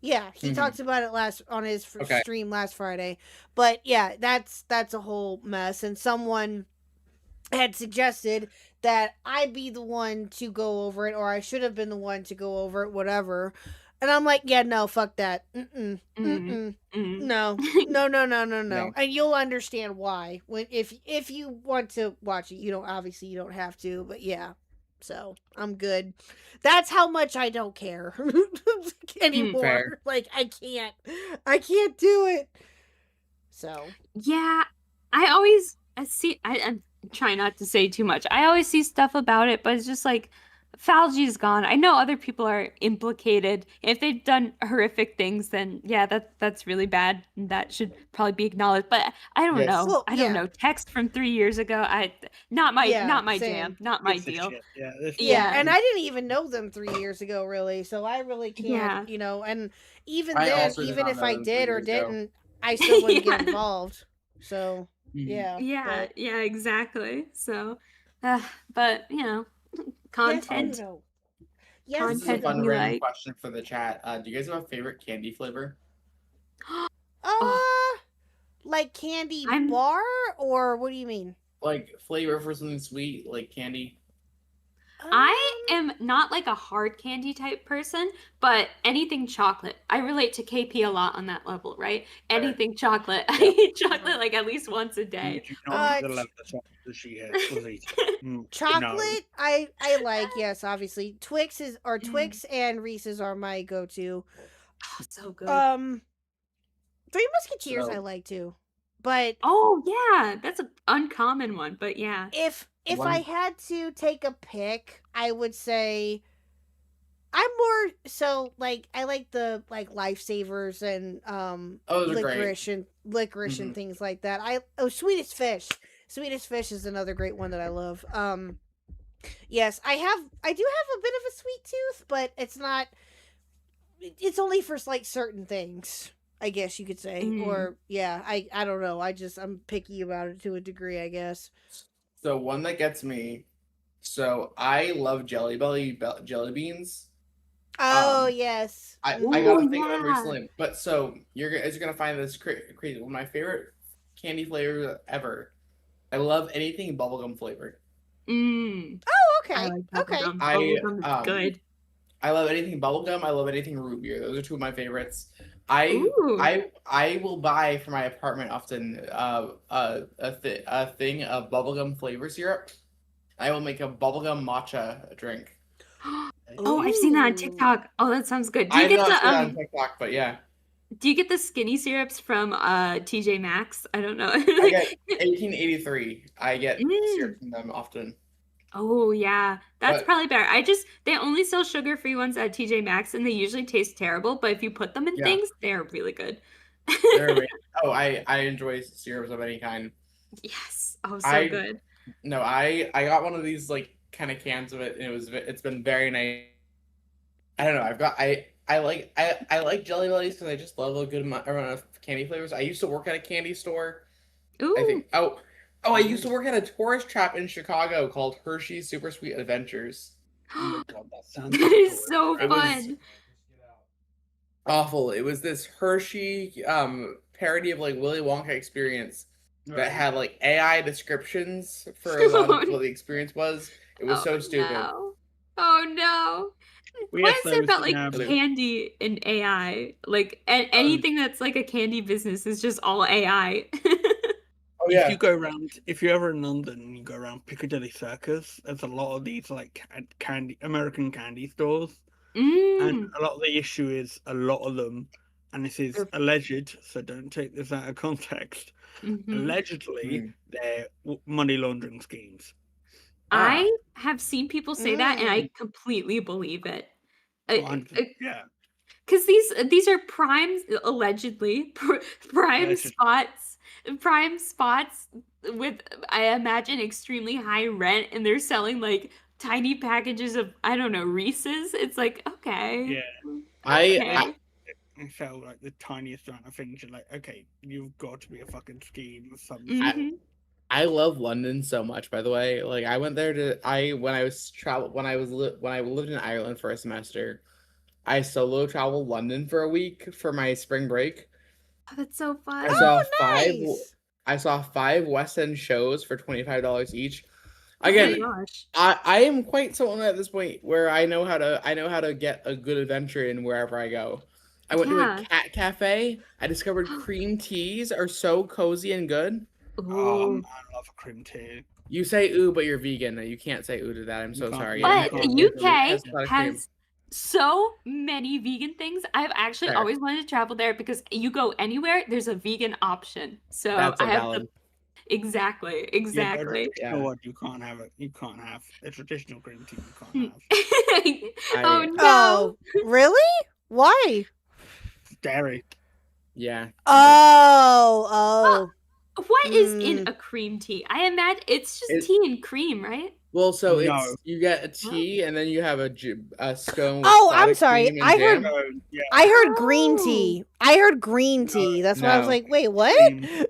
Yeah, he talked about it on his stream last Friday. But yeah, that's a whole mess, and someone had suggested that I be the one to go over it, or I should have been the one to go over it, whatever. And I'm like, yeah, no, fuck that. No. And you'll understand why if you want to watch it. You don't have to, but yeah. So I'm good. That's how much I don't care anymore. Fair. Like I can't do it. So yeah, I I'm trying not to say too much. I always see stuff about it, but it's just like Falgi's gone. I know other people are implicated. If they've done horrific things, then yeah, that's really bad. And that should probably be acknowledged. But I don't know. Well, I don't know. Text from 3 years ago. Not my same. jam. Not my deal. Yeah, and I didn't even know them 3 years ago, really. So I really can't, and even then, even if I did or didn't, I still wouldn't get involved. So yeah, exactly. So, but content. Yes, This is a Content fun you random like. question for the chat. Do you guys have a favorite candy flavor? Like candy I'm- bar, or what do you mean? Like flavor for something sweet, like candy? I am not like a hard candy type person, but anything chocolate. I relate to KP a lot on that level, right? Anything chocolate. I eat chocolate like at least once a day. You know the level of chocolate that she was eating. Chocolate, I like, yes, obviously. Twix and Reese's are my go-to. Oh, so good. Three Musketeers I like too. But oh yeah, that's an uncommon one, but yeah. if I had to take a pick, I would say I'm more so like I like the like Lifesavers and licorice and things like that. Sweetest Fish is another great one that I love. Yes, I do have a bit of a sweet tooth, but it's only for like certain things, I guess you could say. Or yeah, I don't know. I'm picky about it to a degree, I guess. So one that gets me. So I love jelly beans. Oh yes. I got a thing of them recently, but so you're gonna find this crazy. One of my favorite candy flavors ever. I love anything bubblegum flavored. Oh Okay. like Okay. bubblegum. I, Bubblegum is good. I love anything bubblegum. I love anything root beer. Those are two of my favorites. I Ooh. I will buy for my apartment often a thing of bubblegum flavor syrup. I will make a bubblegum matcha drink. Oh, I've seen that on Ooh. TikTok. Oh, that sounds good. Do you I've get not the seen that on TikTok, but yeah. Do you get the skinny syrups from TJ Maxx? I don't know. I get 1883. I get syrup from them often. Oh yeah, that's But- probably better. They only sell sugar-free ones at TJ Maxx, and they usually taste terrible. But if you put them in Yeah. things, they're really good. They're amazing. Oh, I enjoy syrups of any kind. Yes. Oh, so I- good. No, I got one of these like kind of cans of it, and it's been very nice. I don't know. I like Jelly Bellies because I just love a good amount of candy flavors. I used to work at a candy store. Ooh. I think. I used to work at a tourist trap in Chicago called Hershey's Super Sweet Adventures. Oh my god, that sounds That is so It was- fun. Awful. It was this Hershey parody of like Willy Wonka experience that had like AI descriptions for a lot of what the experience was. It was so stupid. No. Oh no. We Why have is there those about in like our- candy and AI? Like anything that's like a candy business is just all AI. Oh If yeah. you go around, if you're ever in London and you go around Piccadilly Circus, there's a lot of these like American candy stores, and a lot of the issue is a lot of them, and this is alleged, so don't take this out of context. Allegedly, they're money laundering schemes. I have seen people say that, and I completely believe it. Yeah. Because these are prime, allegedly prime spots with, I imagine, extremely high rent, and they're selling like tiny packages of, I don't know, Reese's. It's like, okay. Yeah. I They sell like the tiniest amount of things. You're like, okay, you've got to be a fucking scheme of some Mhm. I love London so much, by the way. Like I went there when I lived in Ireland for a semester. I solo traveled London for a week for my spring break. Oh, that's so fun. I saw nice. I saw 5 West End shows for $25 each. Oh my Again, gosh. I am quite someone at this point where I know how to get a good adventure in wherever I go. I went to Yeah. a cat cafe. I discovered cream teas are so cozy and good. Oh, Ooh. man, I love a cream tea. You say ooh, but you're vegan. You can't say ooh to that. I'm so can't. sorry. But Yeah, the UK Has a lot of cream. has so many vegan things. I've actually Fair. always wanted to travel there because you go anywhere, there's a vegan option. So That's a I have valid. exactly. Yeah, but a Exactly. traditional one you can't have it. You can't have a traditional green tea. You can't have. Oh no. Oh, really? Why? It's dairy. Yeah. Oh. What is in a cream tea? I imagine it's just tea and cream, right? Well, so No. it's you get a tea and then you have a scone. With Oh, I'm clotted sorry. cream and I heard- jam. So, yeah. I heard green Oh. tea. I heard green tea. That's why I was no. like, wait, what? cream.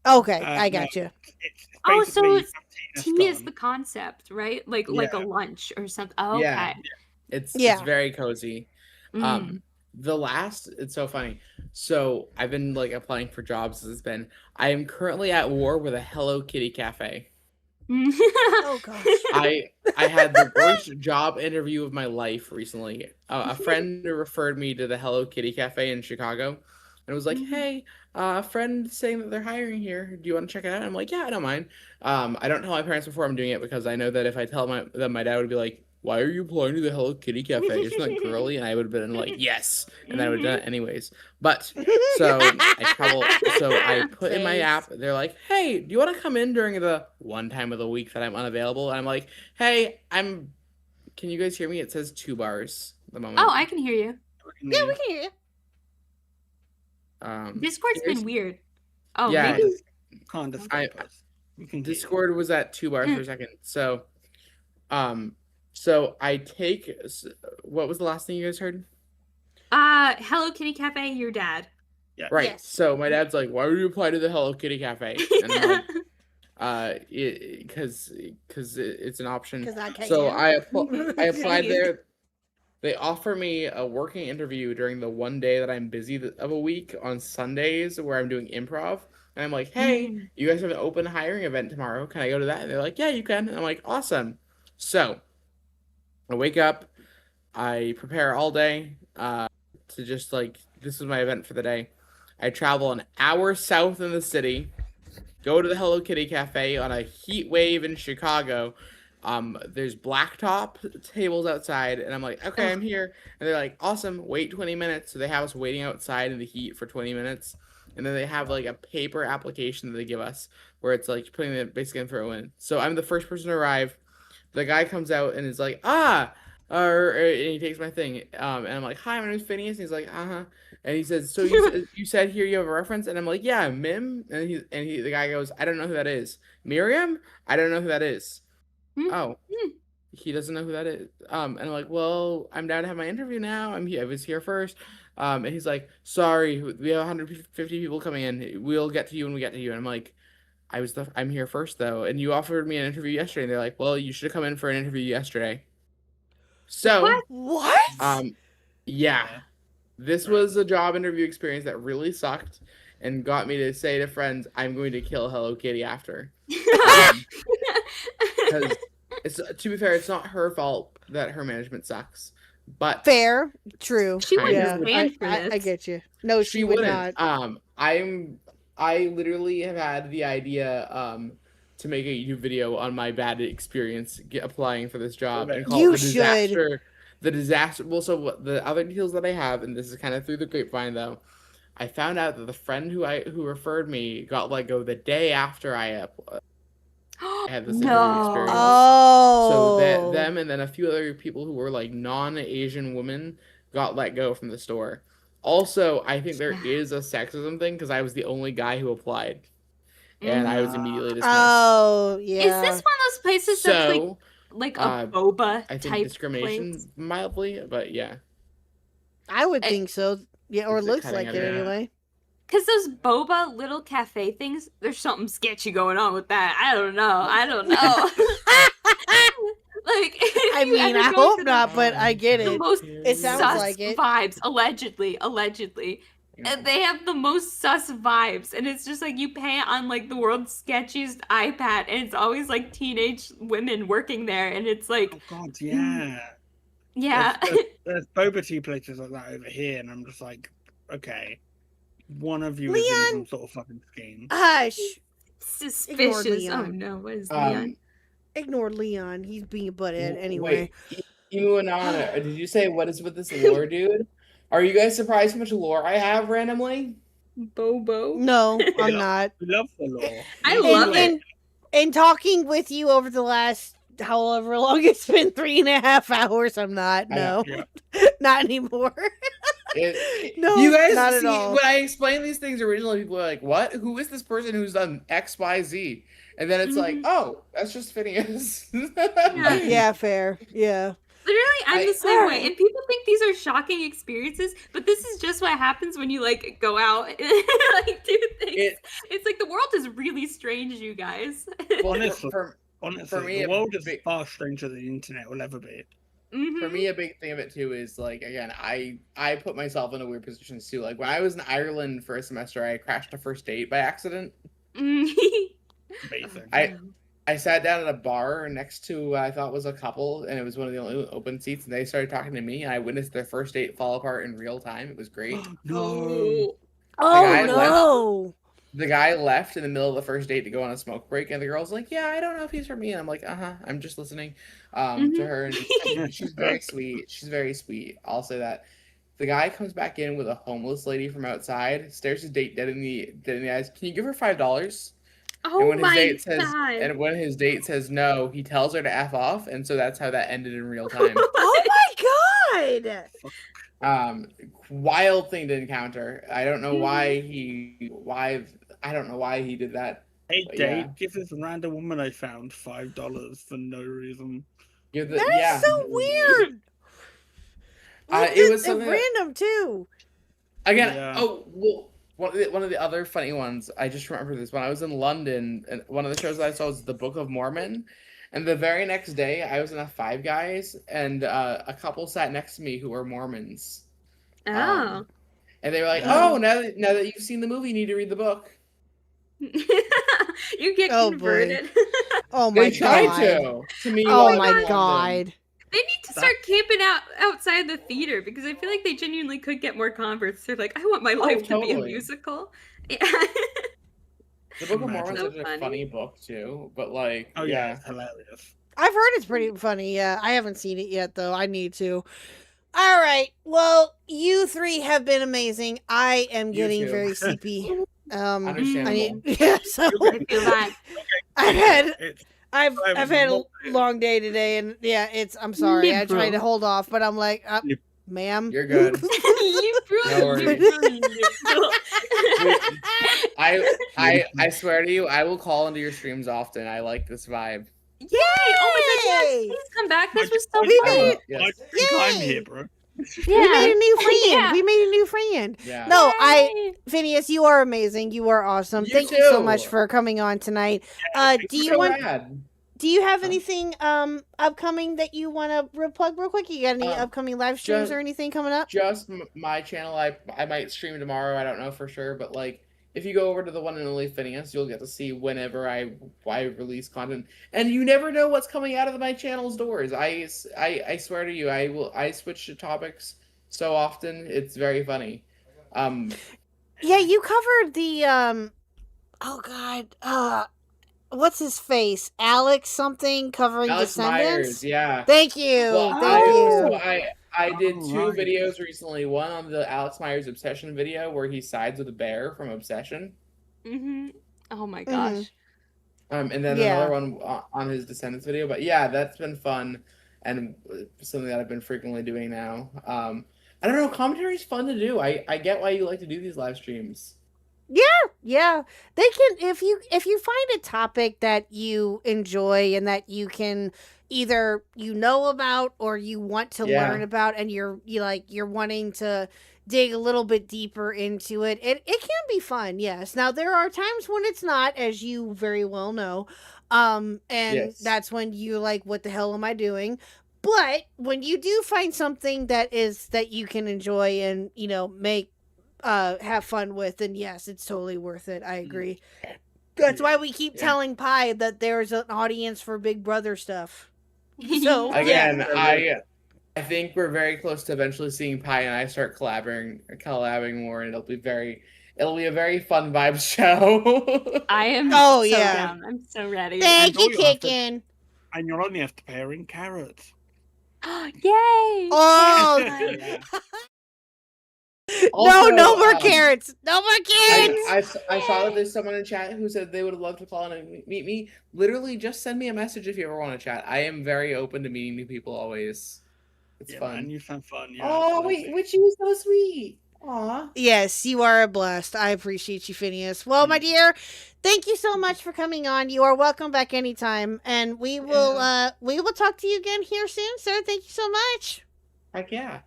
Okay, Uh, I no. got you. It's Oh, basically so you have tea in a Tea is scone. the concept, right? Like a Yeah. lunch or something. Oh, Yeah. okay. It's Yeah. very cozy. Mm. It's so funny. So I've been like applying for jobs. I am currently at war with a Hello Kitty cafe. Oh gosh. I had the worst job interview of my life recently. A friend referred me to the Hello Kitty cafe in Chicago, and it was like, "Hey, a friend saying that they're hiring here. Do you want to check it out?" I'm like, "Yeah, I don't mind." I don't tell my parents before I'm doing it because I know that if I tell them, my dad would be like, "Why are you applying to the Hello Kitty cafe? Isn't that girly?" And I would have been like, "Yes," and then I would have done it anyways. But so I put in my app. They're like, "Hey, do you want to come in during the one time of the week that I'm unavailable?" And I'm like, "Hey, can you guys hear me? It says 2 bars at the moment." Oh, I can hear you. Yeah, we can hear you. Discord's can you been weird. Oh, Yeah. maybe. Can't Discord us. You can hear you. Discord was at 2 bars for a second. So, so I take. What was the last thing you guys heard? Hello Kitty Cafe, your dad. Yeah. Right. Yes. So my dad's like, "Why would you apply to the Hello Kitty cafe?" And I'm like, because it's an option. 'Cause I can. So I applied Can. there. They offer me a working interview during the one day that I'm busy of a week on Sundays where I'm doing improv. And I'm like, "Hey, you guys have an open hiring event tomorrow. Can I go to that?" And they're like, "Yeah, you can." And I'm like, "Awesome." So I wake up, I prepare all day to just like, this is my event for the day. I travel an hour south in the city, go to the Hello Kitty Cafe on a heat wave in Chicago. There's blacktop tables outside, and I'm like, okay, I'm here. And they're like, awesome, wait 20 minutes. So they have us waiting outside in the heat for 20 minutes. And then they have like a paper application that they give us where it's like putting the basic info in. So I'm the first person to arrive. The guy comes out and is like, and he takes my thing. And I'm like, hi, my name's Phineas. And he's like, uh-huh. And he says, so you said here you have a reference? And I'm like, yeah, Mim. And the guy goes, I don't know who that is. Miriam? I don't know who that is. Oh, he doesn't know who that is. And I'm like, well, I'm down to have my interview now. I was here first. And he's like, sorry, we have 150 people coming in. We'll get to you when we get to you. And I'm like, I'm here first though, and you offered me an interview yesterday. And they're like, well, you should have come in for an interview yesterday. So what? Yeah, this was a job interview experience that really sucked and got me to say to friends, I'm going to kill Hello Kitty after. Because to be fair, it's not her fault that her management sucks. But fair, true. She wouldn't yeah, stand for I this. get you. No, she would wouldn't. not. I literally have had the idea to make a YouTube video on my bad experience applying for this job and call You it should. the disaster. Well, so what the other details that I have, and this is kind of through the grapevine though, I found out that the friend who referred me got let go the day after I had this interview experience. Oh. So them and then a few other people who were like non-Asian women got let go from the store. Also, I think there is a sexism thing because I was the only guy who applied, and I was immediately dismissed. Oh, yeah. Is this one of those places that's So, like a boba I think type discrimination place? mildly, but yeah. I would think so. Yeah, or Is it looks cutting like it it out? anyway. Because those boba little cafe things, there's something sketchy going on with that. I don't know. Like, I mean, I hope not, but I get the it. most It sounds sus like it. vibes, allegedly. And they have the most sus vibes, and it's just like you pay on like the world's sketchiest iPad, and it's always like teenage women working there, and it's like, Oh God, yeah. yeah, There's boba tea places like that over here, and I'm just like, okay, one of you is Leon! in some sort of fucking scheme. Hush. suspicious. Oh Leon. no, what is Leon? Ignore Leon. He's being a butthead anyway. Wait, Imu and Anna, did you say what is with this lore, dude? Are you guys surprised how much lore I have randomly? Bobo. No, I'm not. We love the law. I love it. And talking with you over the last however long it's been 3.5 hours, I'm not. No, Yeah. not anymore. No, you guys not at see, all. when I explain these things originally, people are like, what? Who is this person who's done X, Y, Z? And then it's like, oh, that's just Phineas. Yeah, fair. Yeah. Literally, I'm the same way. And people think these are shocking experiences, but this is just what happens when you like go out and like do things. It's like the world is really strange, you guys. Well, Honestly, for me, the world is far stranger than the internet will ever be. For me, a big thing of it too is like, again, I put myself in a weird position too. Like when I was in Ireland for a semester, I crashed a first date by accident. Amazing. I sat down at a bar next to what I thought was a couple, and it was one of the only open seats, and they started talking to me, and I witnessed their first date fall apart in real time. It was great. No. Oh, The guy left in the middle of the first date to go on a smoke break, and the girl's like, yeah, I don't know if he's for me. And I'm like, I'm just listening to her. And she's very sweet. She's very sweet. I'll say that. The guy comes back in with a homeless lady from outside, stares his date dead in the eyes. Can you give her $5? Oh and when my his date god. and when his date says no, he tells her to F off, and so that's how that ended in real time. Oh my god! Wild thing to encounter. I don't know why I don't know why he did that. Hey, But Dave, yeah. give this random woman I found $5 for no reason. That is so weird. It was something that- random too. Again, Yeah. one of the other funny ones, I just remember this. When I was in London, and one of the shows that I saw was The Book of Mormon. And the very next day, I was in a Five Guys, and a couple sat next to me who were Mormons. Oh. And they were like, oh, now that you've seen the movie, you need to read the book. You get Oh, boy. converted. Oh my They tried god. to me. Oh while I my was in London. god. They need to start camping out outside the theater because I feel like they genuinely could get more converts. They're like, I want my life to be a totally. musical. The Book of Mormon's So such a funny. funny book too, but like, Oh yeah, it's hilarious. I've heard it's pretty funny. Yeah, I haven't seen it yet though. I need to. All right. Well, you three have been amazing. I am You getting too. very sleepy. I Understandable. need, yeah. So I feel that. I've had a long day today, and yeah, I'm sorry. I tried to hold off, but I'm like, ma'am, You're good. No worries. I swear to you, I will call into your streams often. I like this vibe. Yay! Oh my god, yes, please come back. This was so We fun. made- Yes. I'm here, bro. we made a new friend. Yeah. We made a new friend. Yeah. No, Yay. Phineas, you are amazing. You are awesome. You Thank you so too. much for coming on tonight. Do you So want? rad. Do you have anything upcoming that you want to plug real quick? You got any upcoming live streams just- or anything coming up? Just my channel. I might stream tomorrow. I don't know for sure, but like, if you go over to the one and only Phineas, you'll get to see whenever I release content, and you never know what's coming out of my channel's doors. I swear to you, I switch to topics so often. It's very funny. Yeah, you covered the oh god, what's his face? Alex something covering Alex Descendants. Myers, yeah. Thank you. Well, Thank you. so I did two right. videos recently. One on the Alex Myers obsession video where he sides with a bear from Obsession. Oh my gosh. And then Yeah. another one on his Descendants video. But yeah, that's been fun and something that I've been frequently doing now. I don't know, commentary's fun to do. I get why you like to do these live streams. Yeah, they can if you find a topic that you enjoy and that you can either know about or you want to Yeah. learn about, and you're wanting to dig a little bit deeper into it. It can be fun. Yes. Now there are times when it's not, as you very well know, and Yes. that's when you like, what the hell am I doing? But when you do find something that you can enjoy and make have fun with, and yes, it's totally worth it. I agree. That's why we keep telling Pi that there's an audience for Big Brother stuff. So Again, I think we're very close to eventually seeing Pi and I start collabing more, and it'll be a very fun vibes show. I am Oh, so yeah. down. I'm so ready. thank And you, all you have to- Kickin. And you're only after pairing carrots. Yay! Oh Yeah. Also, no more carrots. No more carrots. I saw that there's someone in chat who said they would love to call in and meet me. Literally, just send me a message if you ever want to chat. I am very open to meeting new people always. It's Yeah, fun. man, you sound fun. Yeah, Oh, absolutely. wait, you was so sweet. Aw. Yes, you are a blast. I appreciate you, Phineas. Well, my dear, thank you so much for coming on. You are welcome back anytime, and we will talk to you again here soon, sir. Thank you so much. Heck yeah.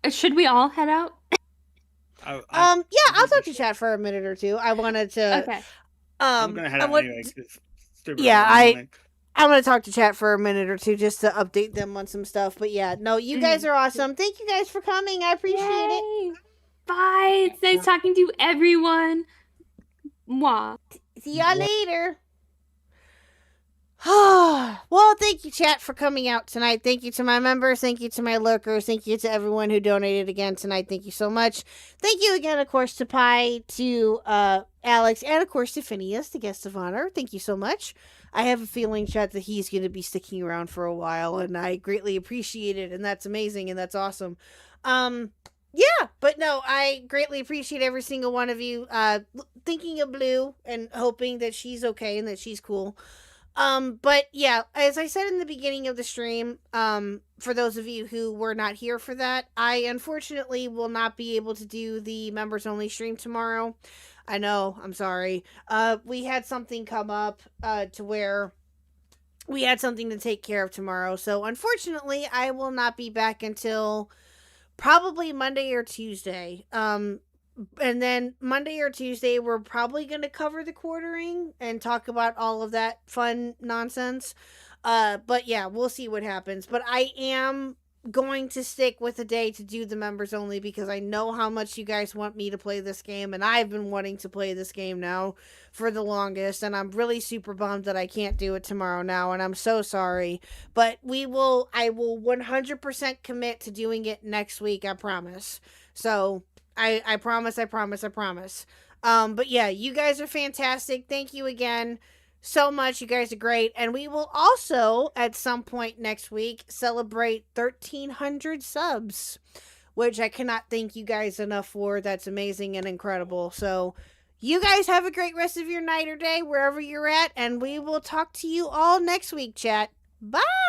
Should we all head out? Yeah, I'll talk to chat for a minute or two. I wanted to. Okay. I'm gonna head I out want- anyway. 'Cause it's stupid Yeah, early in the morning. I'm going to talk to chat for a minute or two just to update them on some stuff. But yeah, no, you guys are awesome. Thank you guys for coming. I appreciate it. Yay. Bye. It's nice talking to everyone. Mwah. See y'all later. Well, thank you, chat, for coming out tonight. Thank you to my members. Thank you to my lurkers. Thank you to everyone who donated again tonight. Thank you so much. Thank you again, of course, to Pi, to Alex, and of course to Phineas, the guest of honor. Thank you so much. I have a feeling, chat, that he's going to be sticking around for a while, and I greatly appreciate it, and that's amazing, and that's awesome. Yeah, but no, I greatly appreciate every single one of you thinking of Blue and hoping that she's okay and that she's cool. But yeah, as I said in the beginning of the stream, for those of you who were not here for that, I unfortunately will not be able to do the members only stream tomorrow. I know, I'm sorry. We had something come up, to where we had something to take care of tomorrow. So unfortunately, I will not be back until probably Monday or Tuesday. And then Monday or Tuesday, we're probably going to cover the quartering and talk about all of that fun nonsense. But yeah, we'll see what happens. But I am going to stick with a day to do the members only because I know how much you guys want me to play this game, and I've been wanting to play this game now for the longest, and I'm really super bummed that I can't do it tomorrow now, and I'm so sorry. But I will 100% commit to doing it next week, I promise. So I promise. But yeah, you guys are fantastic. Thank you again so much. You guys are great. And we will also, at some point next week, celebrate 1,300 subs, which I cannot thank you guys enough for. That's amazing and incredible. So you guys have a great rest of your night or day, wherever you're at. And we will talk to you all next week, chat. Bye!